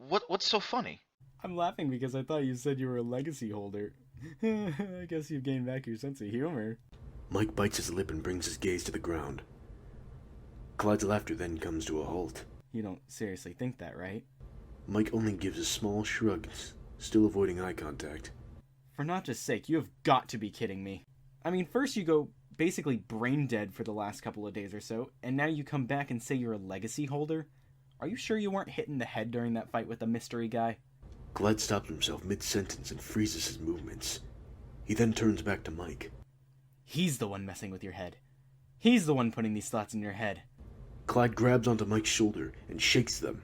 What's so funny? I'm laughing because I thought you said you were a legacy holder. I guess you've gained back your sense of humor. Mike bites his lip and brings his gaze to the ground. Clyde's laughter then comes to a halt. You don't seriously think that, right? Mike only gives a small shrug, still avoiding eye contact. For Notch's sake, you have got to be kidding me. I mean, first you go basically brain dead for the last couple of days or so, and now you come back and say you're a legacy holder? Are you sure you weren't hit in the head during that fight with the mystery guy? Clyde stops himself mid-sentence and freezes his movements. He then turns back to Mike. He's the one messing with your head. He's the one putting these thoughts in your head. Clyde grabs onto Mike's shoulder and shakes them.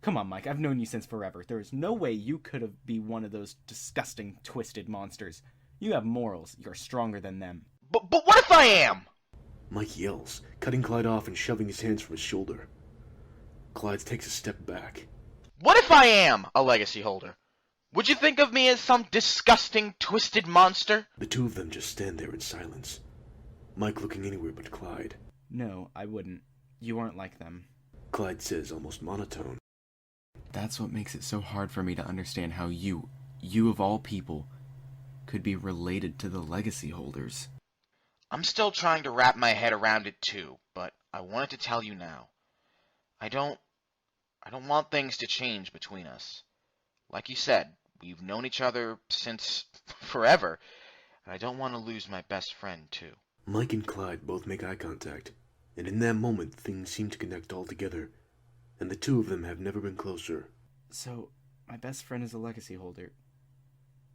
Come on, Mike, I've known you since forever. There is no way you could have been one of those disgusting, twisted monsters. You have morals. You're stronger than them. But what if I am? Mike yells, cutting Clyde off and shoving his hands from his shoulder. Clyde takes a step back. What if I am a legacy holder? Would you think of me as some disgusting, twisted monster? The two of them just stand there in silence, Mike looking anywhere but Clyde. No, I wouldn't. You aren't like them. Clyde says, almost monotone. That's what makes it so hard for me to understand how you of all people, could be related to the legacy holders. I'm still trying to wrap my head around it too, but I wanted to tell you now. I don't want things to change between us. Like you said, we've known each other since forever, and I don't want to lose my best friend too. Mike and Clyde both make eye contact, and in that moment things seem to connect altogether, and the two of them have never been closer. So, my best friend is a legacy holder.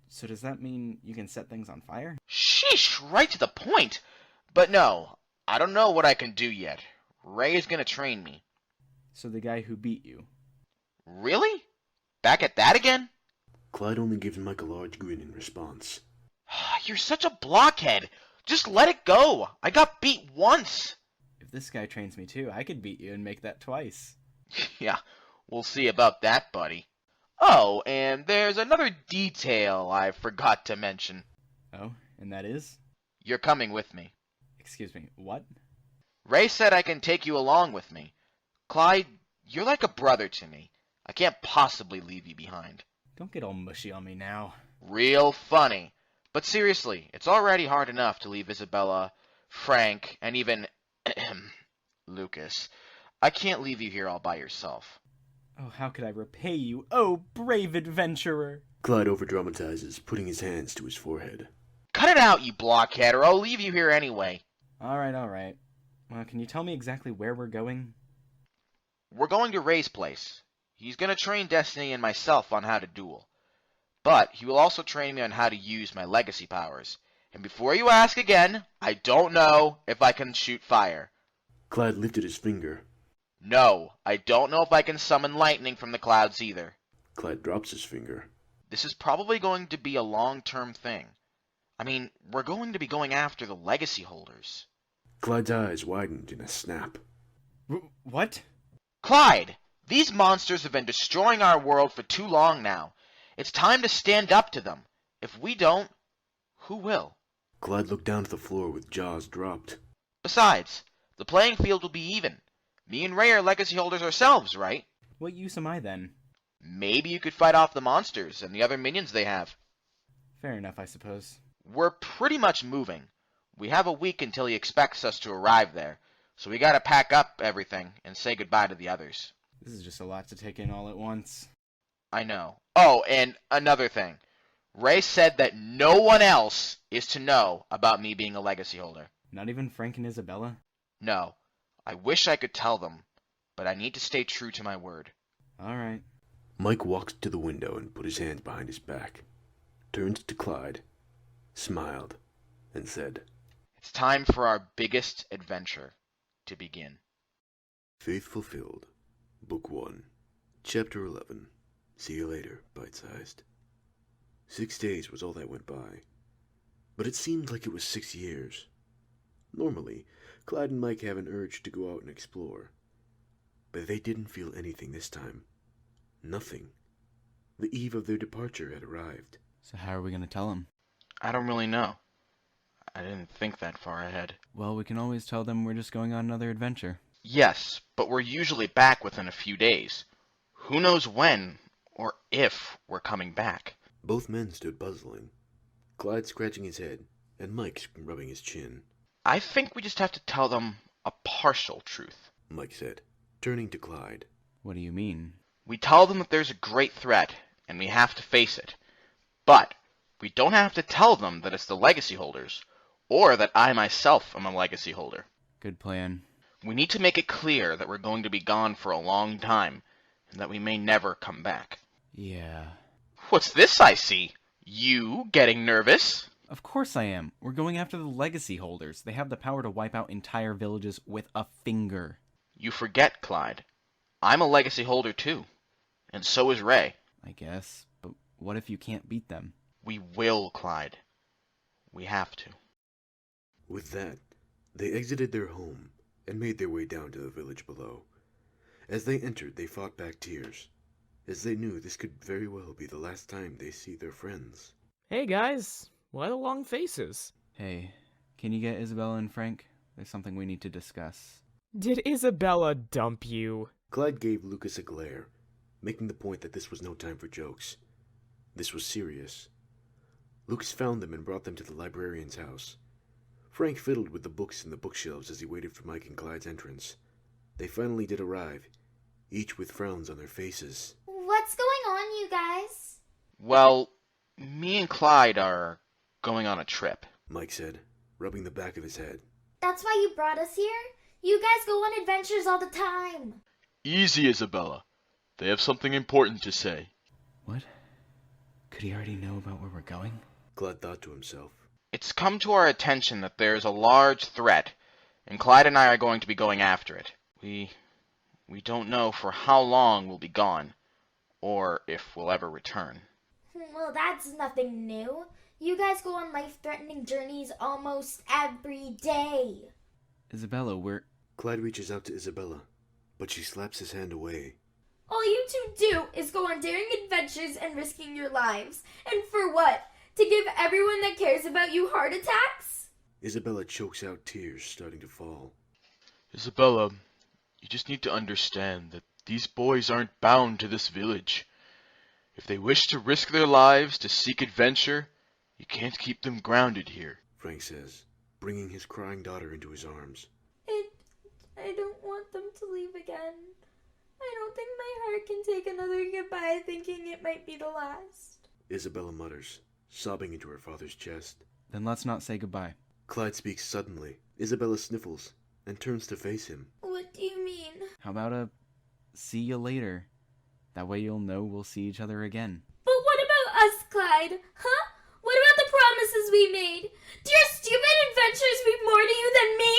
So does that mean you can set things on fire? Sheesh, right to the point! But no, I don't know what I can do yet. Ray is gonna train me. So the guy who beat you. Really? Back at that again? Clyde only gives Mike a large grin in response. You're such a blockhead! Just let it go! I got beat once! If this guy trains me too, I could beat you and make that twice. Yeah, we'll see about that, buddy. Oh, and there's another detail I forgot to mention. Oh, and that is? You're coming with me. Excuse me, what? Ray said I can take you along with me. Clyde, you're like a brother to me. I can't possibly leave you behind. Don't get all mushy on me now. Real funny. But seriously, it's already hard enough to leave Isabella, Frank, and even Lucas. I can't leave you here all by yourself. Oh, how could I repay you? Oh, brave adventurer! Clyde overdramatizes, putting his hands to his forehead. Cut it out, you blockhead, or I'll leave you here anyway. Alright. Well, can you tell me exactly where we're going? We're going to Ray's place. He's gonna train Destiny and myself on how to duel. But he will also train me on how to use my legacy powers. And before you ask again, I don't know if I can shoot fire. Clyde lifted his finger. No, I don't know if I can summon lightning from the clouds either. Clyde drops his finger. This is probably going to be a long-term thing. I mean, we're going to be going after the legacy holders. Clyde's eyes widened in a snap. What? Clyde! These monsters have been destroying our world for too long now. It's time to stand up to them. If we don't, who will? Clyde looked down at the floor with jaws dropped. Besides, the playing field will be even. Me and Ray are legacy holders ourselves, right? What use am I then? Maybe you could fight off the monsters and the other minions they have. Fair enough, I suppose. We're pretty much moving. We have a week until he expects us to arrive there, so we gotta pack up everything and say goodbye to the others. This is just a lot to take in all at once. I know. Oh, and another thing. Ray said that no one else is to know about me being a legacy holder. Not even Frank and Isabella? No. I wish I could tell them, but I need to stay true to my word. Alright. Mike walked to the window and put his hands behind his back, turned to Clyde, smiled, and said, It's time for our biggest adventure to begin. Faith Fulfilled, Book 1, Chapter 11. See you later, bite-sized. 6 days was all that went by, but it seemed like it was 6 years. Normally, Clyde and Mike have an urge to go out and explore, but they didn't feel anything this time. Nothing. The eve of their departure had arrived. So how are we going to tell them? I don't really know. I didn't think that far ahead. Well, we can always tell them we're just going on another adventure. Yes, but we're usually back within a few days. Who knows when or if we're coming back? Both men stood puzzling, Clyde scratching his head and Mike rubbing his chin. I think we just have to tell them a partial truth, Mike said, turning to Clyde. What do you mean? We tell them that there's a great threat, and we have to face it. But we don't have to tell them that it's the legacy holders, or that I myself am a legacy holder. Good plan. We need to make it clear that we're going to be gone for a long time, and that we may never come back. Yeah. What's this I see? You getting nervous? Of course I am. We're going after the legacy holders. They have the power to wipe out entire villages with a finger. You forget, Clyde. I'm a legacy holder too. And so is Ray. I guess. But what if you can't beat them? We will, Clyde. We have to. With that, they exited their home and made their way down to the village below. As they entered, they fought back tears, as they knew this could very well be the last time they see their friends. Hey guys, why the long faces? Hey, can you get Isabella and Frank? There's something we need to discuss. Did Isabella dump you? Clyde gave Lucas a glare, making the point that this was no time for jokes. This was serious. Lucas found them and brought them to the librarian's house. Frank fiddled with the books in the bookshelves as he waited for Mike and Clyde's entrance. They finally did arrive, each with frowns on their faces. What's going on, you guys? Well, me and Clyde are going on a trip, Mike said, rubbing the back of his head. That's why you brought us here? You guys go on adventures all the time. Easy, Isabella. They have something important to say. What? Could he already know about where we're going? Clyde thought to himself. It's come to our attention that there's a large threat, and Clyde and I are going to be going after it. We don't know for how long we'll be gone, or if we'll ever return. Well, that's nothing new. You guys go on life-threatening journeys almost every day. Isabella, Clyde reaches out to Isabella, but she slaps his hand away. All you two do is go on daring adventures and risking your lives. And for what? To give everyone that cares about you heart attacks? Isabella chokes out tears starting to fall. Isabella, you just need to understand that these boys aren't bound to this village. If they wish to risk their lives to seek adventure, you can't keep them grounded here, Frank says, bringing his crying daughter into his arms. I don't want them to leave again. I don't think my heart can take another goodbye thinking it might be the last. Isabella mutters, sobbing into her father's chest. Then let's not say goodbye. Clyde speaks suddenly. Isabella sniffles and turns to face him. What do you mean? How about a see you later? That way you'll know we'll see each other again. But what about us, Clyde? Huh? What about the promises we made? Do your stupid adventures mean more to you than me?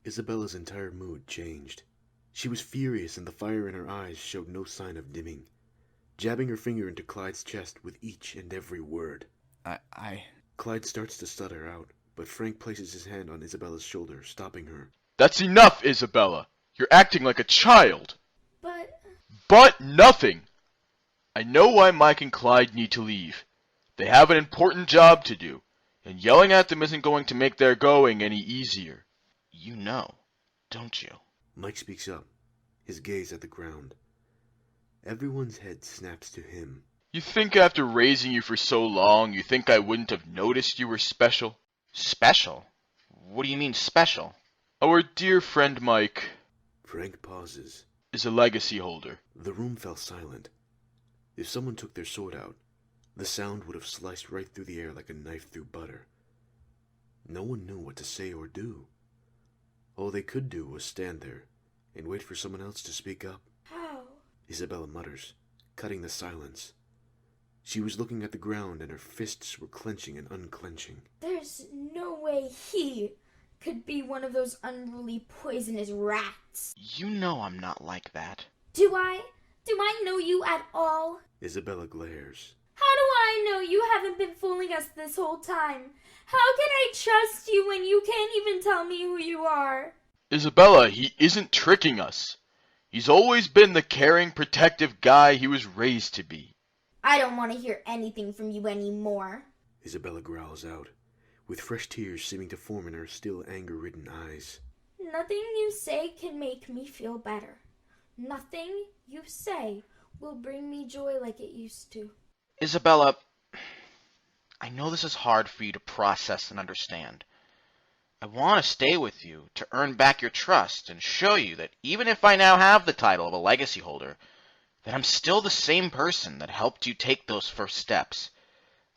Isabella's entire mood changed. She was furious and the fire in her eyes showed no sign of dimming, jabbing her finger into Clyde's chest with each and every word. Clyde starts to stutter out, but Frank places his hand on Isabella's shoulder, stopping her. That's enough, Isabella. You're acting like a child. But nothing. I know why Mike and Clyde need to leave. They have an important job to do, and yelling at them isn't going to make their going any easier. You know, don't you? Mike speaks up, his gaze at the ground. Everyone's head snaps to him. You think after raising you for so long, you think I wouldn't have noticed you were special? Special? What do you mean special? Our dear friend Mike... Frank pauses. ...is a legacy holder. The room fell silent. If someone took their sword out, the sound would have sliced right through the air like a knife through butter. No one knew what to say or do. All they could do was stand there and wait for someone else to speak up. how? Isabella mutters, cutting the silence. She was looking at the ground and her fists were clenching and unclenching. There's no way he could be one of those unruly poisonous rats. You know I'm not like that. Do I? Do I know you at all? Isabella glares. How do I know you haven't been fooling us this whole time? How can I trust you when you can't even tell me who you are? Isabella, he isn't tricking us. He's always been the caring, protective guy he was raised to be. I don't want to hear anything from you anymore. Isabella growls out, with fresh tears seeming to form in her still anger-ridden eyes. Nothing you say can make me feel better. Nothing you say will bring me joy like it used to. Isabella, I know this is hard for you to process and understand. I want to stay with you to earn back your trust and show you that even if I now have the title of a legacy holder, that I'm still the same person that helped you take those first steps.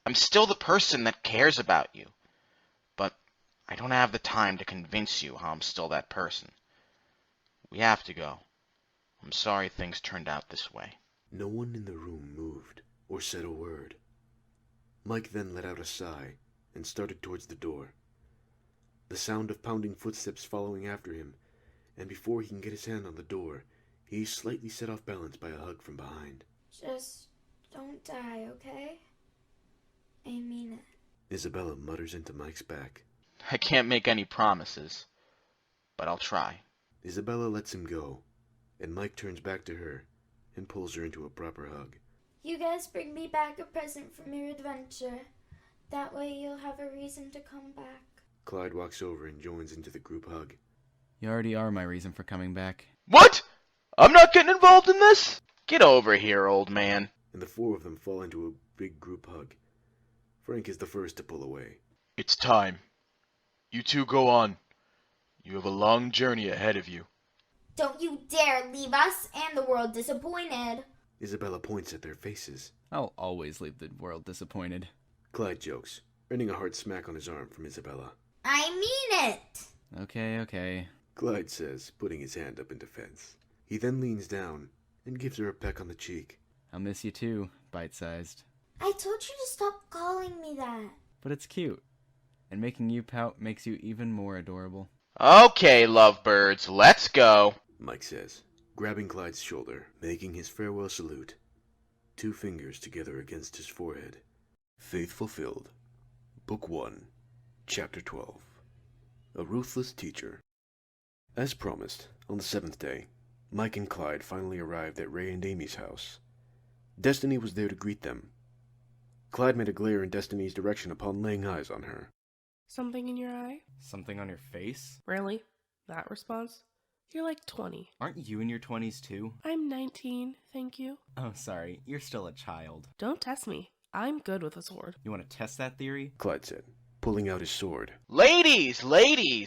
I'm still the person that cares about you. But I don't have the time to convince you how I'm still that person. We have to go. I'm sorry things turned out this way. No one in the room moved or said a word. Mike then let out a sigh and started towards the door. The sound of pounding footsteps following after him, and before he can get his hand on the door, he's slightly set off balance by a hug from behind. Just don't die, okay? I mean it. Isabella mutters into Mike's back. I can't make any promises, but I'll try. Isabella lets him go, and Mike turns back to her and pulls her into a proper hug. You guys bring me back a present from your adventure. That way you'll have a reason to come back. Clyde walks over and joins into the group hug. You already are my reason for coming back. What? I'm not getting involved in this? Get over here, old man. And the four of them fall into a big group hug. Frank is the first to pull away. It's time. You two go on. You have a long journey ahead of you. Don't you dare leave us and the world disappointed. Isabella points at their faces. I'll always leave the world disappointed. Clyde jokes, earning a hard smack on his arm from Isabella. I mean it. Okay. Clyde says, putting his hand up in defense. He then leans down and gives her a peck on the cheek. I'll miss you too, bite-sized. I told you to stop calling me that. But it's cute. And making you pout makes you even more adorable. Okay, lovebirds, let's go. Mike says, grabbing Clyde's shoulder, making his farewell salute. 2 fingers together against his forehead. Faith Fulfilled. Book 1, Chapter 12. A Ruthless Teacher. As promised, on the 7th day, Mike and Clyde finally arrived at Ray and Amy's house. Destiny was there to greet them. Clyde made a glare in Destiny's direction upon laying eyes on her. Something in your eye? Something on your face? Really? That response? You're like 20. Aren't you in your 20s too? I'm 19, thank you. Oh, sorry. You're still a child. Don't test me. I'm good with a sword. You want to test that theory? Clyde said, pulling out his sword. Ladies,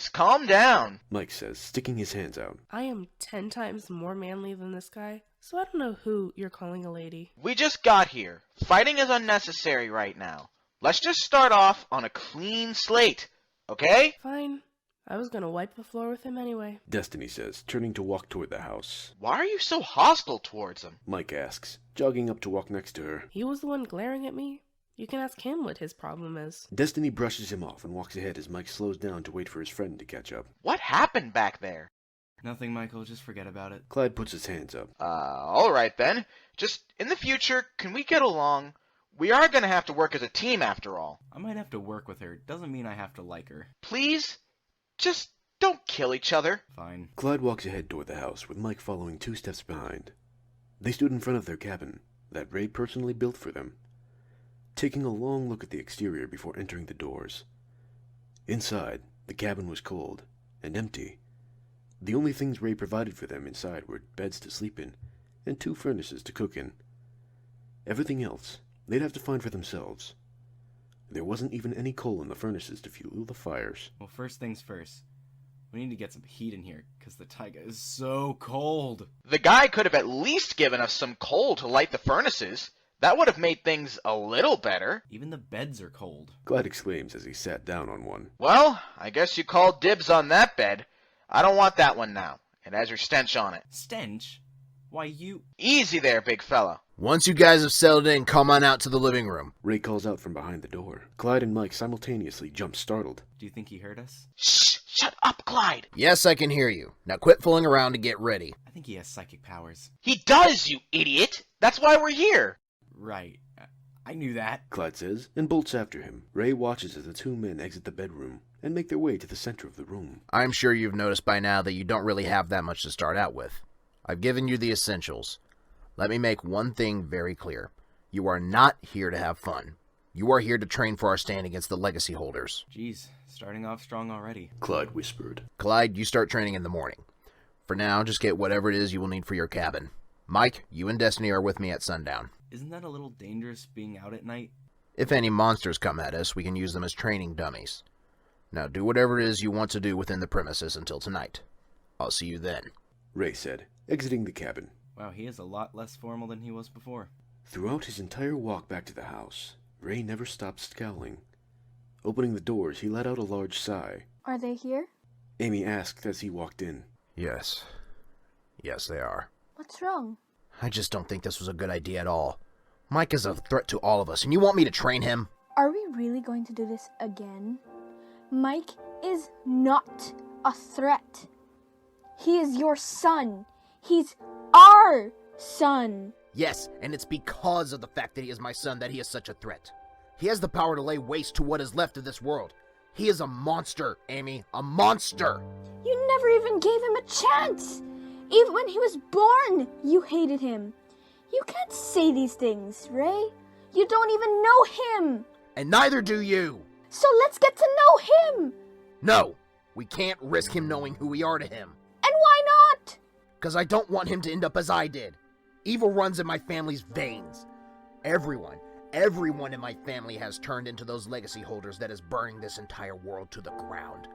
calm down. Mike says, sticking his hands out. I am 10 times more manly than this guy, so I don't know who you're calling a lady. We just got here. Fighting is unnecessary right now. Let's just start off on a clean slate, okay? Fine. I was gonna wipe the floor with him anyway. Destiny says, turning to walk toward the house. Why are you so hostile towards him? Mike asks, jogging up to walk next to her. He was the one glaring at me. You can ask him what his problem is. Destiny brushes him off and walks ahead as Mike slows down to wait for his friend to catch up. What happened back there? Nothing, Michael. Just forget about it. Clyde puts his hands up. Alright then. Just, in the future, can we get along? We are gonna have to work as a team after all. I might have to work with her. Doesn't mean I have to like her. Please? Just don't kill each other. Fine. Clyde walks ahead toward the house, with Mike following 2 steps behind. They stood in front of their cabin, that Ray personally built for them, taking a long look at the exterior before entering the doors. Inside, the cabin was cold and empty. The only things Ray provided for them inside were beds to sleep in and 2 furnaces to cook in. Everything else they'd have to find for themselves. There wasn't even any coal in the furnaces to fuel the fires. Well, first things first. We need to get some heat in here, because the taiga is so cold. The guy could have at least given us some coal to light the furnaces. That would have made things a little better. Even the beds are cold. Clyde exclaims as he sat down on one. Well, I guess you called dibs on that bed. I don't want that one now. It has your stench on it. Stench? Why, you... Easy there, big fella. Once you guys have settled in, come on out to the living room. Ray calls out from behind the door. Clyde and Mike simultaneously jump startled. Do you think he heard us? Shh! Shut up, Clyde! Yes, I can hear you. Now quit fooling around and get ready. I think he has psychic powers. He does, you idiot! That's why we're here! Right. I knew that. Clyde says, and bolts after him. Ray watches as the 2 men exit the bedroom and make their way to the center of the room. I'm sure you've noticed by now that you don't really have that much to start out with. I've given you the essentials. Let me make one thing very clear. You are not here to have fun. You are here to train for our stand against the legacy holders. Jeez, starting off strong already. Clyde whispered. Clyde, you start training in the morning. For now, just get whatever it is you will need for your cabin. Mike, you and Destiny are with me at sundown. Isn't that a little dangerous being out at night? If any monsters come at us, we can use them as training dummies. Now do whatever it is you want to do within the premises until tonight. I'll see you then. Ray said, exiting the cabin. Wow, he is a lot less formal than he was before. Throughout his entire walk back to the house, Ray never stopped scowling. Opening the doors, he let out a large sigh. Are they here? Amy asked as he walked in. Yes. Yes, they are. What's wrong? I just don't think this was a good idea at all. Mike is a threat to all of us, and you want me to train him? Are we really going to do this again? Mike is not a threat. He is your son. He's our son. Yes, and it's because of the fact that he is my son that he is such a threat. He has the power to lay waste to what is left of this world. He is a monster, Amy. A monster. You never even gave him a chance. Even when he was born, you hated him. You can't say these things, Ray. You don't even know him. And neither do you. So let's get to know him. No, we can't risk him knowing who we are to him. And why not? Because I don't want him to end up as I did. Evil runs in my family's veins. Everyone in my family has turned into those legacy holders that is burning this entire world to the ground.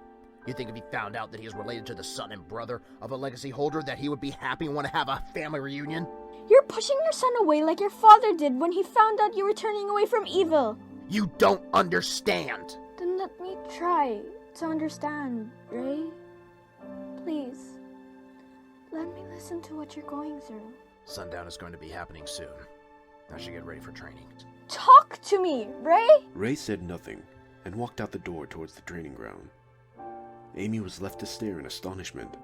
You think if he found out that he is related to the son and brother of a legacy holder that he would be happy and want to have a family reunion? You're pushing your son away like your father did when he found out you were turning away from evil. You don't understand. Then let me try to understand, Ray. Please, let me listen to what you're going through. Sundown is going to be happening soon. I should get ready for training. Talk to me, Ray! Ray said nothing and walked out the door towards the training ground. Amy was left to stare in astonishment.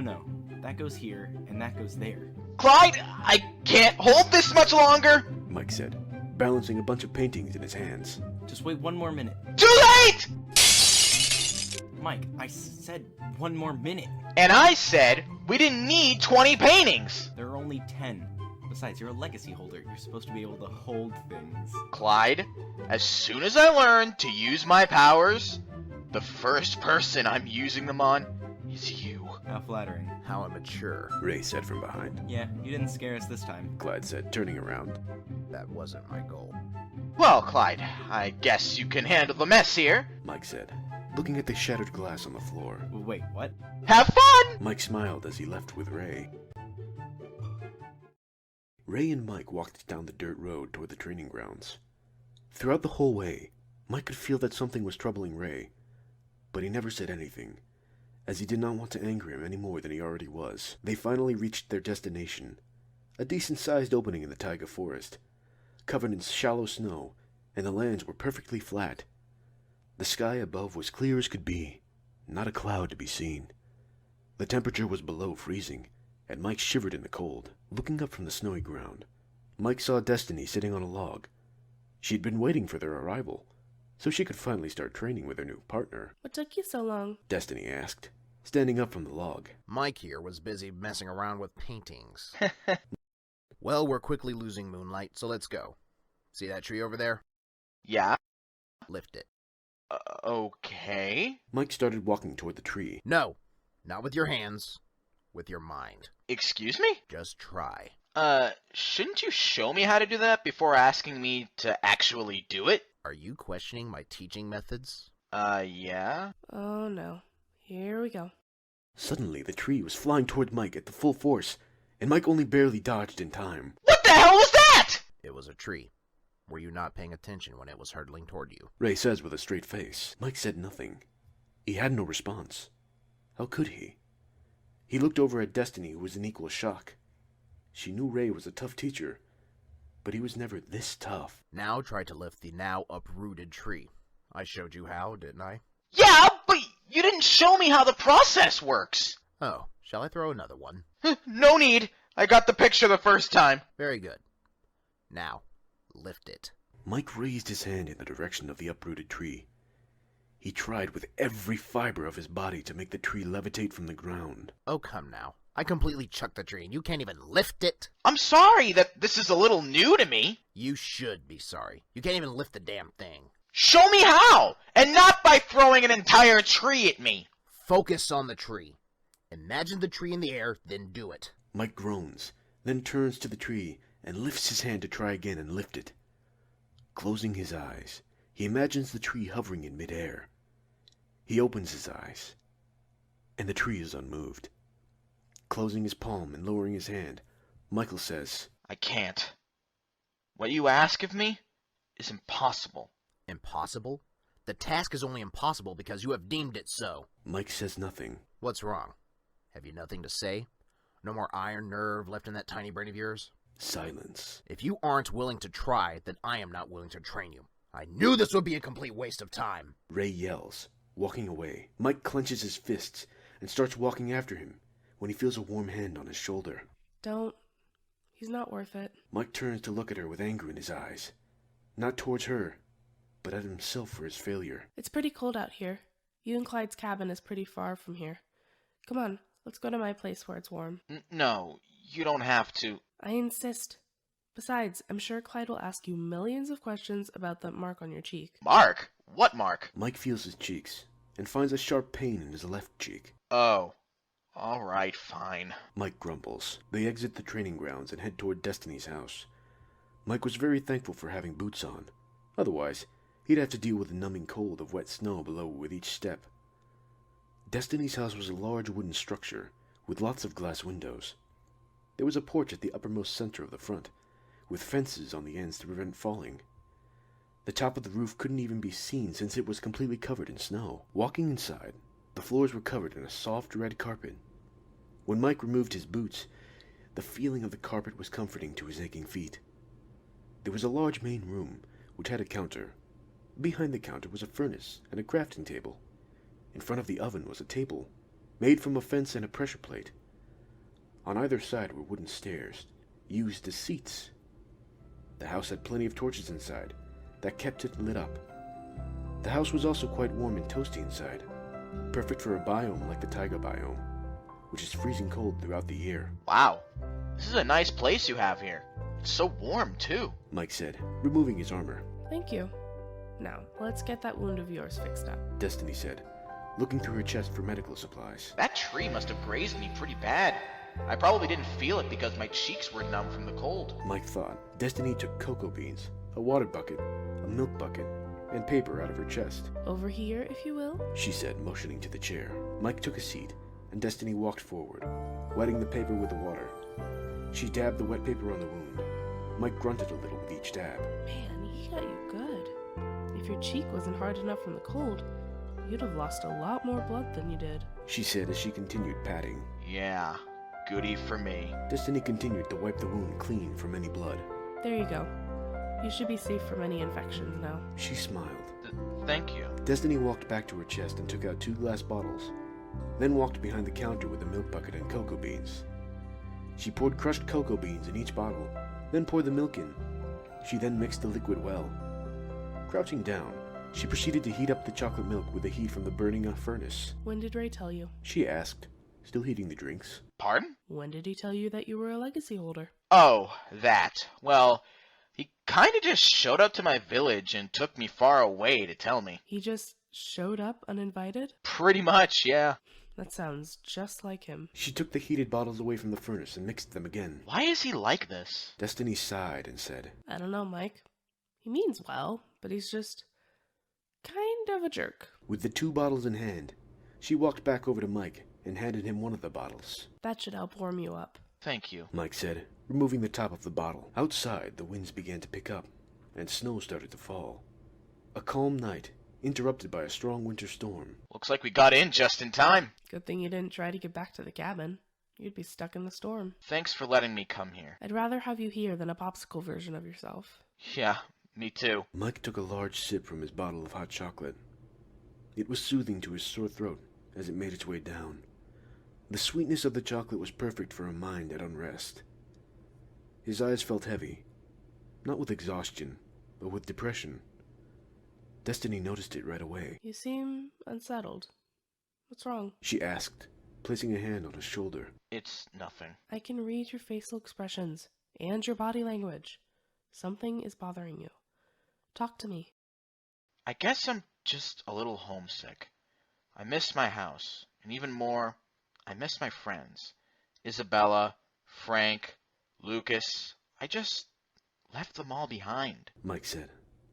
No. That goes here, and that goes there. Clyde, I can't hold this much longer! Mike said, balancing a bunch of paintings in his hands. Just wait one more minute. Too late! Mike, I said one more minute. And I said we didn't need 20 paintings! There are only 10. Besides, you're a legacy holder. You're supposed to be able to hold things. Clyde, as soon as I learn to use my powers, the first person I'm using them on is you. How flattering. How immature. Ray said from behind. Yeah, you didn't scare us this time. Clyde said, turning around. That wasn't my goal. Well, Clyde, I guess you can handle the mess here. Mike said, looking at the shattered glass on the floor. Wait, what? Have fun! Mike smiled as he left with Ray. Ray and Mike walked down the dirt road toward the training grounds. Throughout the whole way, Mike could feel that something was troubling Ray, but he never said anything, as he did not want to anger him any more than he already was. They finally reached their destination, a decent-sized opening in the taiga forest, covered in shallow snow, and the lands were perfectly flat. The sky above was clear as could be, not a cloud to be seen. The temperature was below freezing, and Mike shivered in the cold. Looking up from the snowy ground, Mike saw Destiny sitting on a log. She'd been waiting for their arrival, so she could finally start training with her new partner. What took you so long? Destiny asked, standing up from the log. Mike here was busy messing around with paintings. Well, we're quickly losing moonlight, so let's go. See that tree over there? Yeah? Lift it. Okay. Mike started walking toward the tree. No, not with your hands. With your mind. Excuse me? Just try. Shouldn't you show me how to do that before asking me to actually do it? Are you questioning my teaching methods? Yeah? Oh no. Here we go. Suddenly, the tree was flying toward Mike at the full force, and Mike only barely dodged in time. What the hell was that? It was a tree. Were you not paying attention when it was hurtling toward you? Ray says with a straight face. Mike said nothing. He had no response. How could he? He looked over at Destiny, who was in equal shock. She knew Ray was a tough teacher, but he was never this tough. Now try to lift the now uprooted tree. I showed you how, didn't I? Yeah, but you didn't show me how the process works. Oh, shall I throw another one? No need. I got the picture the first time. Very good. Now, lift it. Mike raised his hand in the direction of the uprooted tree. He tried with every fiber of his body to make the tree levitate from the ground. Oh, come now. I completely chucked the tree and you can't even lift it. I'm sorry that this is a little new to me. You should be sorry. You can't even lift the damn thing. Show me how, and not by throwing an entire tree at me. Focus on the tree. Imagine the tree in the air, then do it. Mike groans, then turns to the tree and lifts his hand to try again and lift it. Closing his eyes, he imagines the tree hovering in midair. He opens his eyes, and the tree is unmoved. Closing his palm and lowering his hand, Michael says, I can't. What you ask of me is impossible. Impossible? The task is only impossible because you have deemed it so. Mike says nothing. What's wrong? Have you nothing to say? No more iron nerve left in that tiny brain of yours? Silence. If you aren't willing to try, then I am not willing to train you. I knew this would be a complete waste of time. Ray yells, walking away. Mike clenches his fists and starts walking after him when he feels a warm hand on his shoulder. Don't. He's not worth it. Mike turns to look at her with anger in his eyes. Not towards her, but at himself for his failure. It's pretty cold out here. You and Clyde's cabin is pretty far from here. Come on, let's go to my place where it's warm. No, you don't have to. I insist. Besides, I'm sure Clyde will ask you millions of questions about the mark on your cheek. Mark? What mark? Mike feels his cheeks and finds a sharp pain in his left cheek. Oh. Alright, fine. Mike grumbles. They exit the training grounds and head toward Destiny's house. Mike was very thankful for having boots on. Otherwise, he'd have to deal with the numbing cold of wet snow below with each step. Destiny's house was a large wooden structure with lots of glass windows. There was a porch at the uppermost center of the front, with fences on the ends to prevent falling. The top of the roof couldn't even be seen since it was completely covered in snow. Walking inside, the floors were covered in a soft red carpet. When Mike removed his boots, the feeling of the carpet was comforting to his aching feet. There was a large main room, which had a counter. Behind the counter was a furnace and a crafting table. In front of the oven was a table, made from a fence and a pressure plate. On either side were wooden stairs, used as seats. The house had plenty of torches inside, that kept it lit up. The house was also quite warm and toasty inside, perfect for a biome like the taiga biome, which is freezing cold throughout the year. Wow, this is a nice place you have here. It's so warm, too. Mike said, removing his armor. Thank you. Now, let's get that wound of yours fixed up. Destiny said, looking through her chest for medical supplies. That tree must have grazed me pretty bad. I probably didn't feel it because my cheeks were numb from the cold. Mike thought. Destiny took cocoa beans, a water bucket, a milk bucket, and paper out of her chest. Over here, if you will, she said, motioning to the chair. Mike took a seat, and Destiny walked forward, wetting the paper with the water. She dabbed the wet paper on the wound. Mike grunted a little with each dab. Man, he got you good. If your cheek wasn't hard enough from the cold, you'd have lost a lot more blood than you did, she said as she continued patting. Yeah, goody for me. Destiny continued to wipe the wound clean from any blood. There you go. You should be safe from any infections now. She smiled. Thank you. Destiny walked back to her chest and took out 2 glass bottles, then walked behind the counter with a milk bucket and cocoa beans. She poured crushed cocoa beans in each bottle, then poured the milk in. She then mixed the liquid well. Crouching down, she proceeded to heat up the chocolate milk with the heat from the burning furnace. When did Ray tell you? She asked, still heating the drinks. Pardon? When did he tell you that you were a legacy holder? Oh, that. Well, he kinda just showed up to my village and took me far away to tell me. He just showed up uninvited? Pretty much, yeah. That sounds just like him. She took the heated bottles away from the furnace and mixed them again. Why is he like this? Destiny sighed and said, I don't know, Mike. He means well, but he's just kind of a jerk. With the 2 bottles in hand, she walked back over to Mike and handed him one of the bottles. That should help warm you up. Thank you, Mike said, removing the top of the bottle. Outside, the winds began to pick up, and snow started to fall. A calm night, interrupted by a strong winter storm. Looks like we got in just in time. Good thing you didn't try to get back to the cabin. You'd be stuck in the storm. Thanks for letting me come here. I'd rather have you here than a popsicle version of yourself. Yeah, me too. Mike took a large sip from his bottle of hot chocolate. It was soothing to his sore throat as it made its way down. The sweetness of the chocolate was perfect for a mind at unrest. His eyes felt heavy, not with exhaustion, but with depression. Destiny noticed it right away. You seem unsettled. What's wrong? She asked, placing a hand on his shoulder. It's nothing. I can read your facial expressions and your body language. Something is bothering you. Talk to me. I guess I'm just a little homesick. I miss my house, and even more, I miss my friends. Isabella, Frank, Lucas. I just left them all behind. Mike said,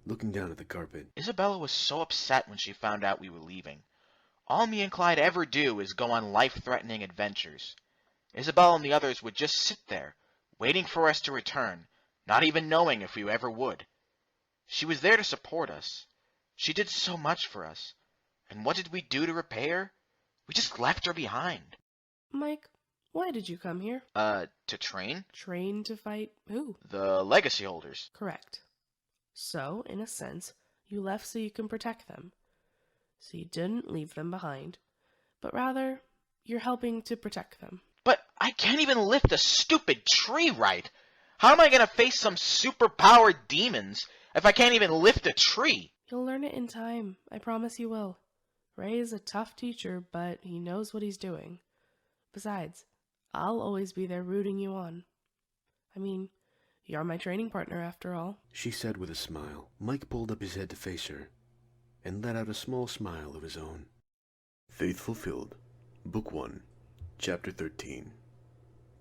looking down at the carpet. Isabella was so upset when she found out we were leaving. All me and Clyde ever do is go on life-threatening adventures. Isabella and the others would just sit there, waiting for us to return, not even knowing if we ever would. She was there to support us. She did so much for us. And what did we do to repay her? We just left her behind. Mike, why did you come here? To train? Train to fight who? The legacy holders. Correct. So, in a sense, you left so you can protect them. So you didn't leave them behind, but rather, you're helping to protect them. But I can't even lift a stupid tree right. How am I gonna face some super-powered demons if I can't even lift a tree? You'll learn it in time. I promise you will. Ray is a tough teacher, but he knows what he's doing. Besides, I'll always be there rooting you on. I mean, you're my training partner after all. She said with a smile. Mike pulled up his head to face her, and let out a small smile of his own. Faith Fulfilled, Book 1, Chapter 13.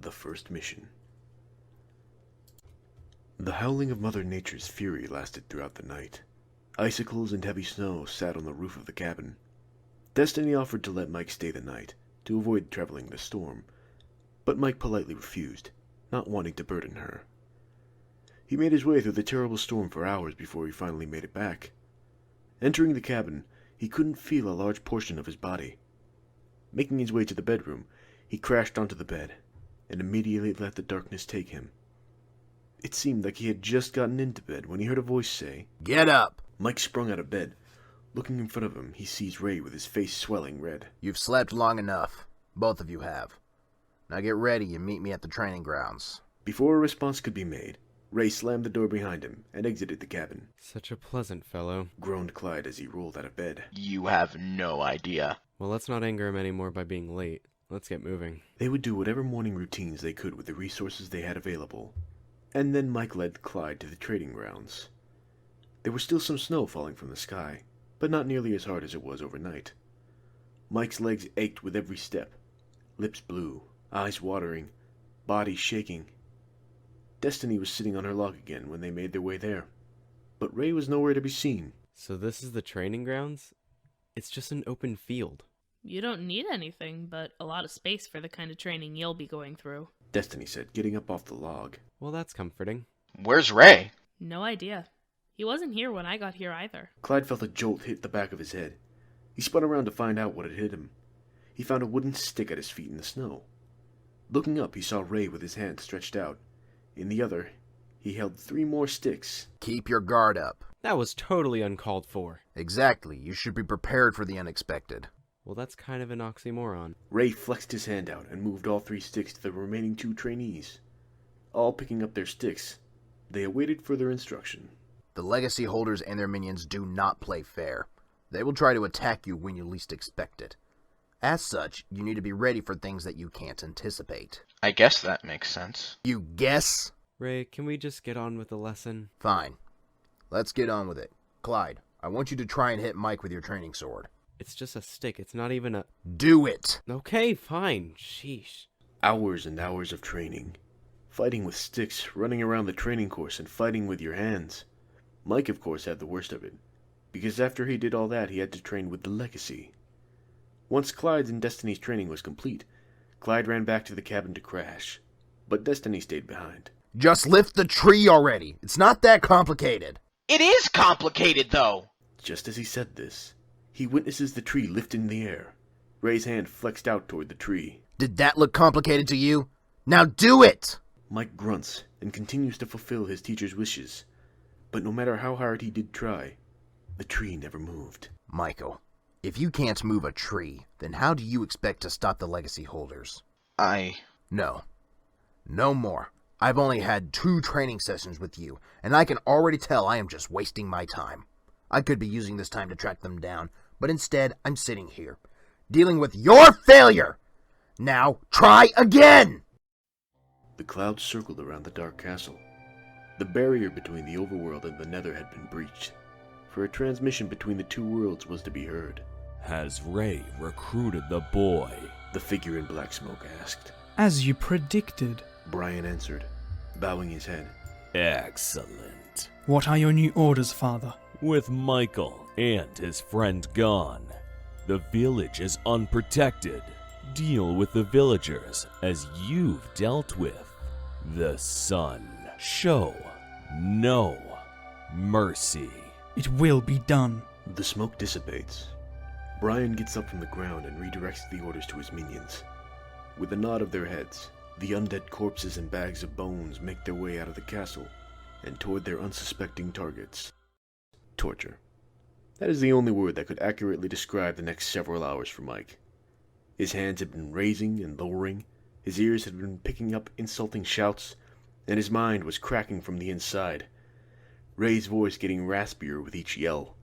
The First Mission. The howling of Mother Nature's fury lasted throughout the night. Icicles and heavy snow sat on the roof of the cabin. Destiny offered to let Mike stay the night, to avoid traveling the storm, but Mike politely refused, not wanting to burden her. He made his way through the terrible storm for hours before he finally made it back. Entering the cabin, he couldn't feel a large portion of his body. Making his way to the bedroom, he crashed onto the bed, and immediately let the darkness take him. It seemed like he had just gotten into bed when he heard a voice say, "Get up!" Mike sprung out of bed. Looking in front of him, he sees Ray with his face swelling red. "You've slept long enough. Both of you have. Now get ready and meet me at the training grounds." Before a response could be made, Ray slammed the door behind him and exited the cabin. Such a pleasant fellow, groaned Clyde as he rolled out of bed. You have no idea. Well, let's not anger him anymore by being late. Let's get moving. They would do whatever morning routines they could with the resources they had available, and then Mike led Clyde to the trading grounds. There was still some snow falling from the sky, but not nearly as hard as it was overnight. Mike's legs ached with every step, lips blue, eyes watering, body shaking. Destiny was sitting on her log again when they made their way there, but Ray was nowhere to be seen. So this is the training grounds? It's just an open field. You don't need anything but a lot of space for the kind of training you'll be going through. Destiny said, getting up off the log. Well, that's comforting. Where's Ray? No idea. He wasn't here when I got here either. Clyde felt a jolt hit the back of his head. He spun around to find out what had hit him. He found a wooden stick at his feet in the snow. Looking up, he saw Ray with his hand stretched out. In the other, he held 3 more sticks. "Keep your guard up." That was totally uncalled for. Exactly. You should be prepared for the unexpected. Well, that's kind of an oxymoron. Ray flexed his hand out and moved all 3 sticks to the remaining 2 trainees. All picking up their sticks, they awaited further instruction. The legacy holders and their minions do not play fair. They will try to attack you when you least expect it. As such, you need to be ready for things that you can't anticipate. I guess that makes sense. You guess? Ray, can we just get on with the lesson? Fine. Let's get on with it. Clyde, I want you to try and hit Mike with your training sword. It's just a stick. It's not even a... Do it! Okay, fine. Sheesh. Hours and hours of training. Fighting with sticks, running around the training course, and fighting with your hands. Mike, of course, had the worst of it, because after he did all that, he had to train with the legacy. Once Clyde's and Destiny's training was complete, Clyde ran back to the cabin to crash, but Destiny stayed behind. Just lift the tree already. It's not that complicated. It is complicated, though. Just as he said this, he witnesses the tree lift in the air. Ray's hand flexed out toward the tree. Did that look complicated to you? Now do it! Mike grunts and continues to fulfill his teacher's wishes, but no matter how hard he did try, the tree never moved. Michael, if you can't move a tree, then how do you expect to stop the legacy holders? No. No more. I've only had 2 training sessions with you, and I can already tell I am just wasting my time. I could be using this time to track them down, but instead I'm sitting here, dealing with your failure! Now, try again! The clouds circled around the dark castle. The barrier between the overworld and the nether had been breached, for a transmission between the 2 worlds was to be heard. Has Ray recruited the boy? The figure in black smoke asked. As you predicted. Brian answered, bowing his head. Excellent. What are your new orders, Father? With Michael and his friend gone, the village is unprotected. Deal with the villagers as you've dealt with the sun. Show no mercy. It will be done. The smoke dissipates. Brian gets up from the ground and redirects the orders to his minions. With a nod of their heads, the undead corpses and bags of bones make their way out of the castle and toward their unsuspecting targets. Torture. That is the only word that could accurately describe the next several hours for Mike. His hands had been raising and lowering, his ears had been picking up insulting shouts, and his mind was cracking from the inside, Ray's voice getting raspier with each yell.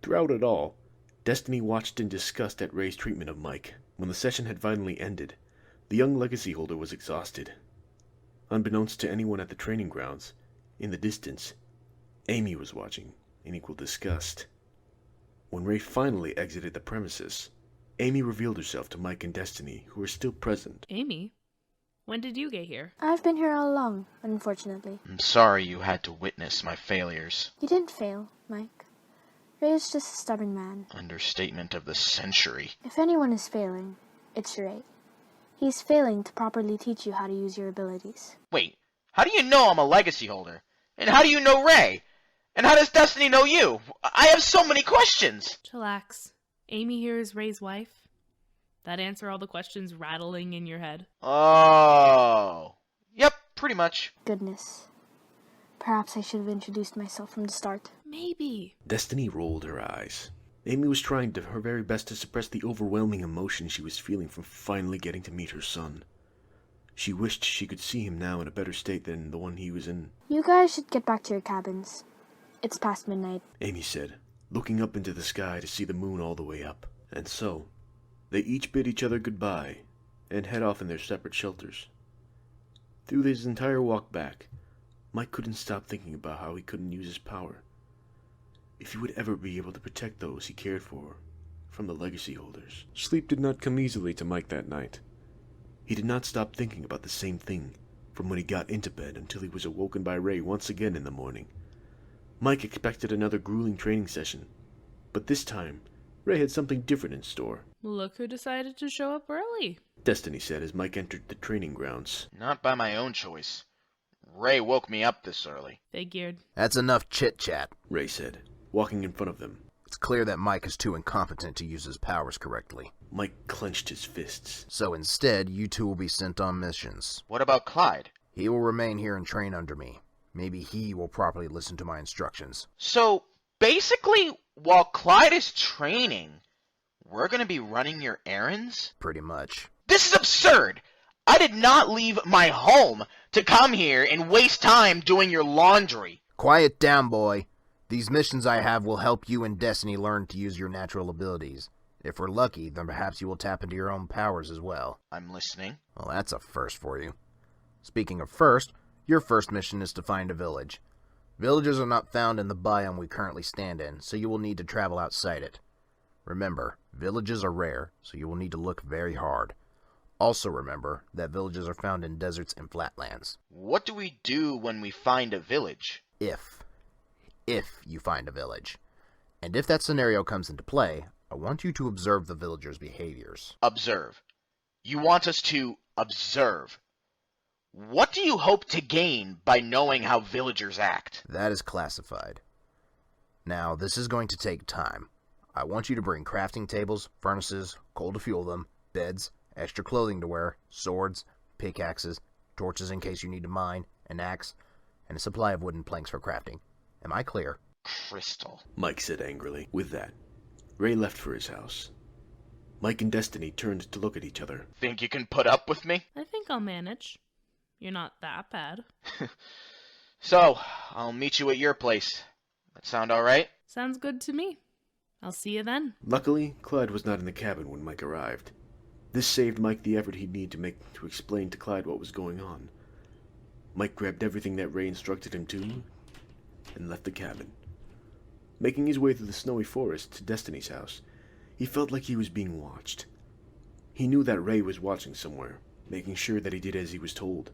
Throughout it all, Destiny watched in disgust at Ray's treatment of Mike. When the session had finally ended, The young legacy holder was exhausted. Unbeknownst to anyone at the training grounds, in the distance, Amy was watching in equal disgust. When Ray finally exited the premises, Amy revealed herself to Mike and Destiny, who were still present. Amy, when did you get here? I've been here all along, unfortunately. I'm sorry you had to witness my failures. You didn't fail, Mike. Ray is just a stubborn man. Understatement of the century. If anyone is failing, it's Ray. He's failing to properly teach you how to use your abilities. Wait, how do you know I'm a legacy holder? And how do you know Ray? And how does Destiny know you? I have so many questions! Chillax. Amy here is Ray's wife. That answer all the questions rattling in your head? Oh. Yep, pretty much. Goodness. Perhaps I should have introduced myself from the start. Maybe. Destiny rolled her eyes. Amy was trying her very best to suppress the overwhelming emotion she was feeling from finally getting to meet her son. She wished she could see him now in a better state than the one he was in. You guys should get back to your cabins. It's past midnight. Amy said, looking up into the sky to see the moon all the way up. And so, they each bid each other goodbye and head off in their separate shelters. Through his entire walk back, Mike couldn't stop thinking about how he couldn't use his power. If he would ever be able to protect those he cared for from the legacy holders. Sleep did not come easily to Mike that night. He did not stop thinking about the same thing from when he got into bed until he was awoken by Ray once again in the morning. Mike expected another grueling training session, but this time, Ray had something different in store. Look who decided to show up early. Destiny said as Mike entered the training grounds. Not by my own choice. Ray woke me up this early. Figured. That's enough chit-chat, Ray said, walking in front of them. It's clear that Mike is too incompetent to use his powers correctly. Mike clenched his fists. So instead, you two will be sent on missions. What about Clyde? He will remain here and train under me. Maybe he will properly listen to my instructions. So, basically, while Clyde is training, we're gonna be running your errands? Pretty much. This is absurd! I did not leave my home to come here and waste time doing your laundry. Quiet down, boy. These missions I have will help you and Destiny learn to use your natural abilities. If we're lucky, then perhaps you will tap into your own powers as well. I'm listening. Well, that's a first for you. Speaking of first, your first mission is to find a village. Villages are not found in the biome we currently stand in, so you will need to travel outside it. Remember, villages are rare, so you will need to look very hard. Also remember that villages are found in deserts and flatlands. What do we do when we find a village? If you find a village. And if that scenario comes into play, I want you to observe the villagers' behaviors. Observe. You want us to observe. What do you hope to gain by knowing how villagers act? That is classified. Now, this is going to take time. I want you to bring crafting tables, furnaces, coal to fuel them, beds, extra clothing to wear, swords, pickaxes, torches in case you need to mine, an axe, and a supply of wooden planks for crafting. Am I clear? Crystal, Mike said angrily. With that, Ray left for his house. Mike and Destiny turned to look at each other. think you can put up with me? I think I'll manage. You're not that bad. So, I'll meet you at your place. That sound alright? Sounds good to me. I'll see you then. Luckily, Clyde was not in the cabin when Mike arrived. This saved Mike the effort he'd need to explain to Clyde what was going on. Mike grabbed everything that Ray instructed him to and left the cabin. Making his way through the snowy forest to Destiny's house, he felt like he was being watched. He knew that Ray was watching somewhere, making sure that he did as he was told.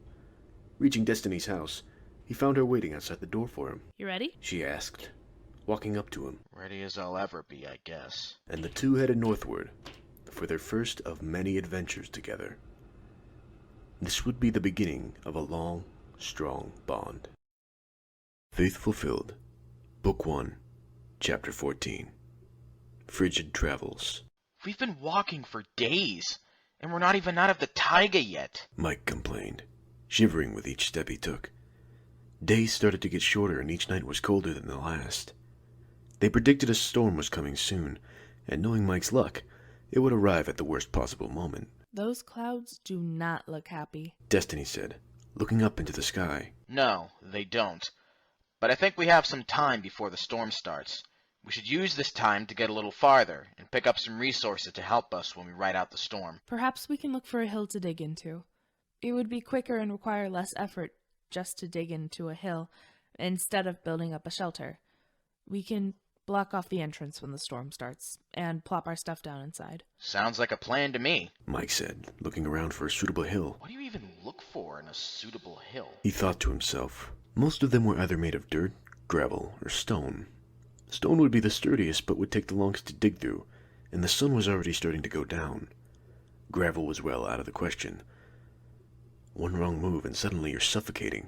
Reaching Destiny's house, he found her waiting outside the door for him. You ready? She asked, walking up to him. Ready as I'll ever be, I guess. And the two headed northward for their first of many adventures together. This would be the beginning of a long, strong bond. Faith Fulfilled, Book 1, Chapter 14. Frigid Travels. We've been walking for days, and we're not even out of the taiga yet. Mike complained, shivering with each step he took. Days started to get shorter and each night was colder than the last. They predicted a storm was coming soon, and knowing Mike's luck, it would arrive at the worst possible moment. Those clouds do not look happy. Destiny said, looking up into the sky. No, they don't. But I think we have some time before the storm starts. We should use this time to get a little farther and pick up some resources to help us when we ride out the storm. Perhaps we can look for a hill to dig into. It would be quicker and require less effort just to dig into a hill instead of building up a shelter. We can block off the entrance when the storm starts and plop our stuff down inside. Sounds like a plan to me. Mike said, looking around for a suitable hill. What do you even look for in a suitable hill? He thought to himself. Most of them were either made of dirt, gravel, or stone. Stone would be the sturdiest but would take the longest to dig through, and the sun was already starting to go down. Gravel was well out of the question. One wrong move and suddenly you're suffocating.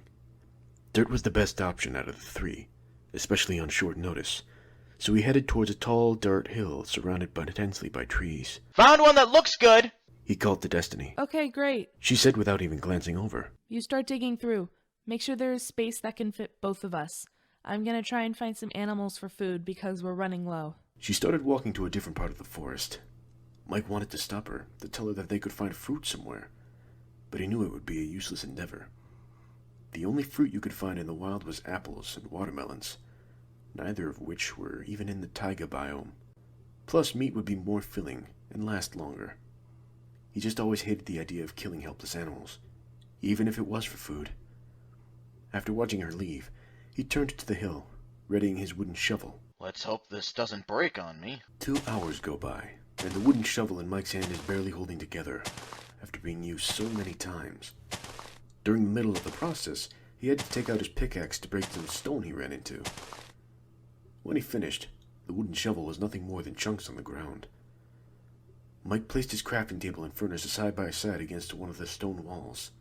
Dirt was the best option out of the three, especially on short notice, so he headed towards a tall dirt hill surrounded intensely by trees. Found one that looks good! He called to Destiny. Okay, great. She said without even glancing over. You start digging through. Make sure there is space that can fit both of us. I'm gonna try and find some animals for food because we're running low. She started walking to a different part of the forest. Mike wanted to stop her, to tell her that they could find fruit somewhere, but he knew it would be a useless endeavor. The only fruit you could find in the wild was apples and watermelons, neither of which were even in the taiga biome. Plus, meat would be more filling and last longer. He just always hated the idea of killing helpless animals, even if it was for food. After watching her leave, he turned to the hill, readying his wooden shovel. Let's hope this doesn't break on me. 2 hours go by, and the wooden shovel in Mike's hand is barely holding together after being used so many times. During the middle of the process, he had to take out his pickaxe to break some stone he ran into. When he finished, the wooden shovel was nothing more than chunks on the ground. Mike placed his crafting table and furnace side by side against one of the stone walls.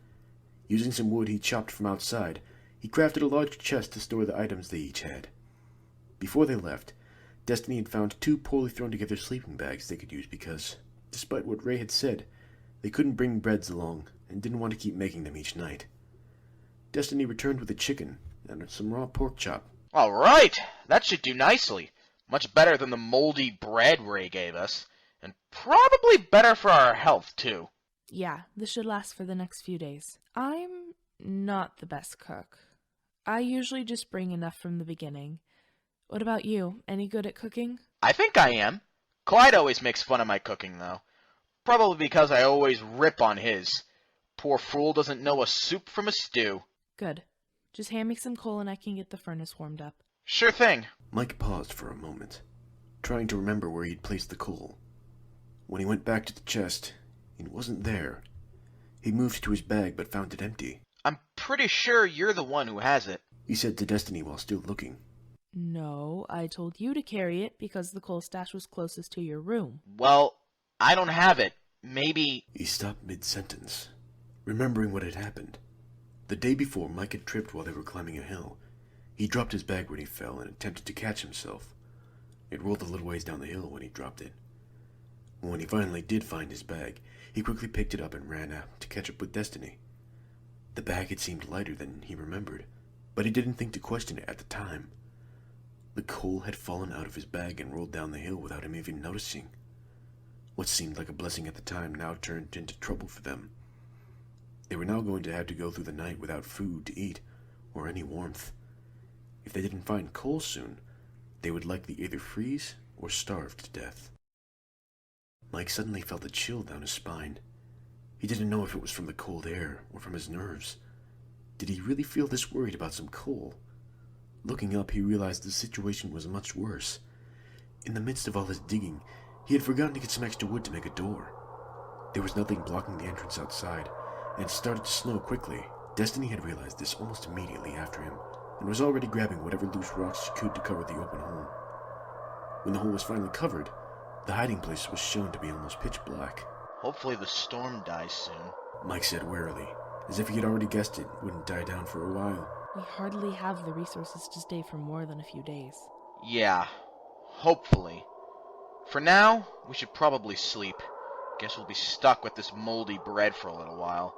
Using some wood he chopped from outside, he crafted a large chest to store the items they each had. Before they left, Destiny had found 2 poorly thrown together sleeping bags they could use because, despite what Ray had said, they couldn't bring breads along and didn't want to keep making them each night. Destiny returned with a chicken and some raw pork chop. All right, that should do nicely. Much better than the moldy bread Ray gave us, and probably better for our health, too. Yeah, this should last for the next few days. I'm not the best cook. I usually just bring enough from the beginning. What about you? Any good at cooking? I think I am. Clyde always makes fun of my cooking, though. Probably because I always rip on his. Poor fool doesn't know a soup from a stew. Good. Just hand me some coal and I can get the furnace warmed up. Sure thing. Mike paused for a moment, trying to remember where he'd placed the coal. When he went back to the chest, it wasn't there. He moved to his bag but found it empty. I'm pretty sure you're the one who has it, he said to Destiny while still looking. No, I told you to carry it because the coal stash was closest to your room. Well, I don't have it. Maybe... He stopped mid-sentence, remembering what had happened. The day before, Mike had tripped while they were climbing a hill. He dropped his bag when he fell and attempted to catch himself. It rolled a little ways down the hill when he dropped it. When he finally did find his bag, he quickly picked it up and ran out to catch up with Destiny. The bag had seemed lighter than he remembered, but he didn't think to question it at the time. The coal had fallen out of his bag and rolled down the hill without him even noticing. What seemed like a blessing at the time now turned into trouble for them. They were now going to have to go through the night without food to eat or any warmth. If they didn't find coal soon, they would likely either freeze or starve to death. Mike suddenly felt a chill down his spine. He didn't know if it was from the cold air or from his nerves. Did he really feel this worried about some coal? Looking up, he realized the situation was much worse. In the midst of all his digging, he had forgotten to get some extra wood to make a door. There was nothing blocking the entrance outside, and it started to snow quickly. Destiny had realized this almost immediately after him, and was already grabbing whatever loose rocks she could to cover the open hole. When the hole was finally covered, the hiding place was shown to be almost pitch black. Hopefully the storm dies soon, Mike said wearily, as if he had already guessed it wouldn't die down for a while. We hardly have the resources to stay for more than a few days. Yeah, hopefully. For now, we should probably sleep. Guess we'll be stuck with this moldy bread for a little while.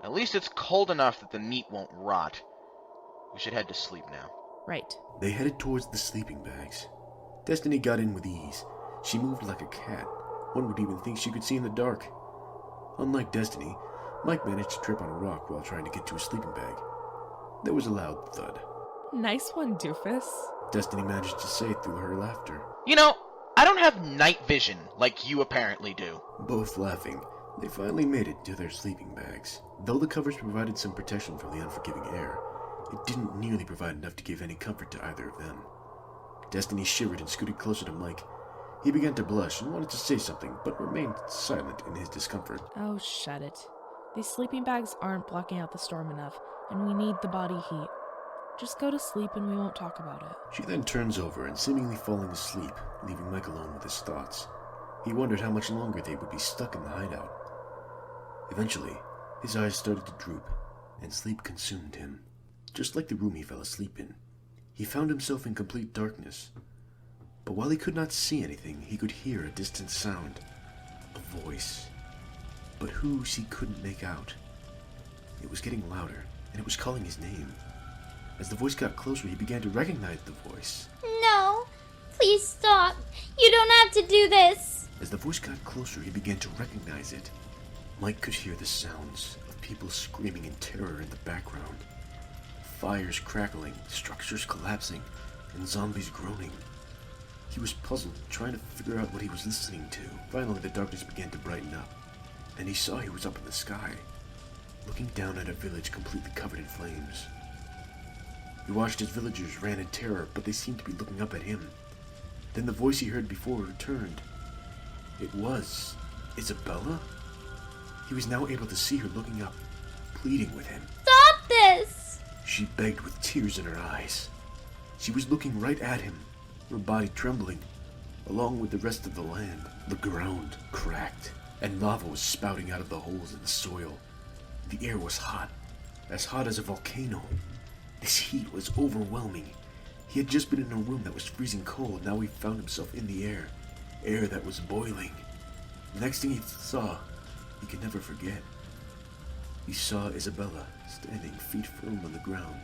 At least it's cold enough that the meat won't rot. We should head to sleep now. Right. They headed towards the sleeping bags. Destiny got in with ease. She moved like a cat. One would even think she could see in the dark. Unlike Destiny, Mike managed to trip on a rock while trying to get to his sleeping bag. There was a loud thud. Nice one, doofus. Destiny managed to say through her laughter. You know, I don't have night vision like you apparently do. Both laughing, they finally made it to their sleeping bags. Though the covers provided some protection from the unforgiving air, it didn't nearly provide enough to give any comfort to either of them. Destiny shivered and scooted closer to Mike. He began to blush and wanted to say something, but remained silent in his discomfort. Oh, shut it. These sleeping bags aren't blocking out the storm enough, and we need the body heat. Just go to sleep and we won't talk about it. She then turns over and seemingly falling asleep, leaving Mike alone with his thoughts. He wondered how much longer they would be stuck in the hideout. Eventually, his eyes started to droop, and sleep consumed him. Just like the room he fell asleep in, he found himself in complete darkness. But while he could not see anything, he could hear a distant sound. A voice. But whose he couldn't make out. It was getting louder, and it was calling his name. As the voice got closer, he began to recognize the voice. No, please stop. You don't have to do this. As the voice got closer, he began to recognize it. Mike could hear the sounds of people screaming in terror in the background. Fires crackling, structures collapsing, and zombies groaning. He was puzzled, trying to figure out what he was listening to. Finally, the darkness began to brighten up, and he saw he was up in the sky, looking down at a village completely covered in flames. He watched as villagers ran in terror, but they seemed to be looking up at him. Then the voice he heard before returned. It was Isabella? He was now able to see her looking up, pleading with him. Stop this! She begged with tears in her eyes. She was looking right at him, her body trembling, along with the rest of the land. The ground cracked, and lava was spouting out of the holes in the soil. The air was hot as a volcano. This heat was overwhelming. He had just been in a room that was freezing cold. Now he found himself in the air that was boiling. The next thing he saw, he could never forget. He saw Isabella standing feet firm on the ground,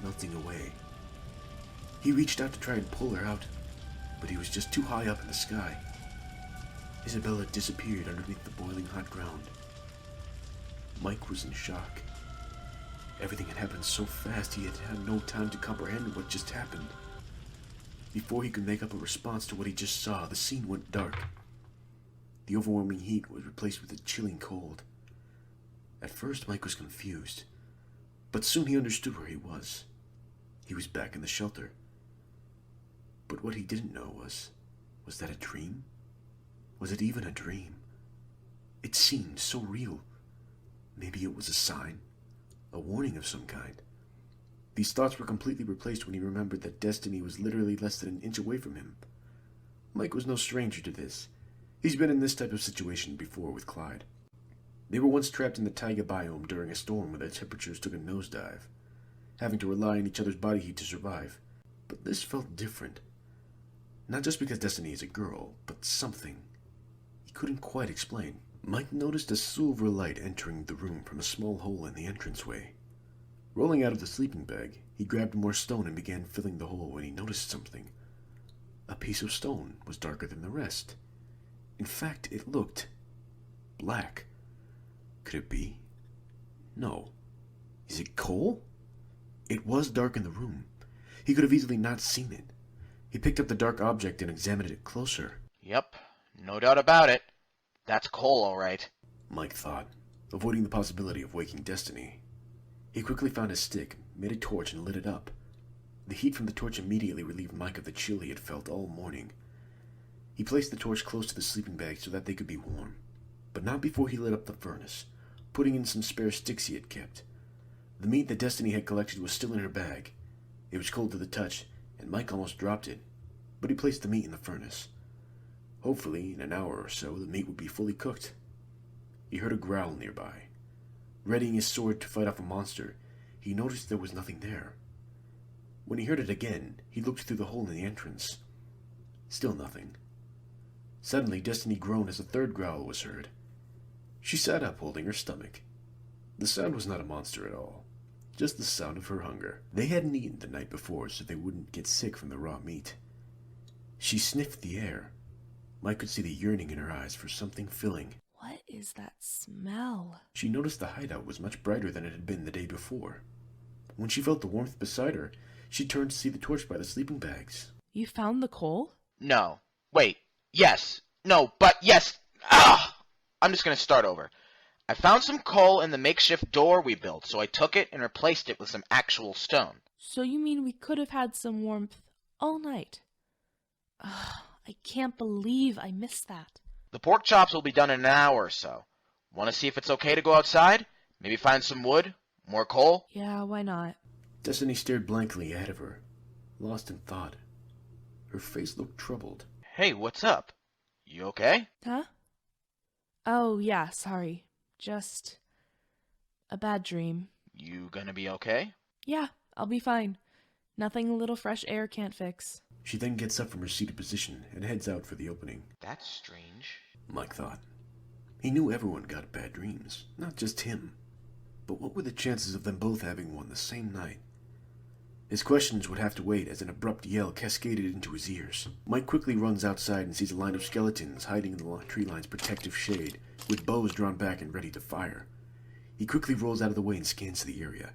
melting away. He reached out to try and pull her out, but he was just too high up in the sky. Isabella disappeared underneath the boiling hot ground. Mike was in shock. Everything had happened so fast he had had no time to comprehend what just happened. Before he could make up a response to what he just saw, the scene went dark. The overwhelming heat was replaced with a chilling cold. At first, Mike was confused, but soon he understood where he was. He was back in the shelter. But what he didn't know was that a dream? Was it even a dream? It seemed so real. Maybe it was a sign, a warning of some kind. These thoughts were completely replaced when he remembered that destiny was literally less than an inch away from him. Mike was no stranger to this. He's been in this type of situation before with Clyde. They were once trapped in the taiga biome during a storm where their temperatures took a nosedive, having to rely on each other's body heat to survive. But this felt different. Not just because Destiny is a girl, but something he couldn't quite explain. Mike noticed a silver light entering the room from a small hole in the entranceway. Rolling out of the sleeping bag, he grabbed more stone and began filling the hole when he noticed something. A piece of stone was darker than the rest. In fact, it looked black. Could it be? No. Is it coal? It was dark in the room. He could have easily not seen it. He picked up the dark object and examined it closer. Yep, no doubt about it. That's coal, all right. Mike thought, avoiding the possibility of waking Destiny. He quickly found a stick, made a torch, and lit it up. The heat from the torch immediately relieved Mike of the chill he had felt all morning. He placed the torch close to the sleeping bag so that they could be warm, but not before he lit up the furnace, putting in some spare sticks he had kept. The meat that Destiny had collected was still in her bag. It was cold to the touch, and Mike almost dropped it, but he placed the meat in the furnace. Hopefully, in an hour or so, the meat would be fully cooked. He heard a growl nearby. Readying his sword to fight off a monster, he noticed there was nothing there. When he heard it again, he looked through the hole in the entrance. Still nothing. Suddenly, Destiny groaned as a third growl was heard. She sat up, holding her stomach. The sound was not a monster at all, just the sound of her hunger. They hadn't eaten the night before, so they wouldn't get sick from the raw meat. She sniffed the air. Mike could see the yearning in her eyes for something filling. What is that smell? She noticed the hideout was much brighter than it had been the day before. When she felt the warmth beside her, She turned to see the torch by the sleeping bags. You found the coal? No. Wait. Yes. No, but yes. Ah! I'm just gonna start over. I found some coal in the makeshift door we built, so I took it and replaced it with some actual stone. So you mean we could have had some warmth all night? Ugh, I can't believe I missed that. The pork chops will be done in an hour or so. Want to see if it's okay to go outside? Maybe find some wood? More coal? Yeah, why not? Destiny stared blankly ahead of her, lost in thought. Her face looked troubled. Hey, what's up? You okay? Huh? Oh, yeah, sorry. Just a bad dream. You gonna be okay? Yeah, I'll be fine. Nothing a little fresh air can't fix. She then gets up from her seated position and heads out for the opening. That's strange. Mike thought. He knew everyone got bad dreams, not just him. But what were the chances of them both having one the same night? His questions would have to wait as an abrupt yell cascaded into his ears. Mike quickly runs outside and sees a line of skeletons hiding in the tree line's protective shade, with bows drawn back and ready to fire. He quickly rolls out of the way and scans the area.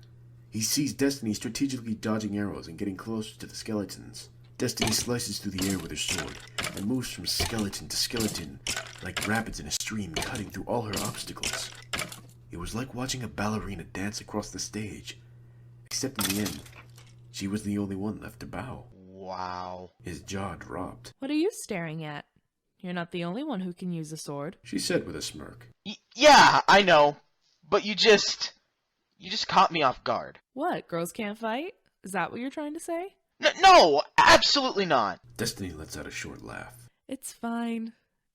He sees Destiny strategically dodging arrows and getting closer to the skeletons. Destiny slices through the air with her sword and moves from skeleton to skeleton like rapids in a stream, cutting through all her obstacles. It was like watching a ballerina dance across the stage, except in the end, she was the only one left to bow. Wow. His jaw dropped. What are you staring at? You're not the only one who can use a sword, she said with a smirk. Yeah, I know. But you just caught me off guard. What, girls can't fight? Is that what you're trying to say? No, absolutely not. Destiny lets out a short laugh. It's fine.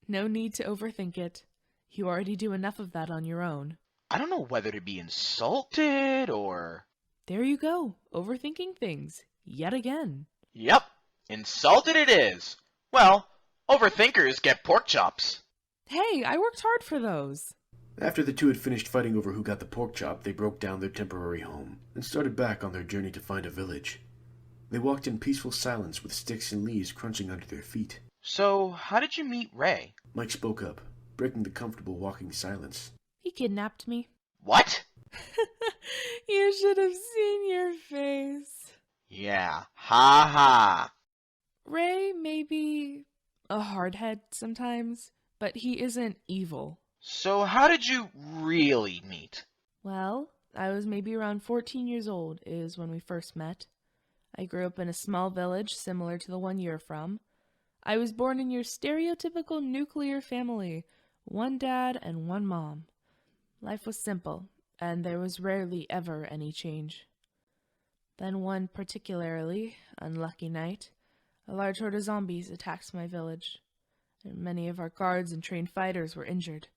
No need to overthink it. You already do enough of that on your own. I don't know whether to be insulted or... There you go, overthinking things, yet again. Yep, insulted it is. Well, overthinkers get pork chops. Hey, I worked hard for those. After the two had finished fighting over who got the pork chop, they broke down their temporary home and started back on their journey to find a village. They walked in peaceful silence with sticks and leaves crunching under their feet. So, how did you meet Ray? Mike spoke up, breaking the comfortable walking silence. He kidnapped me. What? You should have seen your face. Yeah, ha ha. Ray may be a hardhead sometimes, but he isn't evil. So how did you really meet? Well, I was maybe around 14 years old is when we first met. I grew up in a small village similar to the one you're from. I was born in your stereotypical nuclear family, one dad and one mom. Life was simple, and there was rarely ever any change. Then one particularly unlucky night, a large horde of zombies attacked my village, and many of our guards and trained fighters were injured.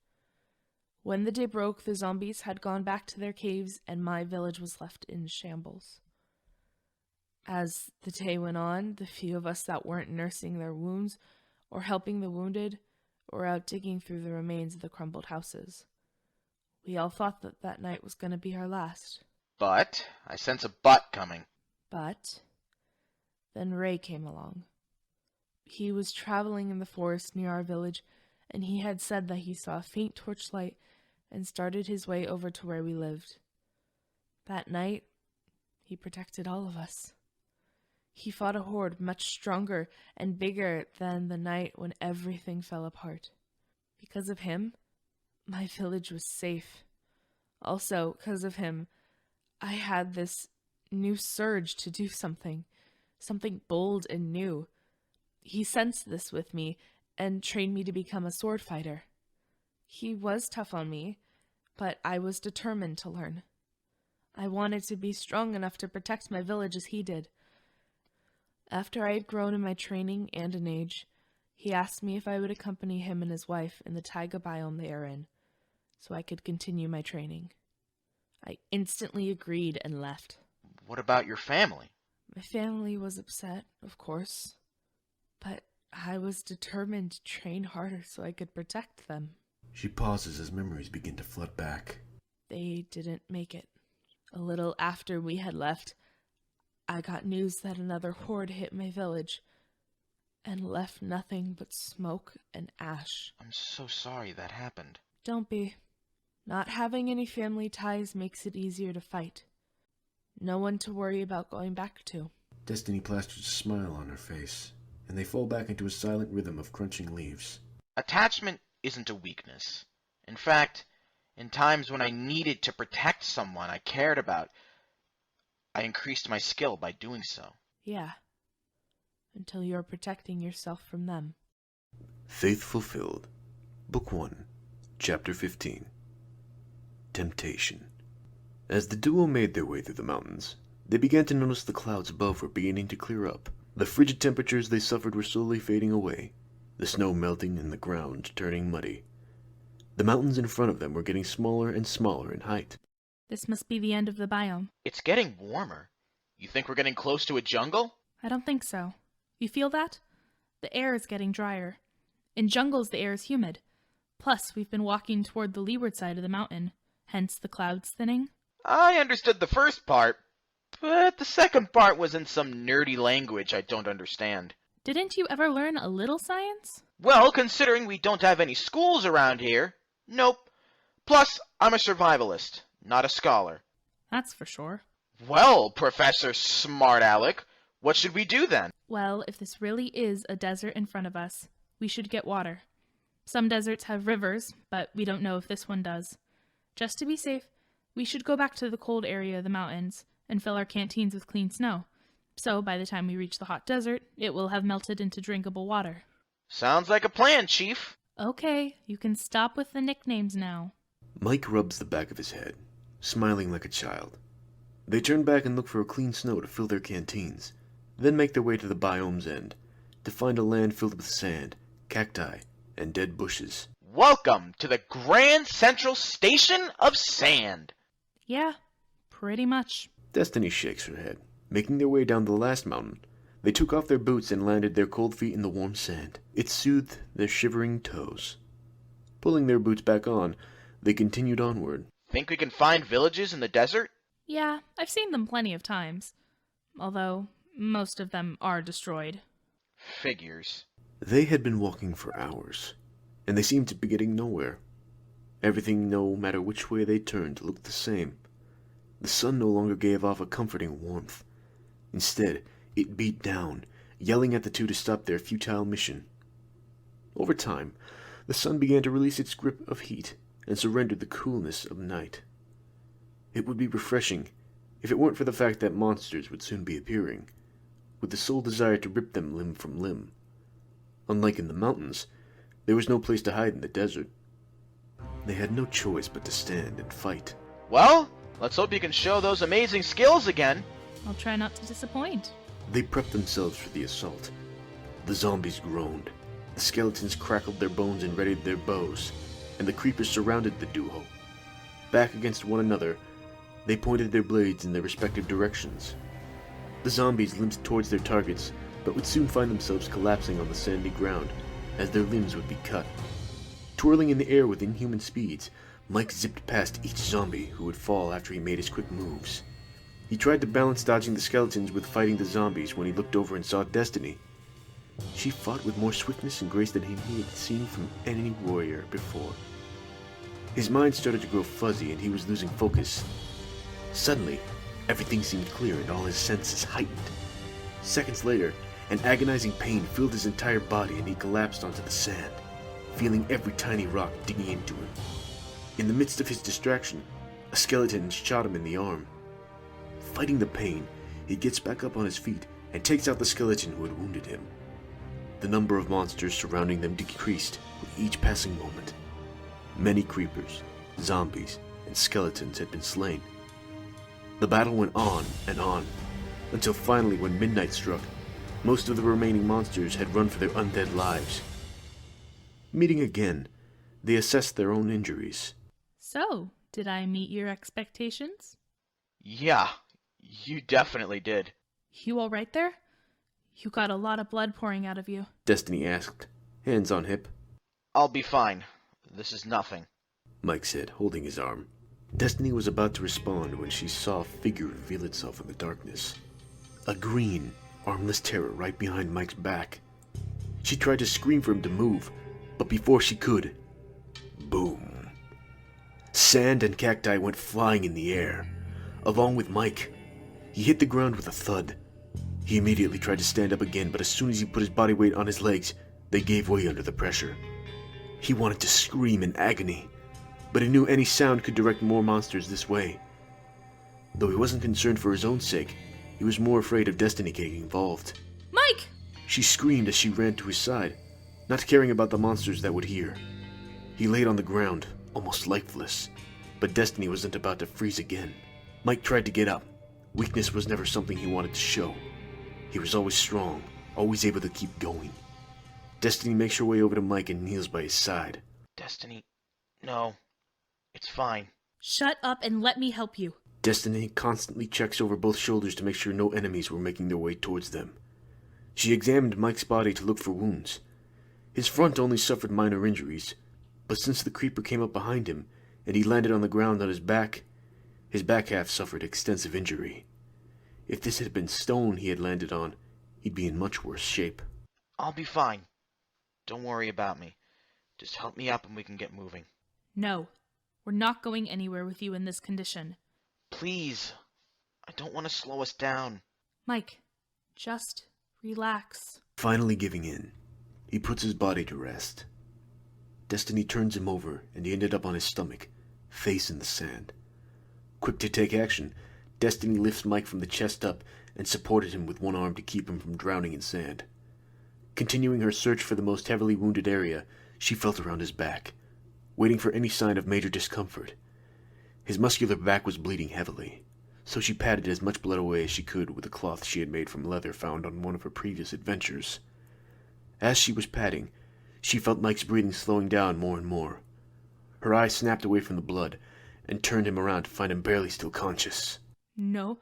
When the day broke, the zombies had gone back to their caves, and my village was left in shambles. As the day went on, the few of us that weren't nursing their wounds or helping the wounded were out digging through the remains of the crumbled houses. We all thought that that night was going to be our last. But I sense a but coming. But then Ray came along. He was traveling in the forest near our village, and he had said that he saw a faint torchlight and started his way over to where we lived. That night, he protected all of us. He fought a horde much stronger and bigger than the night when everything fell apart. Because of him, my village was safe. Also, because of him, I had this new surge to do something bold and new. He sensed this with me and trained me to become a sword fighter. He was tough on me, but I was determined to learn. I wanted to be strong enough to protect my village as he did. After I had grown in my training and in age, he asked me if I would accompany him and his wife in the taiga biome they are in, so I could continue my training. I instantly agreed and left. What about your family? My family was upset, of course, but I was determined to train harder so I could protect them. She pauses as memories begin to flood back. They didn't make it. A little after we had left, I got news that another horde hit my village and left nothing but smoke and ash. I'm so sorry that happened. Don't be. Not having any family ties makes it easier to fight. No one to worry about going back to. Destiny plasters a smile on her face, and they fall back into a silent rhythm of crunching leaves. Attachment isn't a weakness. In fact, in times when I needed to protect someone I cared about, I increased my skill by doing so. Yeah. Until you're protecting yourself from them. Faith Fulfilled. Book 1, Chapter 15. Temptation. As the duo made their way through the mountains, they began to notice the clouds above were beginning to clear up. The frigid temperatures they suffered were slowly fading away, the snow melting and the ground turning muddy. The mountains in front of them were getting smaller and smaller in height. This must be the end of the biome. It's getting warmer. You think we're getting close to a jungle? I don't think so. You feel that? The air is getting drier. In jungles, the air is humid. Plus, we've been walking toward the leeward side of the mountain, hence the clouds thinning. I understood the first part, but the second part was in some nerdy language I don't understand. Didn't you ever learn a little science? Well, considering we don't have any schools around here, nope. Plus, I'm a survivalist, not a scholar. That's for sure. Well, Professor Smart Alec, what should we do then? Well, if this really is a desert in front of us, we should get water. Some deserts have rivers, but we don't know if this one does. Just to be safe, we should go back to the cold area of the mountains and fill our canteens with clean snow. So by the time we reach the hot desert, it will have melted into drinkable water. Sounds like a plan, Chief. Okay, you can stop with the nicknames now. Mike rubs the back of his head, smiling like a child. They turn back and look for a clean snow to fill their canteens, then make their way to the biome's end, to find a land filled with sand, cacti, and dead bushes. Welcome to the Grand Central Station of Sand. Yeah, pretty much. Destiny shakes her head. Making their way down the last mountain, they took off their boots and landed their cold feet in the warm sand. It soothed their shivering toes. Pulling their boots back on, they continued onward. Think we can find villages in the desert? Yeah, I've seen them plenty of times. Although, most of them are destroyed. Figures. They had been walking for hours, and they seemed to be getting nowhere. Everything, no matter which way they turned, looked the same. The sun no longer gave off a comforting warmth. Instead, it beat down, yelling at the two to stop their futile mission. Over time, the sun began to release its grip of heat and surrendered the coolness of night. It would be refreshing if it weren't for the fact that monsters would soon be appearing, with the sole desire to rip them limb from limb. Unlike in the mountains, there was no place to hide in the desert. They had no choice but to stand and fight. Well, let's hope you can show those amazing skills again. I'll try not to disappoint. They prepped themselves for the assault. The zombies groaned, the skeletons crackled their bones and readied their bows, and the creepers surrounded the duo. Back against one another, they pointed their blades in their respective directions. The zombies limped towards their targets, but would soon find themselves collapsing on the sandy ground, as their limbs would be cut. Twirling in the air with inhuman speeds, Mike zipped past each zombie who would fall after he made his quick moves. He tried to balance dodging the skeletons with fighting the zombies when he looked over and saw Destiny. She fought with more swiftness and grace than he had seen from any warrior before. His mind started to grow fuzzy and he was losing focus. Suddenly, everything seemed clear and all his senses heightened. Seconds later, an agonizing pain filled his entire body and he collapsed onto the sand, feeling every tiny rock digging into him. In the midst of his distraction, a skeleton shot him in the arm. Fighting the pain, he gets back up on his feet and takes out the skeleton who had wounded him. The number of monsters surrounding them decreased with each passing moment. Many creepers, zombies, and skeletons had been slain. The battle went on, until finally when midnight struck, most of the remaining monsters had run for their undead lives. Meeting again, they assessed their own injuries. So, did I meet your expectations? Yeah, you definitely did. You all right there? You got a lot of blood pouring out of you. Destiny asked, hands on hip. I'll be fine. This is nothing, Mike said, holding his arm. Destiny was about to respond when she saw a figure reveal itself in the darkness. A green, armless terror right behind Mike's back. She tried to scream for him to move, but before she could, boom. Sand and cacti went flying in the air, along with Mike. He hit the ground with a thud. He immediately tried to stand up again, but as soon as he put his body weight on his legs, they gave way under the pressure. He wanted to scream in agony, but he knew any sound could direct more monsters this way. Though he wasn't concerned for his own sake, he was more afraid of Destiny getting involved. Mike! She screamed as she ran to his side, not caring about the monsters that would hear. He laid on the ground, almost lifeless, but Destiny wasn't about to freeze again. Mike tried to get up. Weakness was never something he wanted to show. He was always strong, always able to keep going. Destiny makes her way over to Mike and kneels by his side. Destiny, no. It's fine. Shut up and let me help you. Destiny constantly checks over both shoulders to make sure no enemies were making their way towards them. She examined Mike's body to look for wounds. His front only suffered minor injuries, but since the creeper came up behind him and he landed on the ground on his back half suffered extensive injury. If this had been stone he had landed on, he'd be in much worse shape. I'll be fine. Don't worry about me. Just help me up and we can get moving. No, we're not going anywhere with you in this condition. Please. I don't want to slow us down. Mike, just relax. Finally giving in, he puts his body to rest. Destiny turns him over and he ended up on his stomach, face in the sand. Quick to take action, Destiny lifts Mike from the chest up and supported him with one arm to keep him from drowning in sand. Continuing her search for the most heavily wounded area, she felt around his back, waiting for any sign of major discomfort. His muscular back was bleeding heavily, so she patted as much blood away as she could with a cloth she had made from leather found on one of her previous adventures. As she was patting, she felt Mike's breathing slowing down more and more. Her eyes snapped away from the blood and turned him around to find him barely still conscious. No.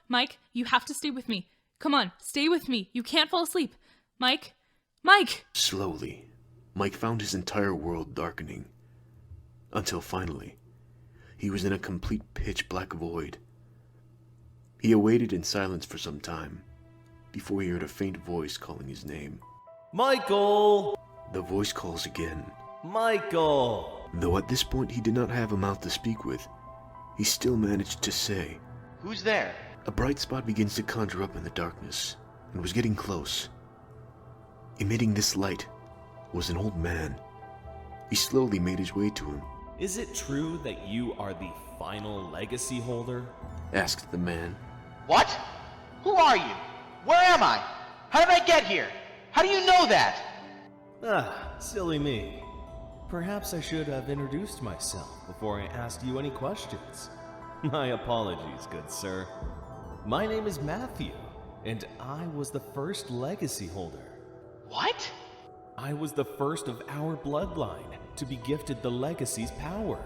Mike, you have to stay with me. Come on, stay with me. You can't fall asleep. Mike! Slowly, Mike found his entire world darkening. Until finally, he was in a complete pitch-black void. He awaited in silence for some time, before he heard a faint voice calling his name. Michael! The voice calls again. Michael! Though at this point he did not have a mouth to speak with, he still managed to say, Who's there? A bright spot begins to conjure up in the darkness, and was getting close. Emitting this light was an old man. He slowly made his way to him. Is it true that you are the final legacy holder? Asked the man. What? Who are you? Where am I? How did I get here? How do you know that? Silly me. Perhaps I should have introduced myself before I asked you any questions. My apologies, good sir. My name is Matthew, and I was the first legacy holder. What? I was the first of our bloodline to be gifted the legacy's power.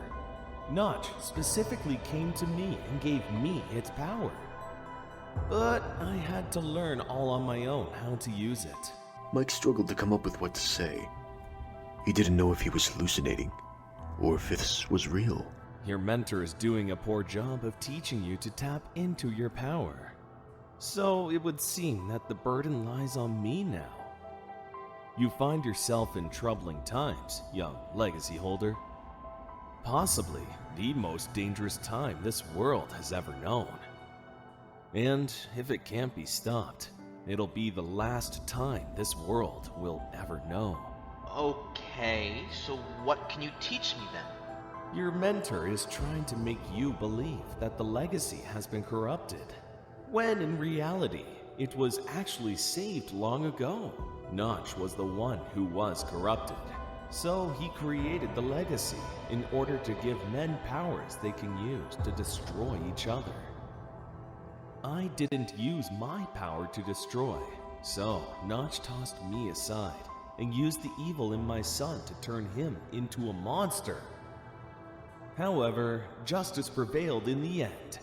Notch specifically came to me and gave me its power. But I had to learn all on my own how to use it. Mike struggled to come up with what to say. He didn't know if he was hallucinating, or if this was real. Your mentor is doing a poor job of teaching you to tap into your power. So it would seem that the burden lies on me now. You find yourself in troubling times, young legacy holder. Possibly the most dangerous time this world has ever known. And if it can't be stopped, it'll be the last time this world will ever know. Okay, so what can you teach me then? Your mentor is trying to make you believe that the legacy has been corrupted, when in reality, it was actually saved long ago. Notch was the one who was corrupted, so he created the legacy in order to give men powers they can use to destroy each other. I didn't use my power to destroy, so Notch tossed me aside and used the evil in my son to turn him into a monster. However, justice prevailed in the end.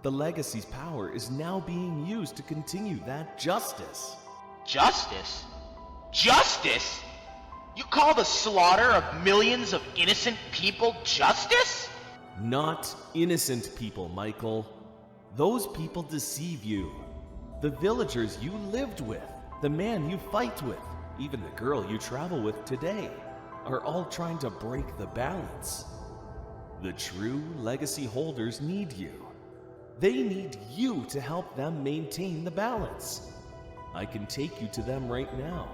The legacy's power is now being used to continue that justice. Justice? Justice? You call the slaughter of millions of innocent people justice? Not innocent people, Michael. Those people deceive you. The villagers you lived with, the man you fight with, even the girl you travel with today, are all trying to break the balance. The true legacy holders need you. They need you to help them maintain the balance. I can take you to them right now,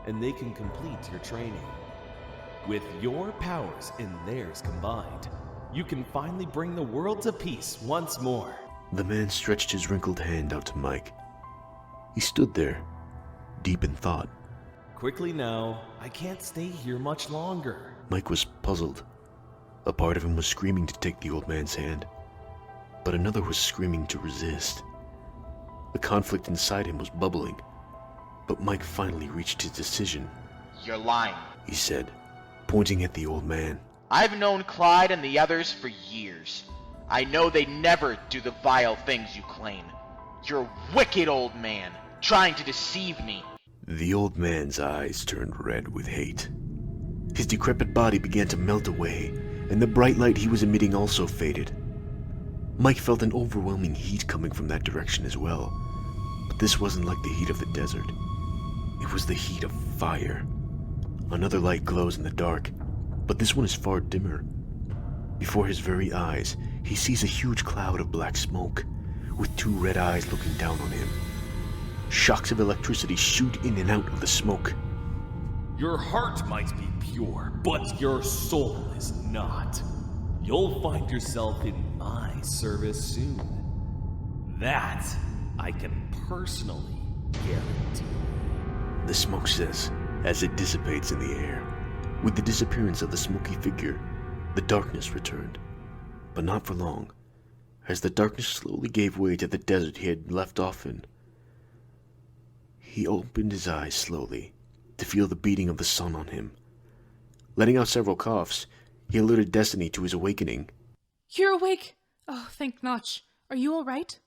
and they can complete your training. With your powers and theirs combined, you can finally bring the world to peace once more. The man stretched his wrinkled hand out to Mike. He stood there, deep in thought. Quickly now, I can't stay here much longer. Mike was puzzled. A part of him was screaming to take the old man's hand, but another was screaming to resist. The conflict inside him was bubbling, but Mike finally reached his decision. You're lying, he said, pointing at the old man. I've known Clyde and the others for years. I know they never do the vile things you claim. You're a wicked old man, trying to deceive me. The old man's eyes turned red with hate. His decrepit body began to melt away, and the bright light he was emitting also faded. Mike felt an overwhelming heat coming from that direction as well, but this wasn't like the heat of the desert. It was the heat of fire. Another light glows in the dark, but this one is far dimmer. Before his very eyes, he sees a huge cloud of black smoke, with two red eyes looking down on him. Shocks of electricity shoot in and out of the smoke. Your heart might be pure, but your soul is not. You'll find yourself in my service soon. That I can personally guarantee. The smoke says, as it dissipates in the air. With the disappearance of the smoky figure, the darkness returned. But not for long, as the darkness slowly gave way to the desert he had left off in. He opened his eyes slowly, to feel the beating of the sun on him. Letting out several coughs, he alerted Destiny to his awakening. You're awake! Oh, thank Notch. Are you all right?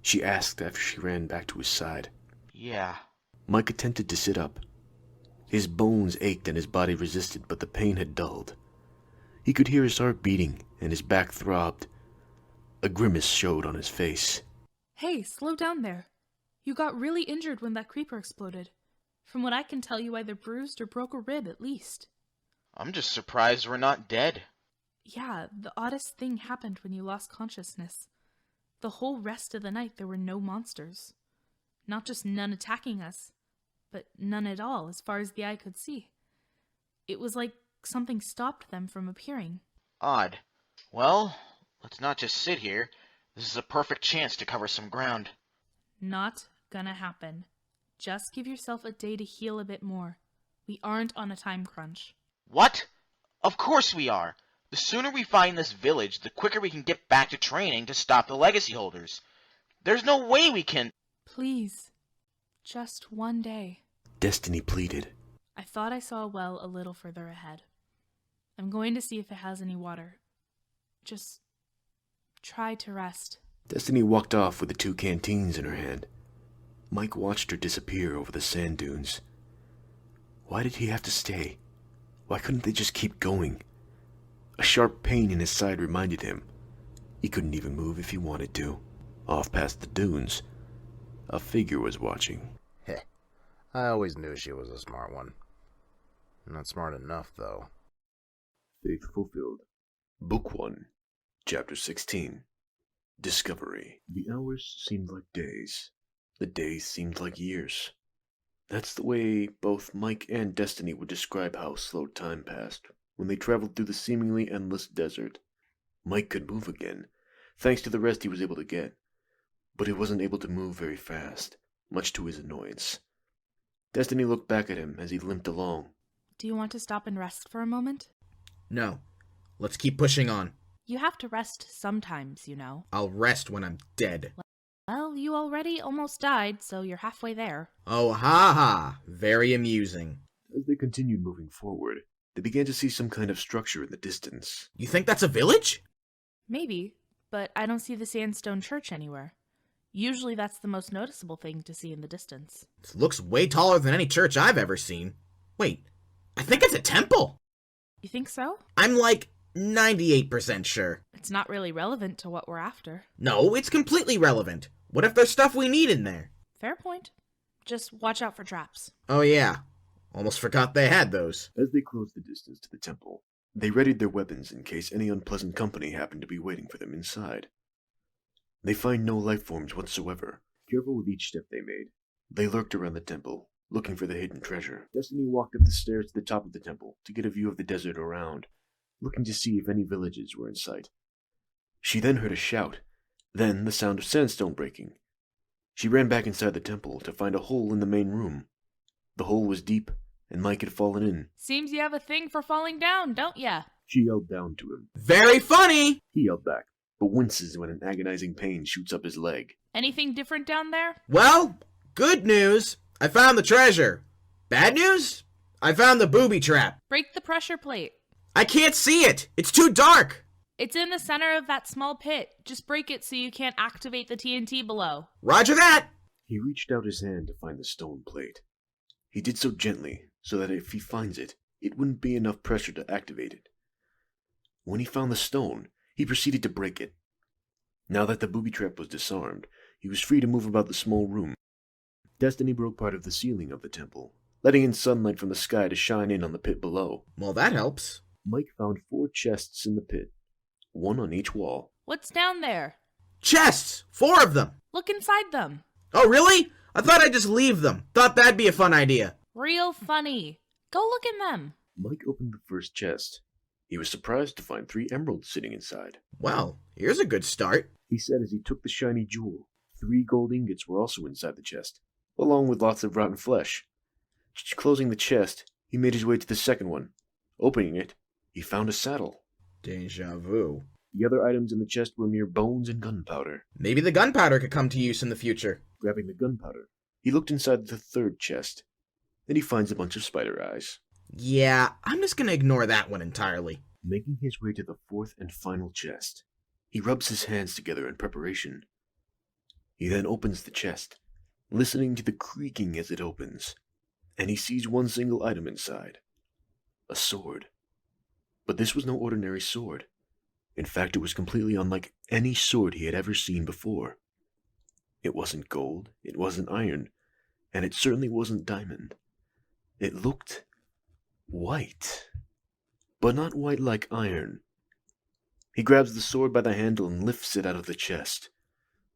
She asked after she ran back to his side. Yeah. Mike attempted to sit up. His bones ached and his body resisted, but the pain had dulled. He could hear his heart beating, and his back throbbed. A grimace showed on his face. Hey, slow down there. You got really injured when that creeper exploded. From what I can tell, you either bruised or broke a rib at least. I'm just surprised we're not dead. Yeah, the oddest thing happened when you lost consciousness. The whole rest of the night there were no monsters. Not just none attacking us, but none at all as far as the eye could see. It was like something stopped them from appearing. Odd. Well, let's not just sit here. This is a perfect chance to cover some ground. Not gonna happen. Just give yourself a day to heal a bit more. We aren't on a time crunch. What? Of course we are. The sooner we find this village, the quicker we can get back to training to stop the legacy holders. There's no way we can... Please. Just one day. Destiny pleaded. I thought I saw a well a little further ahead. I'm going to see if it has any water. Just try to rest. Destiny walked off with the 2 canteens in her hand. Mike watched her disappear over the sand dunes. Why did he have to stay? Why couldn't they just keep going? A sharp pain in his side reminded him. He couldn't even move if he wanted to. Off past the dunes, a figure was watching. Heh. I always knew she was a smart one. Not smart enough, though. Faith Fulfilled. Book 1, Chapter 16. Discovery. The hours seemed like days. The days seemed like years. That's the way both Mike and Destiny would describe how slow time passed when they traveled through the seemingly endless desert. Mike could move again, thanks to the rest he was able to get, but he wasn't able to move very fast, much to his annoyance. Destiny looked back at him as he limped along. Do you want to stop and rest for a moment? No. Let's keep pushing on. You have to rest sometimes, you know. I'll rest when I'm dead. Well, you already almost died, so you're halfway there. Oh, ha ha. Very amusing. As they continued moving forward, they began to see some kind of structure in the distance. You think that's a village? Maybe, but I don't see the sandstone church anywhere. Usually that's the most noticeable thing to see in the distance. It looks way taller than any church I've ever seen. Wait, I think it's a temple. You think so? I'm like 98% sure. It's not really relevant to what we're after. No, it's completely relevant. What if there's stuff we need in there? Fair point. Just watch out for traps. Oh yeah. Almost forgot they had those. As they closed the distance to the temple, they readied their weapons in case any unpleasant company happened to be waiting for them inside. They find no life forms whatsoever. Careful with each step they made, they lurked around the temple, looking for the hidden treasure. Destiny walked up the stairs to the top of the temple to get a view of the desert around, looking to see if any villages were in sight. She then heard a shout, then the sound of sandstone breaking. She ran back inside the temple to find a hole in the main room. The hole was deep, and Mike had fallen in. Seems you have a thing for falling down, don't ya? She yelled down to him. Very funny! He yelled back, but winces when an agonizing pain shoots up his leg. Anything different down there? Well, good news. I found the treasure. Bad news? I found the booby trap. Break the pressure plate. I can't see it. It's too dark. It's in the center of that small pit. Just break it so you can't activate the TNT below. Roger that! He reached out his hand to find the stone plate. He did so gently, so that if he finds it, it wouldn't be enough pressure to activate it. When he found the stone, he proceeded to break it. Now that the booby trap was disarmed, he was free to move about the small room. Destiny broke part of the ceiling of the temple, letting in sunlight from the sky to shine in on the pit below. Well, that helps. Mike found 4 chests in the pit, one on each wall. What's down there? Chests! 4 of them! Look inside them. Oh, really? I thought I'd just leave them. Thought that'd be a fun idea. Real funny. Go look in them. Mike opened the first chest. He was surprised to find 3 emeralds sitting inside. Well, here's a good start, he said as he took the shiny jewel. 3 gold ingots were also inside the chest, along with lots of rotten flesh. Closing the chest, he made his way to the second one. Opening it, he found a saddle. Deja vu. The other items in the chest were mere bones and gunpowder. Maybe the gunpowder could come to use in the future. Grabbing the gunpowder, he looked inside the third chest. Then he finds a bunch of spider eyes. Yeah, I'm just gonna ignore that one entirely. Making his way to the 4th and final chest, he rubs his hands together in preparation. He then opens the chest, listening to the creaking as it opens, and he sees one single item inside. A sword. But this was no ordinary sword. In fact, it was completely unlike any sword he had ever seen before. It wasn't gold, it wasn't iron, and it certainly wasn't diamond. It looked white, but not white like iron. He grabs the sword by the handle and lifts it out of the chest.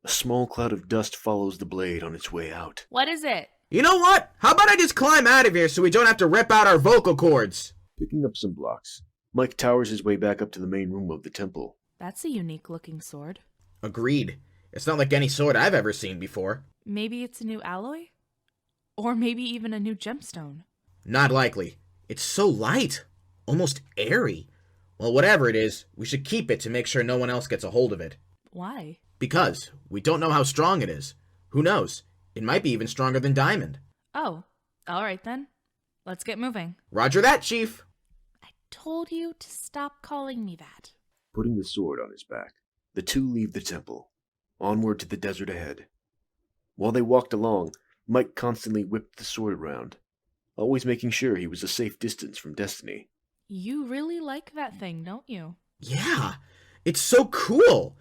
A small cloud of dust follows the blade on its way out. What is it? You know what? How about I just climb out of here so we don't have to rip out our vocal cords? Picking up some blocks, Mike towers his way back up to the main room of the temple. That's a unique looking sword. Agreed. It's not like any sword I've ever seen before. Maybe it's a new alloy? Or maybe even a new gemstone. Not likely. It's so light. Almost airy. Well, whatever it is, we should keep it to make sure no one else gets a hold of it. Why? Because we don't know how strong it is. Who knows? It might be even stronger than diamond. Oh, alright then. Let's get moving. Roger that, Chief. Told you to stop calling me that. Putting the sword on his back, the two leave the temple, onward to the desert ahead. While they walked along, Mike constantly whipped the sword around, always making sure he was a safe distance from Destiny. You really like that thing, don't you? Yeah, it's so cool.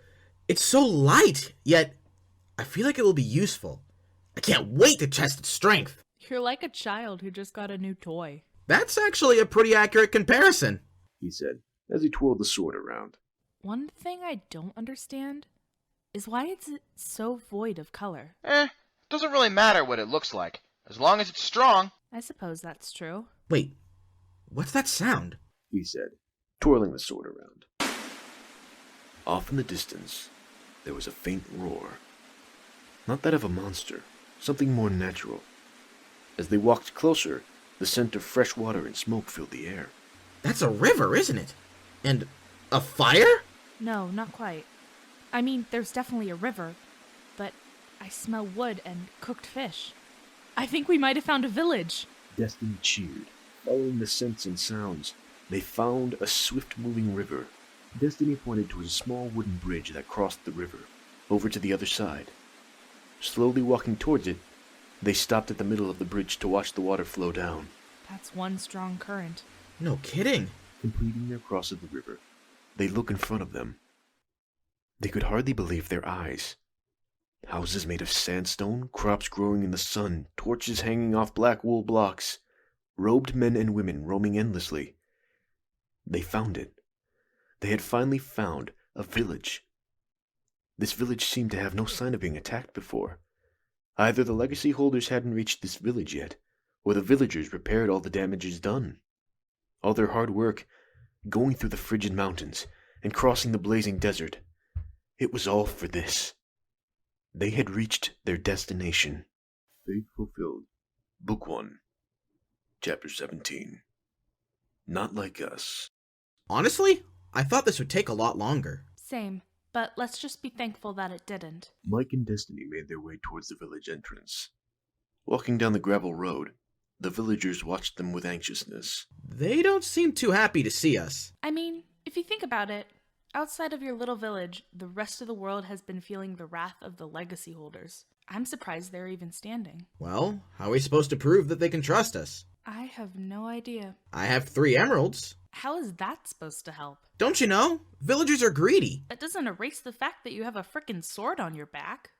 It's so light, yet I feel like it will be useful. I can't wait to test its strength. You're like a child who just got a new toy. That's actually a pretty accurate comparison, he said, as he twirled the sword around. One thing I don't understand is why it's so void of color. Doesn't really matter what it looks like, as long as it's strong. I suppose that's true. Wait, what's that sound? He said, twirling the sword around. Off in the distance, there was a faint roar. Not that of a monster, something more natural. As they walked closer, the scent of fresh water and smoke filled the air. That's a river, isn't it? And a fire? No, not quite. I mean, there's definitely a river, but I smell wood and cooked fish. I think we might have found a village. Destiny cheered. Following the scents and sounds, they found a swift-moving river. Destiny pointed towards a small wooden bridge that crossed the river, over to the other side. Slowly walking towards it, they stopped at the middle of the bridge to watch the water flow down. That's one strong current. No kidding. Completing their cross of the river, they look in front of them. They could hardly believe their eyes. Houses made of sandstone, crops growing in the sun, torches hanging off black wool blocks, robed men and women roaming endlessly. They found it. They had finally found a village. This village seemed to have no sign of being attacked before. Either the legacy holders hadn't reached this village yet, or the villagers repaired all the damages done. All their hard work, going through the frigid mountains and crossing the blazing desert, it was all for this. They had reached their destination. Fate Fulfilled. Book 1. Chapter 17. Not like us. Honestly, I thought this would take a lot longer. Same, but let's just be thankful that it didn't. Mike and Destiny made their way towards the village entrance. Walking down the gravel road, the villagers watched them with anxiousness. They don't seem too happy to see us. I mean, if you think about it, outside of your little village, the rest of the world has been feeling the wrath of the legacy holders. I'm surprised they're even standing. Well, how are we supposed to prove that they can trust us? I have no idea. I have 3 emeralds. How is that supposed to help? Don't you know? Villagers are greedy. That doesn't erase the fact that you have a frickin' sword on your back.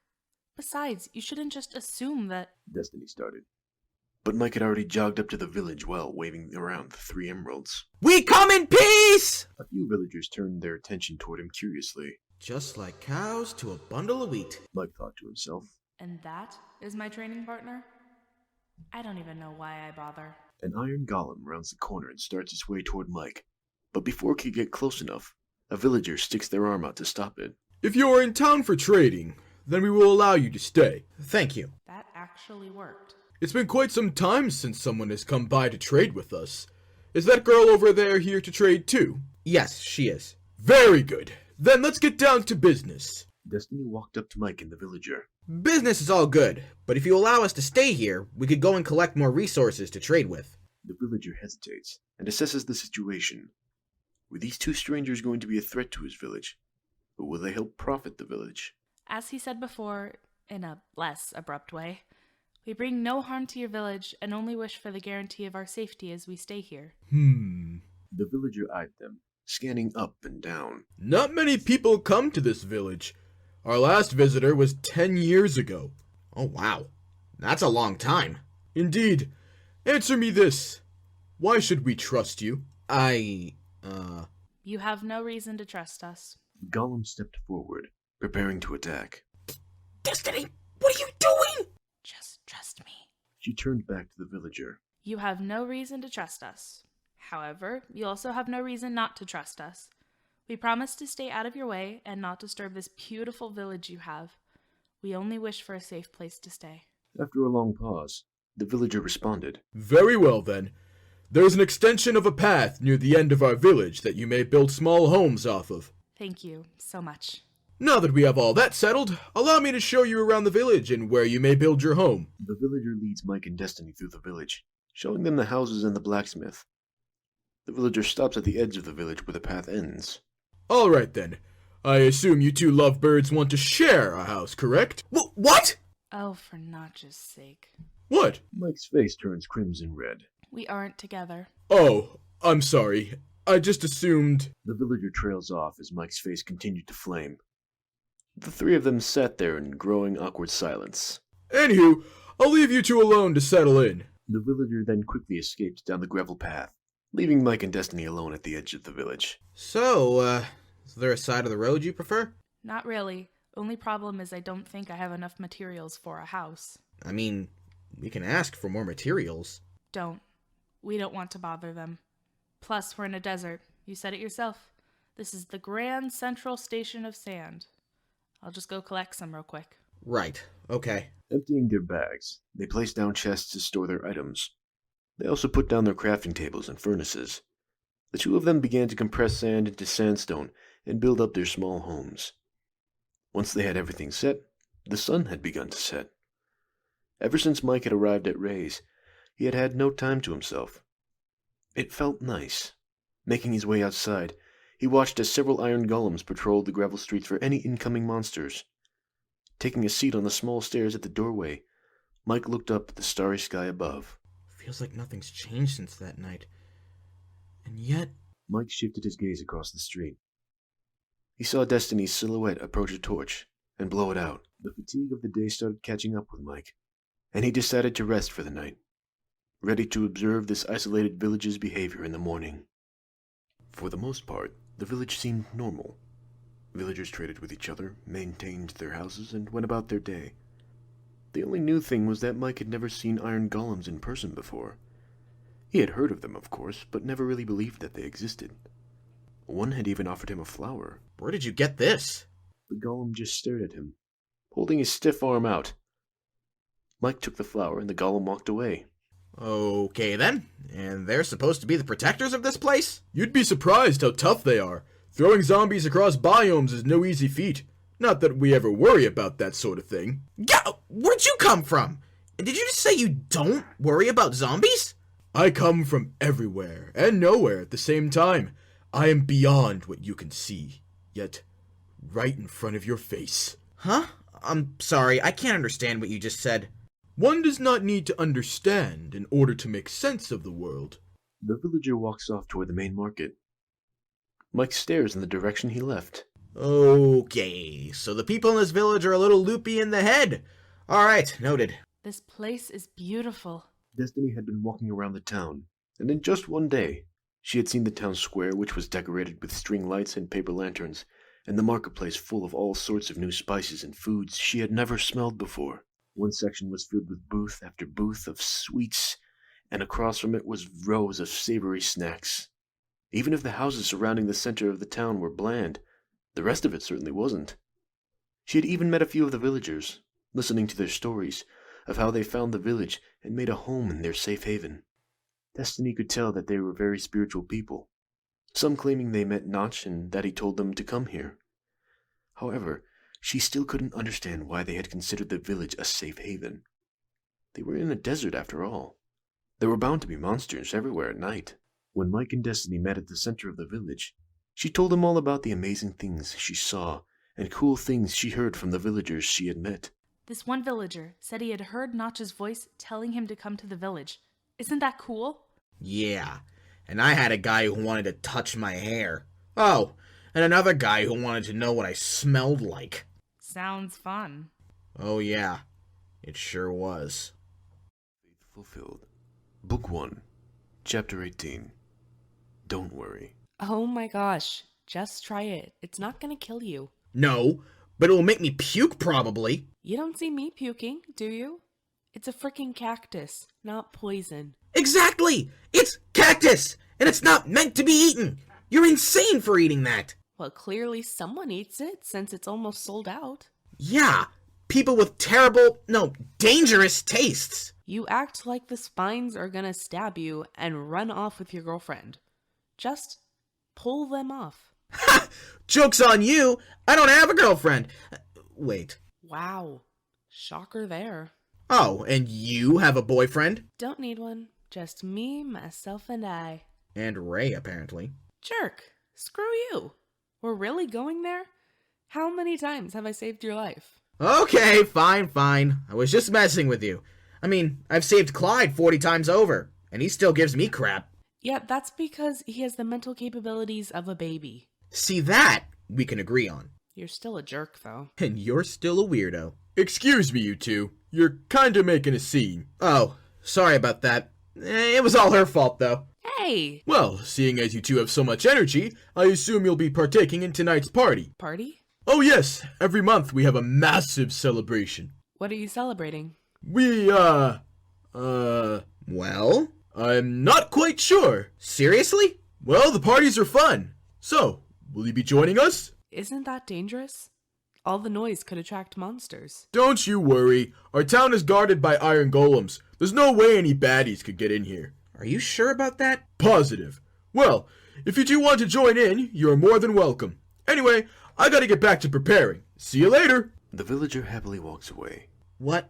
Besides, you shouldn't just assume that... Destiny started. But Mike had already jogged up to the village well, waving around the 3 emeralds. We come in peace! A few villagers turned their attention toward him curiously. Just like cows to a bundle of wheat, Mike thought to himself. And that is my training partner? I don't even know why I bother. An iron golem rounds the corner and starts its way toward Mike. But before it could get close enough, a villager sticks their arm out to stop it. If you are in town for trading, then we will allow you to stay. Thank you. That actually worked. It's been quite some time since someone has come by to trade with us. Is that girl over there here to trade too? Yes, she is. Very good. Then let's get down to business. Destiny walked up to Mike and the villager. Business is all good, but if you allow us to stay here, we could go and collect more resources to trade with. The villager hesitates and assesses the situation. Were these 2 strangers going to be a threat to his village? Or will they help profit the village? As he said before, in a less abrupt way, we bring no harm to your village and only wish for the guarantee of our safety as we stay here. The villager eyed them, scanning up and down. Not many people come to this village. Our last visitor was 10 years ago. Oh wow, that's a long time. Indeed. Answer me this. Why should we trust you? You have no reason to trust us. The golem stepped forward, preparing to attack. Destiny, what are you doing? Just trust me. She turned back to the villager. You have no reason to trust us. However, you also have no reason not to trust us. We promise to stay out of your way and not disturb this beautiful village you have. We only wish for a safe place to stay. After a long pause, the villager responded. Very well then. There is an extension of a path near the end of our village that you may build small homes off of. Thank you so much. Now that we have all that settled, allow me to show you around the village and where you may build your home. The villager leads Mike and Destiny through the village, showing them the houses and the blacksmith. The villager stops at the edge of the village where the path ends. All right then. I assume you 2 lovebirds want to share a house, correct? What? Oh, for Notch's sake. What? Mike's face turns crimson red. We aren't together. Oh, I'm sorry. I just assumed... The villager trails off as Mike's face continued to flame. The 3 of them sat there in growing awkward silence. Anywho, I'll leave you 2 alone to settle in. The villager then quickly escaped down the gravel path, leaving Mike and Destiny alone at the edge of the village. So, is there a side of the road you prefer? Not really. Only problem is I don't think I have enough materials for a house. I mean, we can ask for more materials. Don't. We don't want to bother them. Plus, we're in a desert. You said it yourself. This is the Grand Central Station of Sand. I'll just go collect some real quick. Right. Okay. Emptying their bags, they placed down chests to store their items. They also put down their crafting tables and furnaces. The 2 of them began to compress sand into sandstone and build up their small homes. Once they had everything set, the sun had begun to set. Ever since Mike had arrived at Ray's, he had had no time to himself. It felt nice. Making his way outside, he watched as several iron golems patrolled the gravel streets for any incoming monsters. Taking a seat on the small stairs at the doorway, Mike looked up at the starry sky above. Feels like nothing's changed since that night. And yet... Mike shifted his gaze across the street. He saw Destiny's silhouette approach a torch and blow it out. The fatigue of the day started catching up with Mike, and he decided to rest for the night, ready to observe this isolated village's behavior in the morning. For the most part, the village seemed normal. Villagers traded with each other, maintained their houses, and went about their day. The only new thing was that Mike had never seen iron golems in person before. He had heard of them, of course, but never really believed that they existed. One had even offered him a flower. Where did you get this? The golem just stared at him, holding his stiff arm out. Mike took the flower and the golem walked away. Okay then, and they're supposed to be the protectors of this place? You'd be surprised how tough they are. Throwing zombies across biomes is no easy feat. Not that we ever worry about that sort of thing. Yeah, where'd you come from? And did you just say you don't worry about zombies? I come from everywhere and nowhere at the same time. I am beyond what you can see, yet right in front of your face. Huh? I'm sorry, I can't understand what you just said. One does not need to understand in order to make sense of the world. The villager walks off toward the main market. Mike stares in the direction he left. Okay, so the people in this village are a little loopy in the head. Alright, noted. This place is beautiful. Destiny had been walking around the town, and in just one day, she had seen the town square, which was decorated with string lights and paper lanterns, and the marketplace full of all sorts of new spices and foods she had never smelled before. One section was filled with booth after booth of sweets, and across from it was rows of savory snacks. Even if the houses surrounding the center of the town were bland, the rest of it certainly wasn't. She had even met a few of the villagers, listening to their stories of how they found the village and made a home in their safe haven. Destiny could tell that they were very spiritual people, some claiming they met Notch and that he told them to come here. However, she still couldn't understand why they had considered the village a safe haven. They were in a desert after all. There were bound to be monsters everywhere at night. When Mike and Destiny met at the center of the village, she told them all about the amazing things she saw and cool things she heard from the villagers she had met. This one villager said he had heard Notch's voice telling him to come to the village. Isn't that cool? Yeah, and I had a guy who wanted to touch my hair. Oh, and another guy who wanted to know what I smelled like. Sounds fun. Oh yeah, it sure was. Faith Fulfilled. Book 1, Chapter 18. Don't worry. Oh my gosh, just try it. It's not gonna kill you. No, but it will make me puke probably. You don't see me puking, do you? It's a freaking cactus, not poison. Exactly! It's cactus! And it's not meant to be eaten! You're insane for eating that! Well, clearly someone eats it, since it's almost sold out. Yeah, people with terrible, no, dangerous tastes. You act like the spines are gonna stab you and run off with your girlfriend. Just pull them off. Ha! Joke's on you! I don't have a girlfriend! Wait. Wow. Shocker there. Oh, and you have a boyfriend? Don't need one. Just me, myself, and I. And Ray, apparently. Jerk. Screw you. We're really going there? How many times have I saved your life? Okay, fine. I was just messing with you. I mean, I've saved Clyde 40 times over, and he still gives me crap. Yeah, that's because he has the mental capabilities of a baby. See, that we can agree on. You're still a jerk, though. And you're still a weirdo. Excuse me, you two. You're kinda making a scene. Oh, sorry about that. It was all her fault, though. Hey! Well, seeing as you two have so much energy, I assume you'll be partaking in tonight's party. Party? Oh yes, every month we have a massive celebration. What are you celebrating? Well? I'm not quite sure. Seriously? Well, the parties are fun. So, will you be joining us? Isn't that dangerous? All the noise could attract monsters. Don't you worry. Our town is guarded by iron golems. There's no way any baddies could get in here. Are you sure about that? Positive. Well, if you do want to join in, you're more than welcome. Anyway, I gotta get back to preparing. See you later. The villager happily walks away. What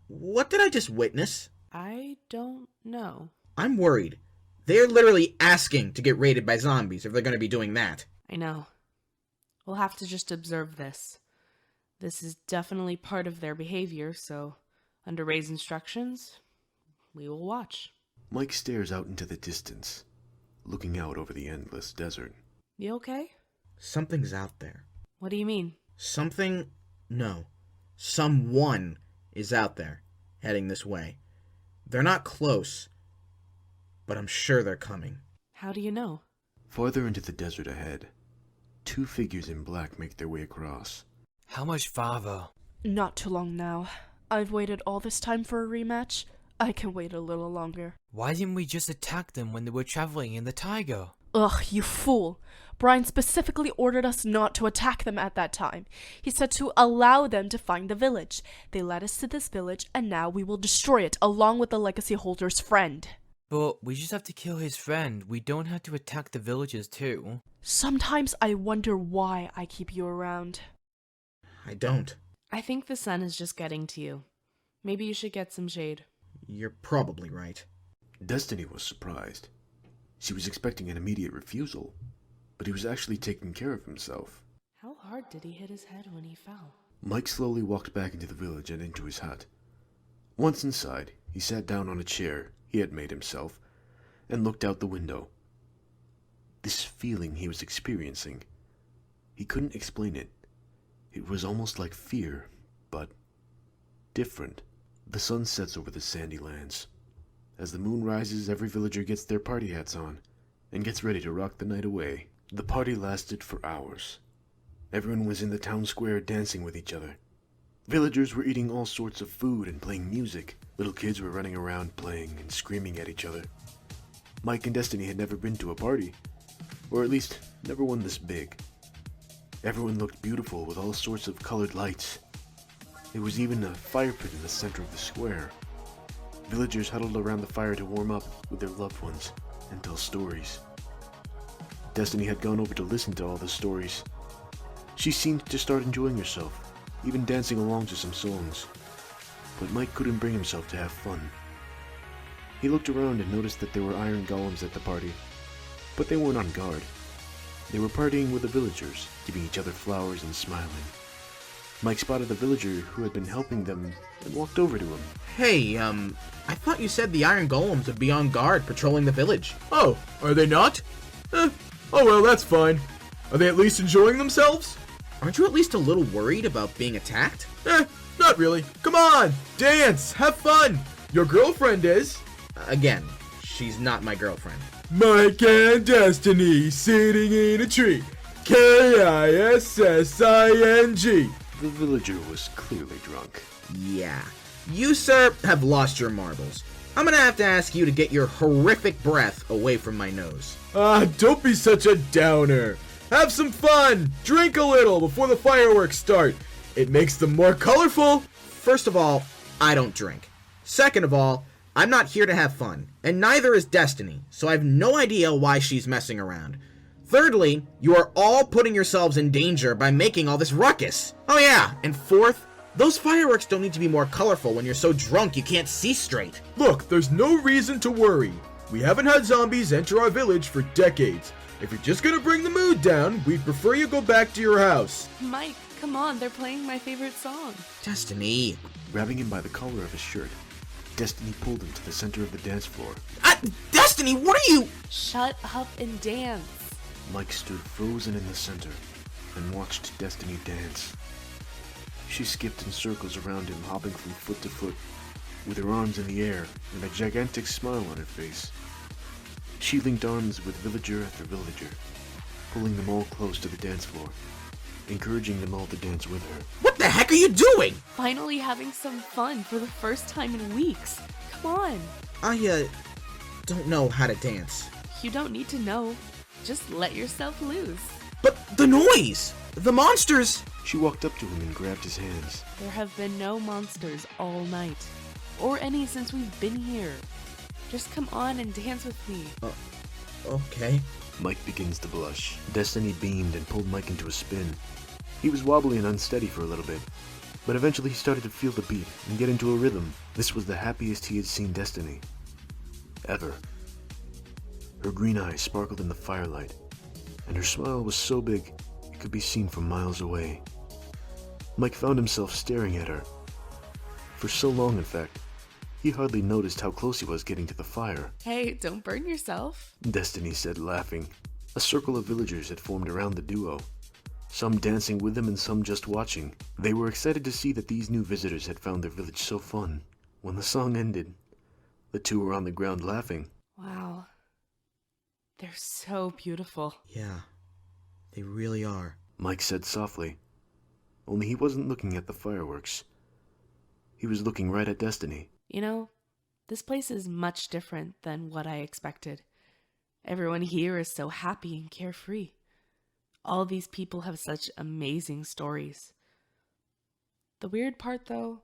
did I just witness? I don't know. I'm worried. They're literally asking to get raided by zombies if they're gonna be doing that. I know. We'll have to just observe this. This is definitely part of their behavior, so under Ray's instructions, we will watch. Mike stares out into the distance, looking out over the endless desert. You okay? Something's out there. What do you mean? Someone is out there, heading this way. They're not close, but I'm sure they're coming. How do you know? Farther into the desert ahead, Two figures in black make their way across. How much farther? Not too long now. I've waited all this time for a rematch. I can wait a little longer. Why didn't we just attack them when they were traveling in the tiger? Ugh, you fool. Brian specifically ordered us not to attack them at that time. He said to allow them to find the village. They led us to this village, and now we will destroy it along with the legacy holder's friend. But we just have to kill his friend. We don't have to attack the villagers too. Sometimes I wonder why I keep you around. I don't. I think the sun is just getting to you. Maybe you should get some shade. You're probably right. Destiny was surprised. She was expecting an immediate refusal, but he was actually taking care of himself. How hard did he hit his head when he fell? Mike slowly walked back into the village and into his hut. Once inside, he sat down on a chair he had made himself and looked out the window. This feeling he was experiencing, he couldn't explain it. It was almost like fear, but different. The sun sets over the sandy lands. As the moon rises, every villager gets their party hats on and gets ready to rock the night away. The party lasted for hours. Everyone was in the town square dancing with each other. Villagers were eating all sorts of food and playing music. Little kids were running around playing and screaming at each other. Mike and Destiny had never been to a party, or at least never one this big. Everyone looked beautiful with all sorts of colored lights. There was even a fire pit in the center of the square. Villagers huddled around the fire to warm up with their loved ones and tell stories. Destiny had gone over to listen to all the stories. She seemed to start enjoying herself, even dancing along to some songs. But Mike couldn't bring himself to have fun. He looked around and noticed that there were iron golems at the party, but they weren't on guard. They were partying with the villagers, giving each other flowers and smiling. Mike spotted the villager who had been helping them and walked over to him. Hey, I thought you said the iron golems would be on guard patrolling the village. Oh, are they not? Oh well, that's fine. Are they at least enjoying themselves? Aren't you at least a little worried about being attacked? Not really. Come on, dance, have fun. Your girlfriend is. Again, she's not my girlfriend. Mike and Destiny sitting in a tree. Kissing. The villager was clearly drunk. Yeah. You, sir, have lost your marbles. I'm gonna have to ask you to get your horrific breath away from my nose. Don't be such a downer. Have some fun. Drink a little before the fireworks start. It makes them more colorful. First of all, I don't drink. Second of all, I'm not here to have fun, and neither is Destiny, so I have no idea why she's messing around. Thirdly, you are all putting yourselves in danger by making all this ruckus. Oh yeah, and fourth, those fireworks don't need to be more colorful when you're so drunk you can't see straight. Look, there's no reason to worry. We haven't had zombies enter our village for decades. If you're just gonna bring the mood down, we'd prefer you go back to your house. Mike, come on, they're playing my favorite song. Destiny. Grabbing him by the collar of his shirt, Destiny pulled him to the center of the dance floor. Destiny, what are you? Shut up and dance. Mike stood frozen in the center and watched Destiny dance. She skipped in circles around him, hopping from foot to foot, with her arms in the air and a gigantic smile on her face. She linked arms with villager after villager, pulling them all close to the dance floor, encouraging them all to dance with her. What the heck are you doing? Finally having some fun for the first time in weeks. Come on. I, don't know how to dance. You don't need to know. Just let yourself loose. But the noise! The monsters! She walked up to him and grabbed his hands. There have been no monsters all night. Or any since we've been here. Just come on and dance with me. Okay. Mike begins to blush. Destiny beamed and pulled Mike into a spin. He was wobbly and unsteady for a little bit, but eventually he started to feel the beat and get into a rhythm. This was the happiest he had seen Destiny. Ever. Her green eyes sparkled in the firelight, and her smile was so big it could be seen from miles away. Mike found himself staring at her. For so long, in fact, he hardly noticed how close he was getting to the fire. Hey, don't burn yourself. Destiny said, laughing. A circle of villagers had formed around the duo, some dancing with them and some just watching. They were excited to see that these new visitors had found their village so fun. When the song ended, the two were on the ground laughing. Wow. They're so beautiful. Yeah. They really are. Mike said softly. Only he wasn't looking at the fireworks. He was looking right at Destiny. You know, this place is much different than what I expected. Everyone here is so happy and carefree. All these people have such amazing stories. The weird part, though,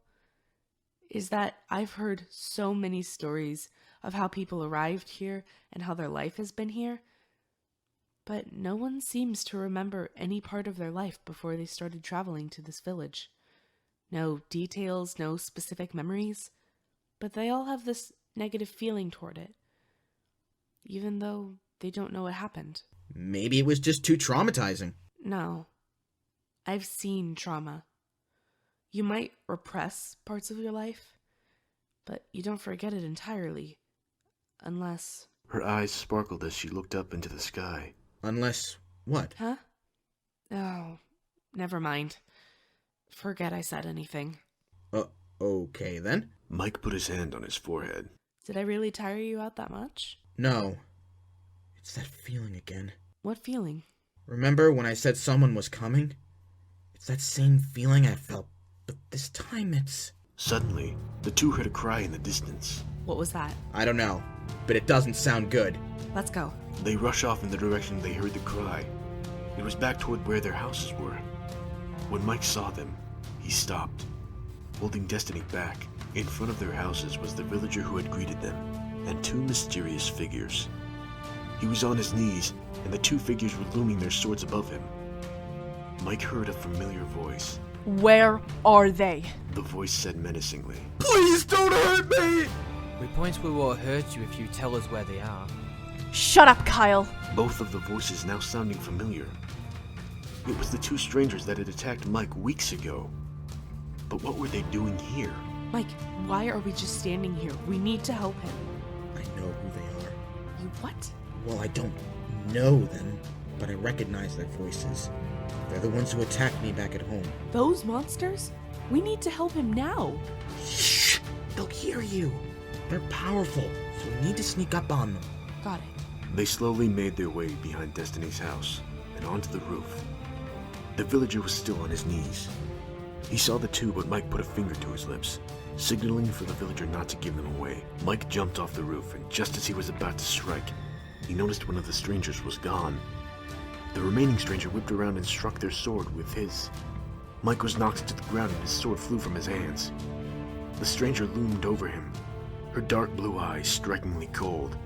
is that I've heard so many stories of how people arrived here and how their life has been here, but no one seems to remember any part of their life before they started traveling to this village. No details, no specific memories, but they all have this negative feeling toward it, even though they don't know what happened. Maybe it was just too traumatizing. No. I've seen trauma. You might repress parts of your life, but you don't forget it entirely. Unless... Her eyes sparkled as she looked up into the sky. Unless what? Huh? Oh, never mind. Forget I said anything. Okay then. Mike put his hand on his forehead. Did I really tire you out that much? No. It's that feeling again. What feeling? Remember when I said someone was coming? It's that same feeling I felt, but this time it's... Suddenly, the two heard a cry in the distance. What was that? I don't know, but it doesn't sound good. Let's go. They rush off in the direction they heard the cry. It was back toward where their houses were. When Mike saw them, he stopped, holding Destiny back. In front of their houses was the villager who had greeted them, and two mysterious figures. He was on his knees, and the two figures were looming their swords above him. Mike heard a familiar voice. Where are they? The voice said menacingly. Please don't hurt me! We promise we won't hurt you if you tell us where they are. Shut up, Kyle! Both of the voices now sounding familiar. It was the two strangers that had attacked Mike weeks ago. But what were they doing here? Mike, why are we just standing here? We need to help him. I know who they are. You what? Well, I don't know them, but I recognize their voices. They're the ones who attacked me back at home. Those monsters? We need to help him now. Shh! They'll hear you. They're powerful, so we need to sneak up on them. Got it. They slowly made their way behind Destiny's house and onto the roof. The villager was still on his knees. He saw the two, but Mike put a finger to his lips, signaling for the villager not to give them away. Mike jumped off the roof, and just as he was about to strike, he noticed one of the strangers was gone. The remaining stranger whipped around and struck their sword with his. Mike was knocked to the ground and his sword flew from his hands. The stranger loomed over him, her dark blue eyes strikingly cold.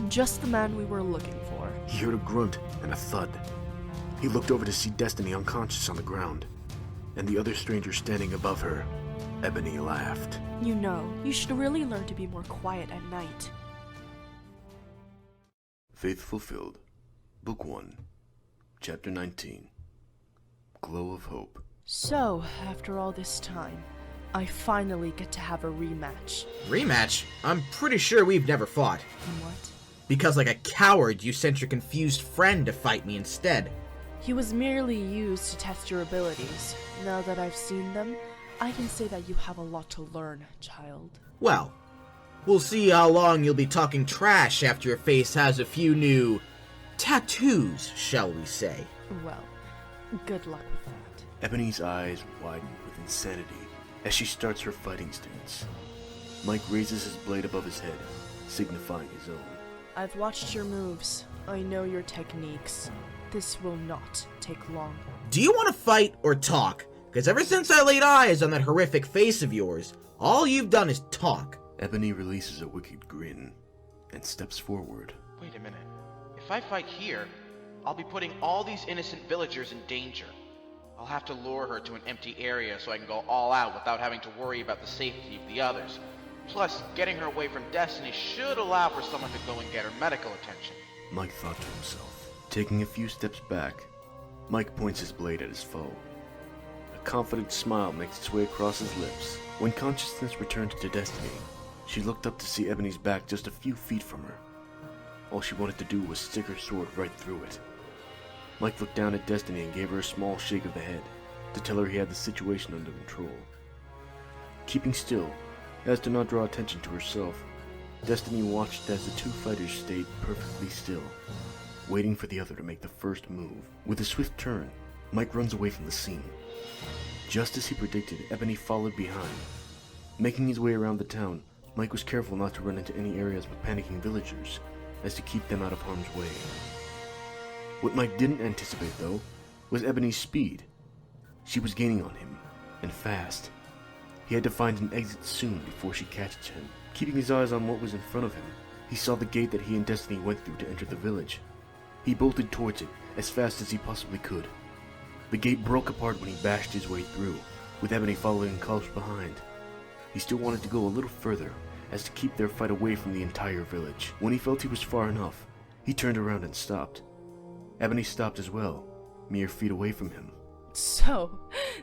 Just the man we were looking for. He heard a grunt and a thud. He looked over to see Destiny unconscious on the ground, and the other stranger standing above her. Ebony laughed. You know, you should really learn to be more quiet at night. Faith Fulfilled, Book 1, Chapter 19, Glow of Hope. So, after all this time, I finally get to have a rematch. Rematch? I'm pretty sure we've never fought. What? Because like a coward, you sent your confused friend to fight me instead. He was merely used to test your abilities. Now that I've seen them, I can say that you have a lot to learn, child. Well, we'll see how long you'll be talking trash after your face has a few new tattoos, shall we say. Well, good luck with that. Ebony's eyes widen with insanity as she starts her fighting stance. Mike raises his blade above his head, signifying his own. I've watched your moves. I know your techniques. This will not take long. Do you want to fight or talk? Because ever since I laid eyes on that horrific face of yours, all you've done is talk. Ebony releases a wicked grin and steps forward. Wait a minute. If I fight here, I'll be putting all these innocent villagers in danger. I'll have to lure her to an empty area so I can go all out without having to worry about the safety of the others. Plus, getting her away from Destiny should allow for someone to go and get her medical attention. Mike thought to himself. Taking a few steps back, Mike points his blade at his foe. A confident smile makes its way across his lips. When consciousness returned to Destiny, she looked up to see Ebony's back just a few feet from her. All she wanted to do was stick her sword right through it. Mike looked down at Destiny and gave her a small shake of the head to tell her he had the situation under control. Keeping still, as to not draw attention to herself, Destiny watched as the two fighters stayed perfectly still. waiting for the other to make the first move. With a swift turn, Mike runs away from the scene. Just as he predicted, Ebony followed behind. Making his way around the town, Mike was careful not to run into any areas with panicking villagers, as to keep them out of harm's way. What Mike didn't anticipate, though, was Ebony's speed. She was gaining on him, and fast. He had to find an exit soon before she catches him. Keeping his eyes on what was in front of him, he saw the gate that he and Destiny went through to enter the village. He bolted towards it as fast as he possibly could. The gate broke apart when he bashed his way through, with Ebony following close behind. He still wanted to go a little further, as to keep their fight away from the entire village. When he felt he was far enough, he turned around and stopped. Ebony stopped as well, mere feet away from him. So,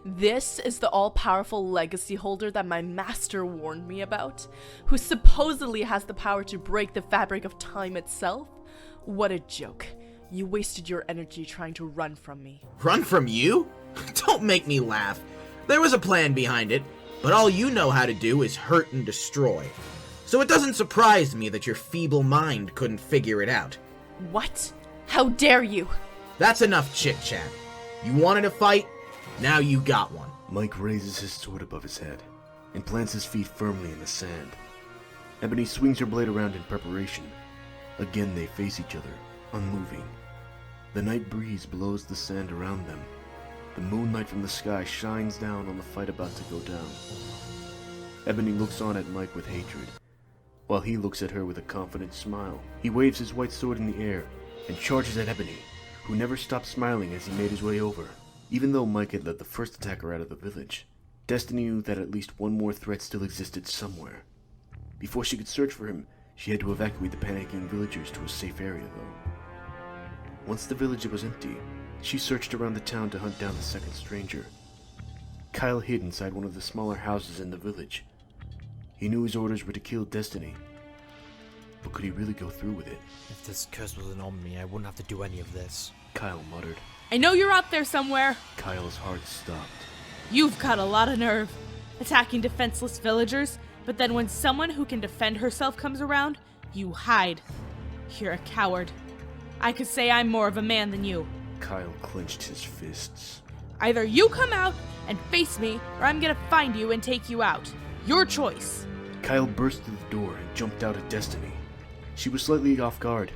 this is the all-powerful legacy holder that my master warned me about, who supposedly has the power to break the fabric of time itself? What a joke. You wasted your energy trying to run from me. Run from you? Don't make me laugh. There was a plan behind it, but all you know how to do is hurt and destroy. So it doesn't surprise me that your feeble mind couldn't figure it out. What? How dare you? That's enough chit-chat. You wanted a fight? Now you got one. Mike raises his sword above his head and plants his feet firmly in the sand. Ebony swings her blade around in preparation. Again they face each other, unmoving. The night breeze blows the sand around them. The moonlight from the sky shines down on the fight about to go down. Ebony looks on at Mike with hatred, while he looks at her with a confident smile. He waves his white sword in the air and charges at Ebony, who never stopped smiling as he made his way over. Even though Mike had led the first attacker out of the village, Destiny knew that at least one more threat still existed somewhere. Before she could search for him, she had to evacuate the panicking villagers to a safe area, though. Once the village was empty, she searched around the town to hunt down the second stranger. Kyle hid inside one of the smaller houses in the village. He knew his orders were to kill Destiny, but could he really go through with it? If this curse wasn't on me, I wouldn't have to do any of this. Kyle muttered. I know you're out there somewhere. Kyle's heart stopped. You've got a lot of nerve, attacking defenseless villagers, but then when someone who can defend herself comes around, you hide. You're a coward. I could say I'm more of a man than you. Kyle clenched his fists. Either you come out and face me, or I'm gonna find you and take you out. Your choice. Kyle burst through the door and jumped out at Destiny. She was slightly off guard,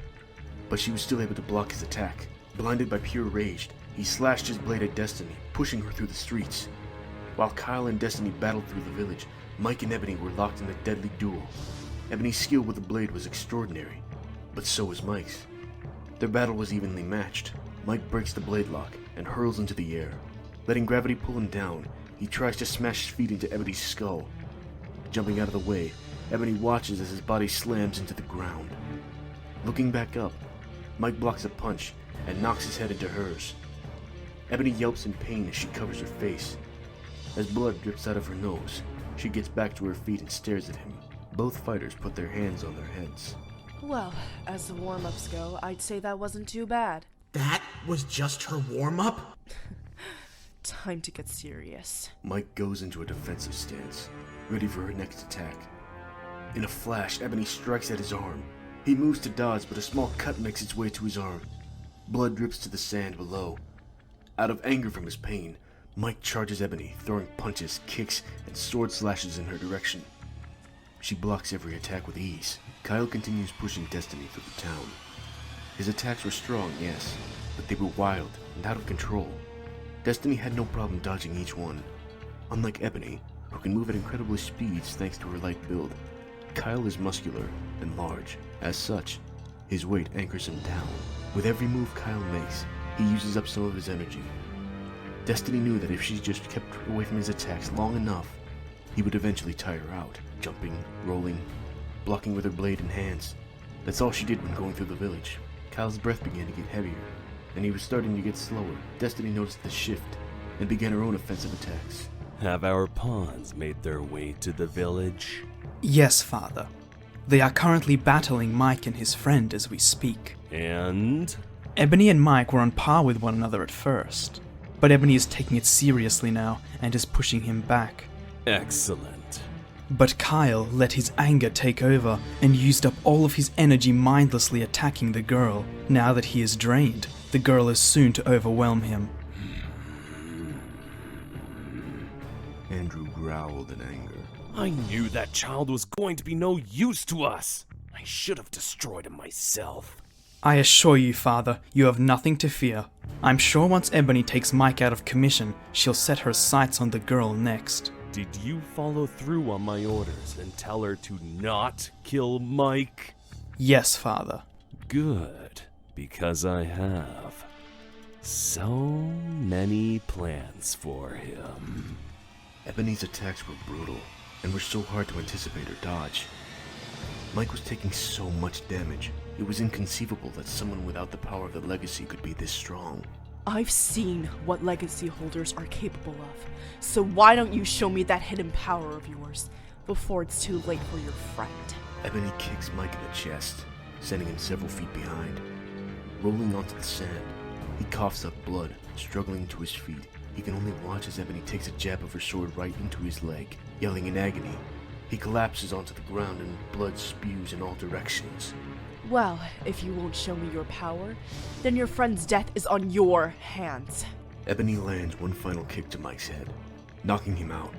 but she was still able to block his attack. Blinded by pure rage, he slashed his blade at Destiny, pushing her through the streets. While Kyle and Destiny battled through the village, Mike and Ebony were locked in a deadly duel. Ebony's skill with the blade was extraordinary, but so was Mike's. Their battle was evenly matched. Mike breaks the blade lock and hurls into the air. Letting gravity pull him down, he tries to smash his feet into Ebony's skull. Jumping out of the way, Ebony watches as his body slams into the ground. Looking back up, Mike blocks a punch and knocks his head into hers. Ebony yelps in pain as she covers her face. As blood drips out of her nose, she gets back to her feet and stares at him. Both fighters put their hands on their heads. Well, as the warm-ups go, I'd say that wasn't too bad. That was just her warm-up? Time to get serious. Mike goes into a defensive stance, ready for her next attack. In a flash, Ebony strikes at his arm. He moves to dodge, but a small cut makes its way to his arm. Blood drips to the sand below. Out of anger from his pain, Mike charges Ebony, throwing punches, kicks, and sword slashes in her direction. She blocks every attack with ease. Kyle continues pushing Destiny through the town. His attacks were strong, yes, but they were wild and out of control. Destiny had no problem dodging each one. Unlike Ebony, who can move at incredible speeds thanks to her light build, Kyle is muscular and large. As such, his weight anchors him down. With every move Kyle makes, he uses up some of his energy. Destiny knew that if she just kept away from his attacks long enough, he would eventually tire her out, jumping, rolling, blocking with her blade and hands. That's all she did when going through the village. Kyle's breath began to get heavier, and he was starting to get slower. Destiny noticed the shift and began her own offensive attacks. Have our pawns made their way to the village? Yes, Father. They are currently battling Mike and his friend as we speak. And? Ebony and Mike were on par with one another at first, but Ebony is taking it seriously now and is pushing him back. Excellent. But Kyle let his anger take over and used up all of his energy mindlessly attacking the girl. Now that he is drained, the girl is soon to overwhelm him. Andrew growled in anger. I knew that child was going to be no use to us. I should have destroyed him myself. I assure you, Father, you have nothing to fear. I'm sure once Ebony takes Mike out of commission, she'll set her sights on the girl next. Did you follow through on my orders and tell her to not kill Mike? Yes, Father. Good, because I have so many plans for him. Ebony's attacks were brutal and were so hard to anticipate or dodge. Mike was taking so much damage. It was inconceivable that someone without the power of the legacy could be this strong. I've seen what legacy holders are capable of, so why don't you show me that hidden power of yours before it's too late for your friend? Ebony kicks Mike in the chest, sending him several feet behind. Rolling onto the sand, he coughs up blood, struggling to his feet. He can only watch as Ebony takes a jab of her sword right into his leg. Yelling in agony, he collapses onto the ground and blood spews in all directions. Well, if you won't show me your power, then your friend's death is on your hands. Ebony lands one final kick to Mike's head, knocking him out.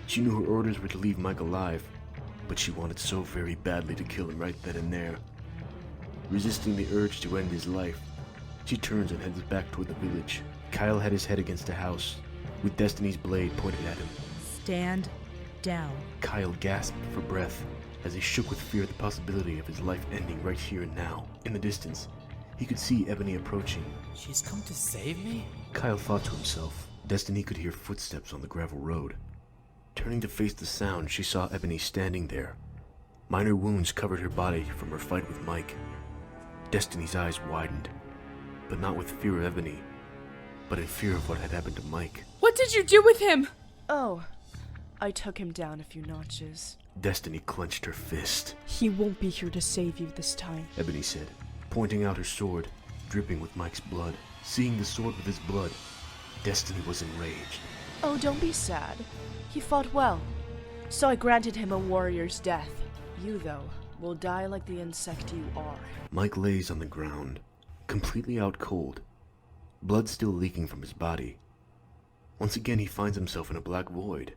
She knew her orders were to leave Mike alive, but she wanted so very badly to kill him right then and there. Resisting the urge to end his life, she turns and heads back toward the village. Kyle had his head against a house, with Destiny's blade pointed at him. Stand down. Kyle gasped for breath as he shook with fear at the possibility of his life ending right here and now. In the distance, he could see Ebony approaching. She's come to save me? Kyle thought to himself. Destiny could hear footsteps on the gravel road. Turning to face the sound, she saw Ebony standing there. Minor wounds covered her body from her fight with Mike. Destiny's eyes widened, but not with fear of Ebony, but in fear of what had happened to Mike. What did you do with him? Oh, I took him down a few notches. Destiny clenched her fist. He won't be here to save you this time, Ebony said, pointing out her sword, dripping with Mike's blood. Seeing the sword with his blood, Destiny was enraged. Oh, don't be sad. He fought well, so I granted him a warrior's death. You, though, will die like the insect you are. Mike lays on the ground, completely out cold, blood still leaking from his body. Once again he finds himself in a black void,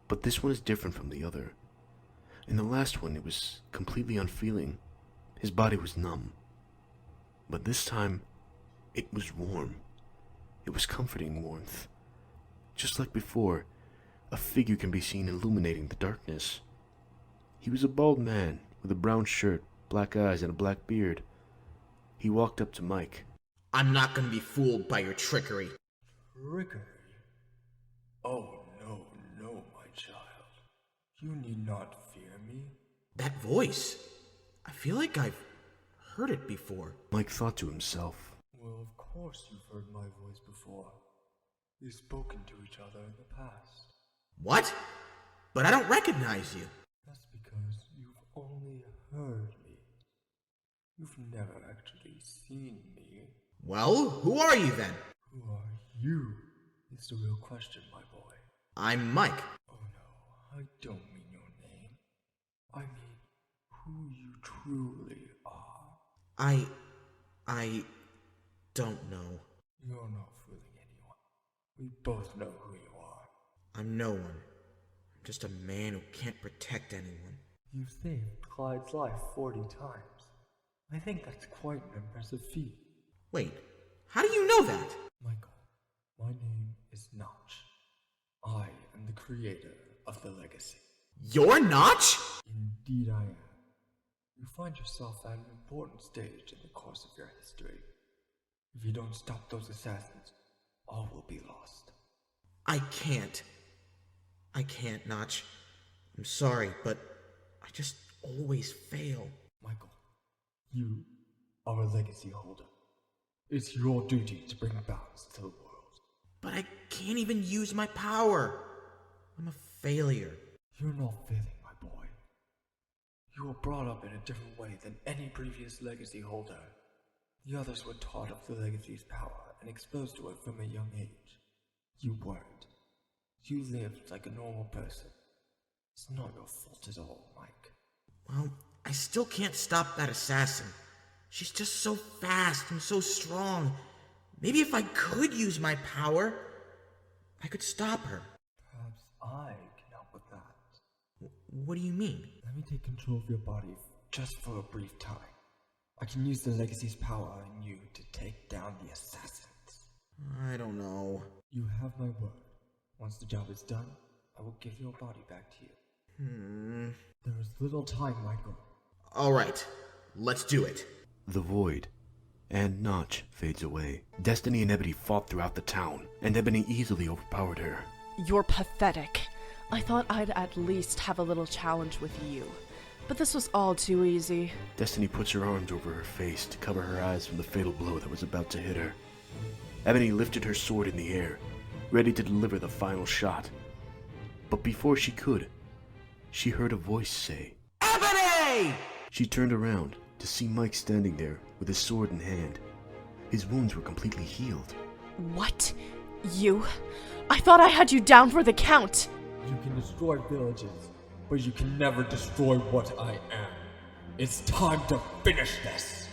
but this one is different from the other. In the last one it was completely unfeeling. His body was numb. But this time, it was warm. It was comforting warmth. Just like before, a figure can be seen illuminating the darkness. He was a bald man with a brown shirt, black eyes, and a black beard. He walked up to Mike. I'm not gonna be fooled by your trickery. Trickery? Oh, no, my child. You need not fear me. That voice. I feel like I've heard it before. Mike thought to himself. Well, of course you've heard my voice before. We've spoken to each other in the past. What? But I don't recognize you. That's because you've only heard me. You've never actually seen me. Well, who are you then? Who are you? Is the real question, my boy. I'm Mike. Oh no, I don't mean your name. I mean who you truly are. I don't know. You're not fooling anyone. We both know who you are. I'm no one. I'm just a man who can't protect anyone. You've saved Clyde's life 40 times. I think that's quite an impressive feat. Wait, how do you know that? Michael, my name is Notch. I am the creator of the legacy. You're Notch? Indeed I am. You find yourself at an important stage in the course of your history. If you don't stop those assassins, all will be lost. I can't, Notch. I'm sorry, but I just always fail. Michael, you are a legacy holder. It's your duty to bring balance to the world. But I can't even use my power. I'm a failure. You're not failing, my boy. You were brought up in a different way than any previous legacy holder. The others were taught of the legacy's power and exposed to it from a young age. You weren't. You lived like a normal person. It's not your fault at all, Mike. Well, I still can't stop that assassin. She's just so fast and so strong. Maybe if I could use my power, I could stop her. Perhaps I can help with that. What do you mean? Let me take control of your body just for a brief time. I can use the Legacy's power in you to take down the assassins. I don't know. You have my word. Once the job is done, I will give your body back to you. There is little time, Michael. Alright, let's do it. The void and Notch fades away. Destiny and Ebony fought throughout the town, and Ebony easily overpowered her. You're pathetic. I thought I'd at least have a little challenge with you. But this was all too easy. Destiny puts her arms over her face to cover her eyes from the fatal blow that was about to hit her. Ebony lifted her sword in the air, ready to deliver the final shot. But before she could, she heard a voice say, Ebony! She turned around to see Mike standing there with his sword in hand. His wounds were completely healed. What? You? I thought I had you down for the count. You can destroy villages, but you can never destroy what I am. It's time to finish this.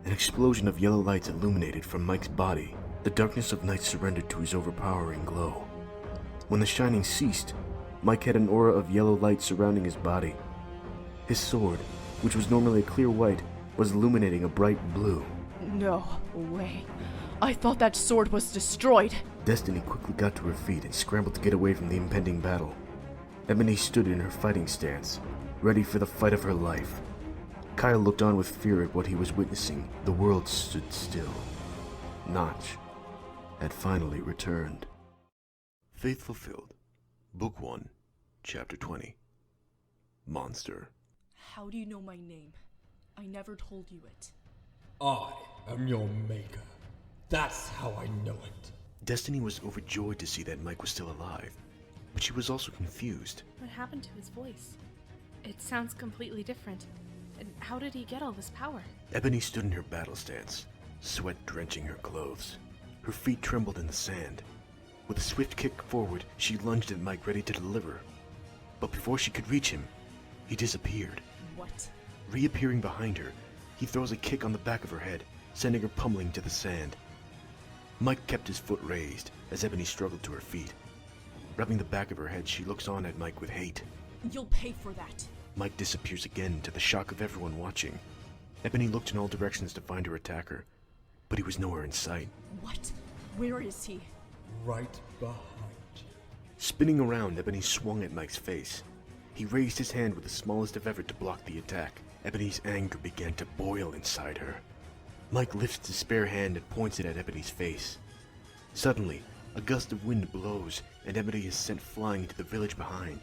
An explosion of yellow lights illuminated from Mike's body. The darkness of night surrendered to his overpowering glow. When the shining ceased, Mike had an aura of yellow light surrounding his body. His sword, which was normally a clear white, was illuminating a bright blue. No way. I thought that sword was destroyed. Destiny quickly got to her feet and scrambled to get away from the impending battle. Ebony stood in her fighting stance, ready for the fight of her life. Kyle looked on with fear at what he was witnessing. The world stood still. Notch had finally returned. Faith Fulfilled, Book 1, Chapter 20. Monster. How do you know my name? I never told you it. I am your maker. That's how I know it. Destiny was overjoyed to see that Mike was still alive, but she was also confused. What happened to his voice? It sounds completely different. And how did he get all this power? Ebony stood in her battle stance, sweat drenching her clothes. Her feet trembled in the sand. With a swift kick forward, she lunged at Mike, ready to deliver. But before she could reach him, he disappeared. What? Reappearing behind her, he throws a kick on the back of her head, sending her pummeling to the sand. Mike kept his foot raised as Ebony struggled to her feet. Rubbing the back of her head, she looks on at Mike with hate. You'll pay for that. Mike disappears again, to the shock of everyone watching. Ebony looked in all directions to find her attacker, but he was nowhere in sight. What? Where is he? Right behind you. Spinning around, Ebony swung at Mike's face. He raised his hand with the smallest of effort to block the attack. Ebony's anger began to boil inside her. Mike lifts his spare hand and points it at Ebony's face. Suddenly, a gust of wind blows, and Ebony is sent flying into the village behind.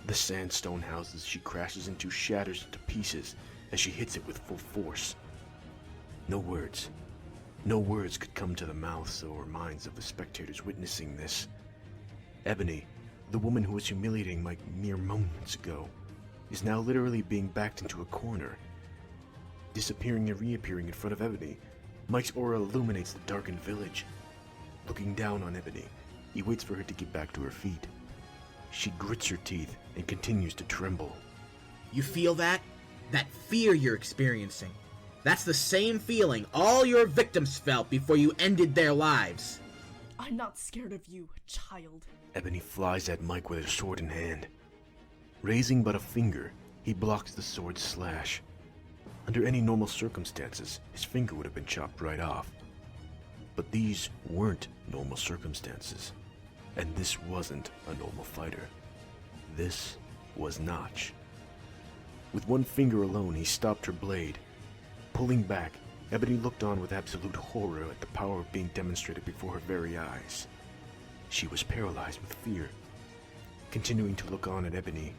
The sandstone houses she crashes into shatters into pieces as she hits it with full force. No words could come to the mouths or minds of the spectators witnessing this. Ebony, the woman who was humiliating Mike mere moments ago, is now literally being backed into a corner. Disappearing and reappearing in front of Ebony, Mike's aura illuminates the darkened village. Looking down on Ebony, he waits for her to get back to her feet. She grits her teeth and continues to tremble. You feel that? That fear you're experiencing. That's the same feeling all your victims felt before you ended their lives. I'm not scared of you, child. Ebony flies at Mike with her sword in hand. Raising but a finger, he blocks the sword's slash. Under any normal circumstances, his finger would have been chopped right off. But these weren't normal circumstances. And this wasn't a normal fighter. This was Notch. With one finger alone, he stopped her blade. Pulling back, Ebony looked on with absolute horror at the power being demonstrated before her very eyes. She was paralyzed with fear. Continuing to look on at Ebony,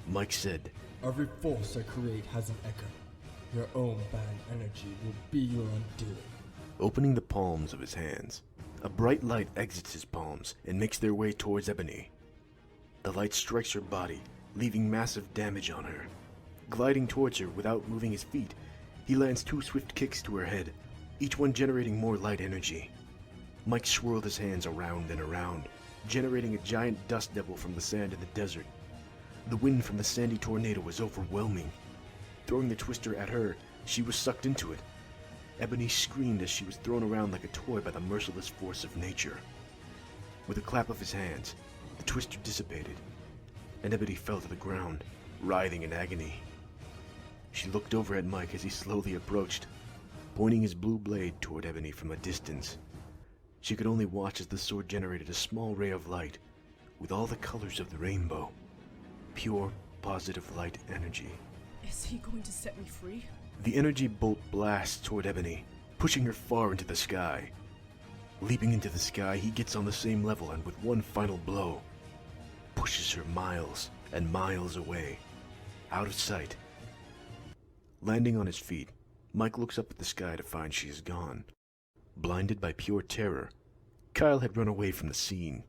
Mike said, Every force I create has an echo. Your own bad energy will be your undoing. Opening the palms of his hands, a bright light exits his palms and makes their way towards Ebony. The light strikes her body, leaving massive damage on her. Gliding towards her without moving his feet, he lands 2 swift kicks to her head, each one generating more light energy. Mike swirled his hands around and around, generating a giant dust devil from the sand in the desert. The wind from the sandy tornado was overwhelming. Throwing the twister at her, she was sucked into it. Ebony screamed as she was thrown around like a toy by the merciless force of nature. With a clap of his hands, the twister dissipated, and Ebony fell to the ground, writhing in agony. She looked over at Mike as he slowly approached, pointing his blue blade toward Ebony from a distance. She could only watch as the sword generated a small ray of light, with all the colors of the rainbow. Pure, positive light energy. Is he going to set me free? The energy bolt blasts toward Ebony, pushing her far into the sky. Leaping into the sky, he gets on the same level and with one final blow, pushes her miles and miles away, out of sight. Landing on his feet, Mike looks up at the sky to find she is gone. Blinded by pure terror, Kyle had run away from the scene.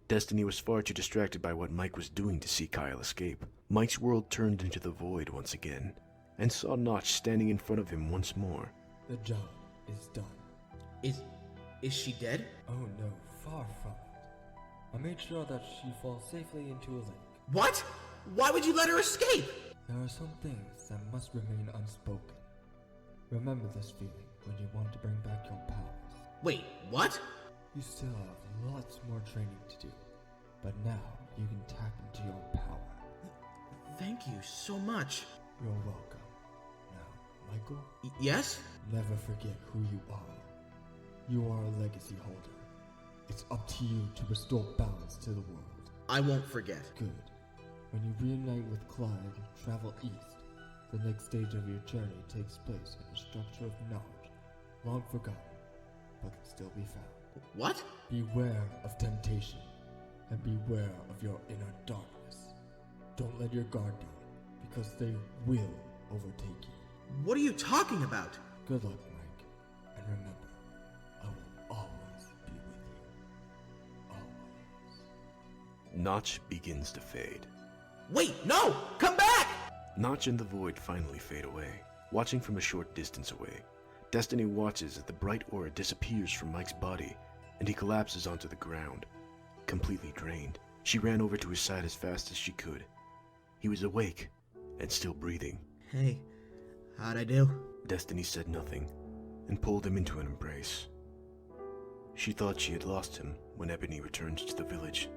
Destiny was far too distracted by what Mike was doing to see Kyle escape. Mike's world turned into the void once again, and saw Notch standing in front of him once more. The job is done. Is she dead? Oh no, far from it. I made sure that she falls safely into a lake. What? Why would you let her escape? There are some things that must remain unspoken. Remember this feeling when you want to bring back your powers. Wait, what? You still have lots more training to do, but now you can tap into your power. Thank you so much. You're welcome. Now, Michael? Yes? Never forget who you are. You are a legacy holder. It's up to you to restore balance to the world. I won't forget. Good. When you reunite with Clyde, travel east. The next stage of your journey takes place in a structure of knowledge, long forgotten, but can still be found. What? Beware of temptation, and beware of your inner darkness. Don't let your guard down, because they will overtake you. What are you talking about? Good luck, Mike. And remember, I will always be with you. Always. Notch begins to fade. Wait, no! Come back! Notch and the void finally fade away. Watching from a short distance away, Destiny watches as the bright aura disappears from Mike's body, and he collapses onto the ground, completely drained. She ran over to his side as fast as she could. He was awake, and still breathing. Hey, how'd I do? Destiny said nothing, and pulled him into an embrace. She thought she had lost him when Ebony returned to the village.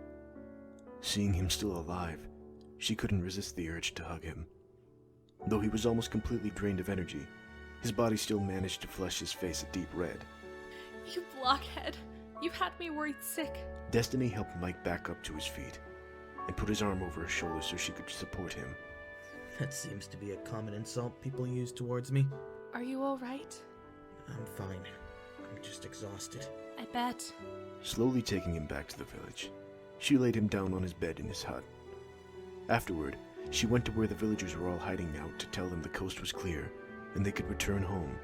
Seeing him still alive, she couldn't resist the urge to hug him. Though he was almost completely drained of energy, his body still managed to flush his face a deep red. You blockhead. You had me worried sick. Destiny helped Mike back up to his feet, and put his arm over her shoulder so she could support him. That seems to be a common insult people use towards me. Are you alright? I'm fine. I'm just exhausted. I bet. Slowly taking him back to the village, she laid him down on his bed in his hut. Afterward, she went to where the villagers were all hiding out to tell them the coast was clear, and they could return home.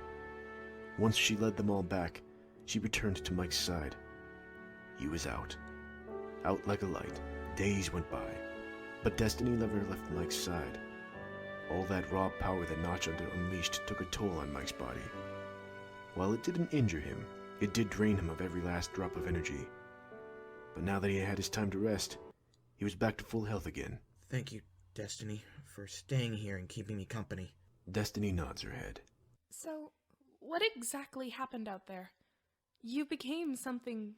Once she led them all back, she returned to Mike's side. He was out. Out like a light. Days went by, but Destiny never left Mike's side. All that raw power that Notch unleashed took a toll on Mike's body. While it didn't injure him, it did drain him of every last drop of energy. But now that he had his time to rest, he was back to full health again. Thank you, Destiny, for staying here and keeping me company. Destiny nods her head. So, what exactly happened out there? You became something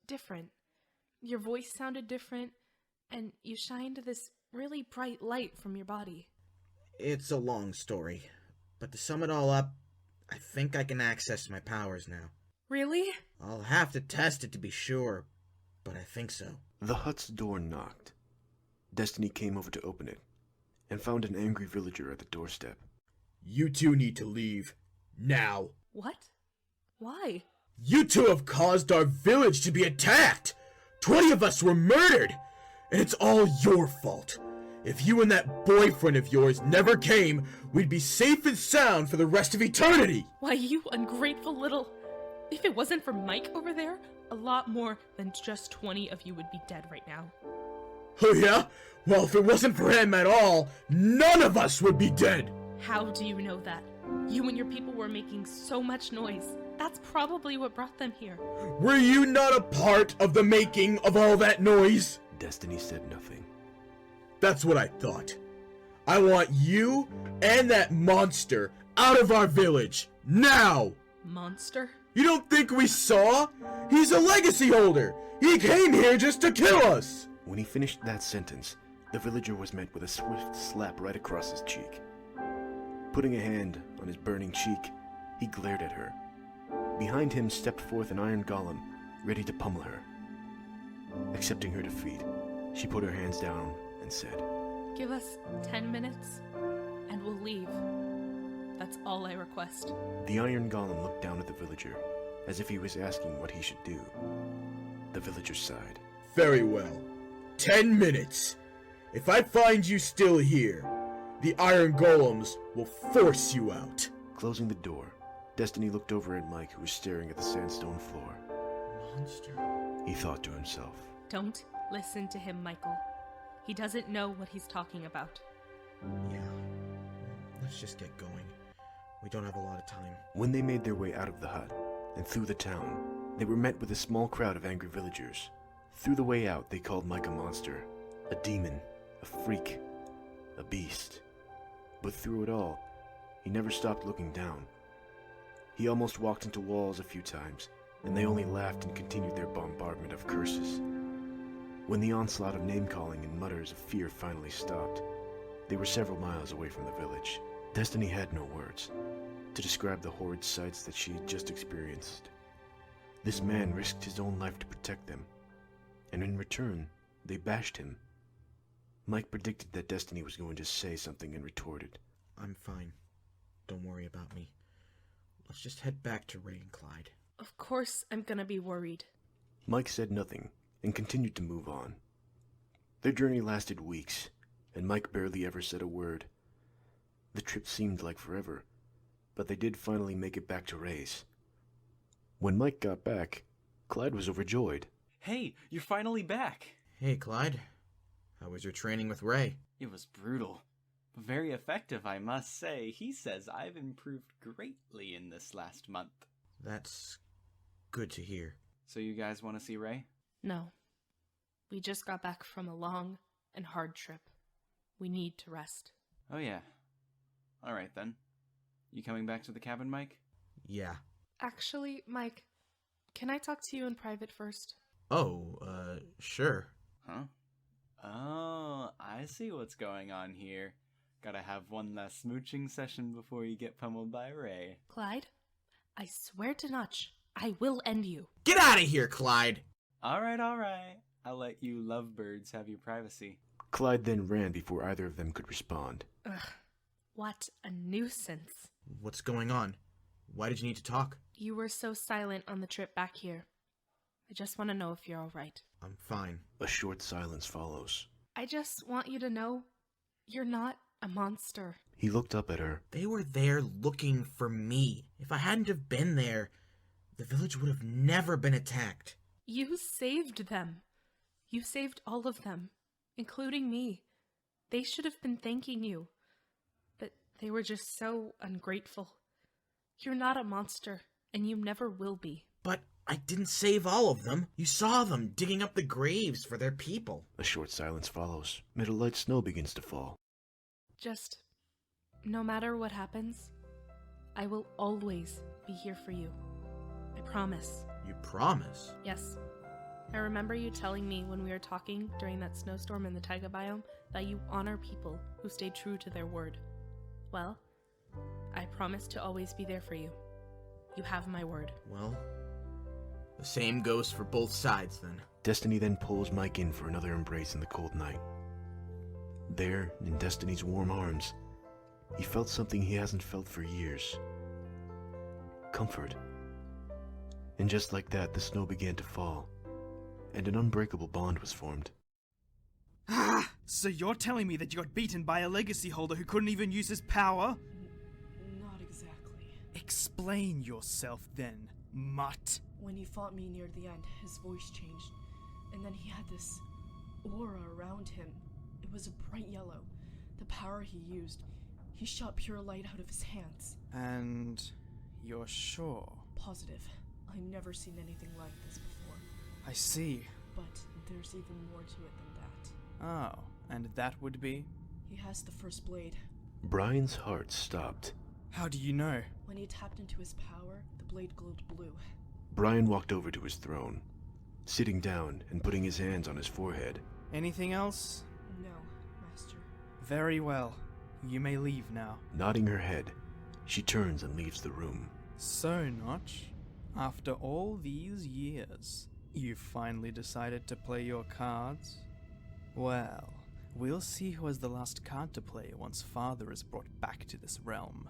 different. Your voice sounded different, and you shined this really bright light from your body. It's a long story, but to sum it all up, I think I can access my powers now. Really? I'll have to test it to be sure, but I think so. The hut's door knocked. Destiny came over to open it, and found an angry villager at the doorstep. You two need to leave. Now. What? Why? You two have caused our village to be attacked! 20 of us were murdered! And it's all your fault. If you and that boyfriend of yours never came, we'd be safe and sound for the rest of eternity! Why, you ungrateful little... If it wasn't for Mike over there, a lot more than just 20 of you would be dead right now. Oh yeah? Well, if it wasn't for him at all, none of us would be dead! How do you know that? You and your people were making so much noise. That's probably what brought them here. Were you not a part of the making of all that noise? Destiny said nothing. That's what I thought. I want you and that monster out of our village, now! Monster? You don't think we saw? He's a legacy holder! He came here just to kill us! When he finished that sentence, the villager was met with a swift slap right across his cheek. Putting a hand on his burning cheek, he glared at her. Behind him stepped forth an iron golem, ready to pummel her. Accepting her defeat, she put her hands down and said, Give us 10 minutes, and we'll leave. That's all I request. The iron golem looked down at the villager, as if he was asking what he should do. The villager sighed. Very well. 10 minutes. If I find you still here, the iron golems will force you out. Closing the door, Destiny looked over at Mike, who was staring at the sandstone floor. Monster. He thought to himself. Don't listen to him, Michael. He doesn't know what he's talking about. Yeah. Let's just get going. We don't have a lot of time. When they made their way out of the hut and through the town, they were met with a small crowd of angry villagers. Through the way out, they called Mike a monster, a demon, a freak, a beast. But through it all, he never stopped looking down. He almost walked into walls a few times, and they only laughed and continued their bombardment of curses. When the onslaught of name-calling and mutters of fear finally stopped, they were several miles away from the village. Destiny had no words to describe the horrid sights that she had just experienced. This man risked his own life to protect them, and in return, they bashed him. Mike predicted that Destiny was going to say something and retorted, I'm fine. Don't worry about me. Let's just head back to Ray and Clyde. Of course I'm gonna be worried. Mike said nothing and continued to move on. Their journey lasted weeks, and Mike barely ever said a word. The trip seemed like forever, but they did finally make it back to Ray's. When Mike got back, Clyde was overjoyed. Hey, you're finally back! Hey, Clyde. How was your training with Ray? It was brutal. Very effective, I must say. He says I've improved greatly in this last month. That's good to hear. So you guys want to see Ray? No. We just got back from a long and hard trip. We need to rest. Oh yeah. Alright then. You coming back to the cabin, Mike? Yeah. Actually, Mike, can I talk to you in private first? Oh, sure. Huh? Oh, I see what's going on here. Gotta have one last smooching session before you get pummeled by Ray. Clyde, I swear to Notch, I will end you. Get out of here, Clyde! Alright. I'll let you lovebirds have your privacy. Clyde then ran before either of them could respond. Ugh, what a nuisance. What's going on? Why did you need to talk? You were so silent on the trip back here. I just want to know if you're alright. I'm fine. A short silence follows. I just want you to know you're not a monster. He looked up at her. They were there looking for me. If I hadn't have been there, the village would have never been attacked. You saved them. You saved all of them, including me. They should have been thanking you. But they were just so ungrateful. You're not a monster, and you never will be. But I didn't save all of them. You saw them digging up the graves for their people. A short silence follows. Middle light snow begins to fall. Just, no matter what happens, I will always be here for you. I promise. You promise? Yes. I remember you telling me when we were talking during that snowstorm in the taiga biome that you honor people who stay true to their word. Well, I promise to always be there for you. You have my word. Well, the same goes for both sides then. Destiny then pulls Mike in for another embrace in the cold night. There, in Destiny's warm arms, he felt something he hasn't felt for years. Comfort. And just like that, the snow began to fall, and an unbreakable bond was formed. Ah! So you're telling me that you got beaten by a legacy holder who couldn't even use his power? Not exactly. Explain yourself then, mutt. When he fought me near the end, his voice changed, and then he had this aura around him. It was a bright yellow. The power he used, he shot pure light out of his hands. And you're sure? Positive. I've never seen anything like this before. I see. But there's even more to it than that. Oh, And that would be? He has the first blade. Brian's heart stopped. How do you know? When he tapped into his power, the blade glowed blue. Brian walked over to his throne, sitting down and putting his hands on his forehead. Anything else? No, Master. Very well. You may leave now. Nodding her head, she turns and leaves the room. So, Notch, after all these years, you finally decided to play your cards? Well, we'll see who has the last card to play once Father is brought back to this realm.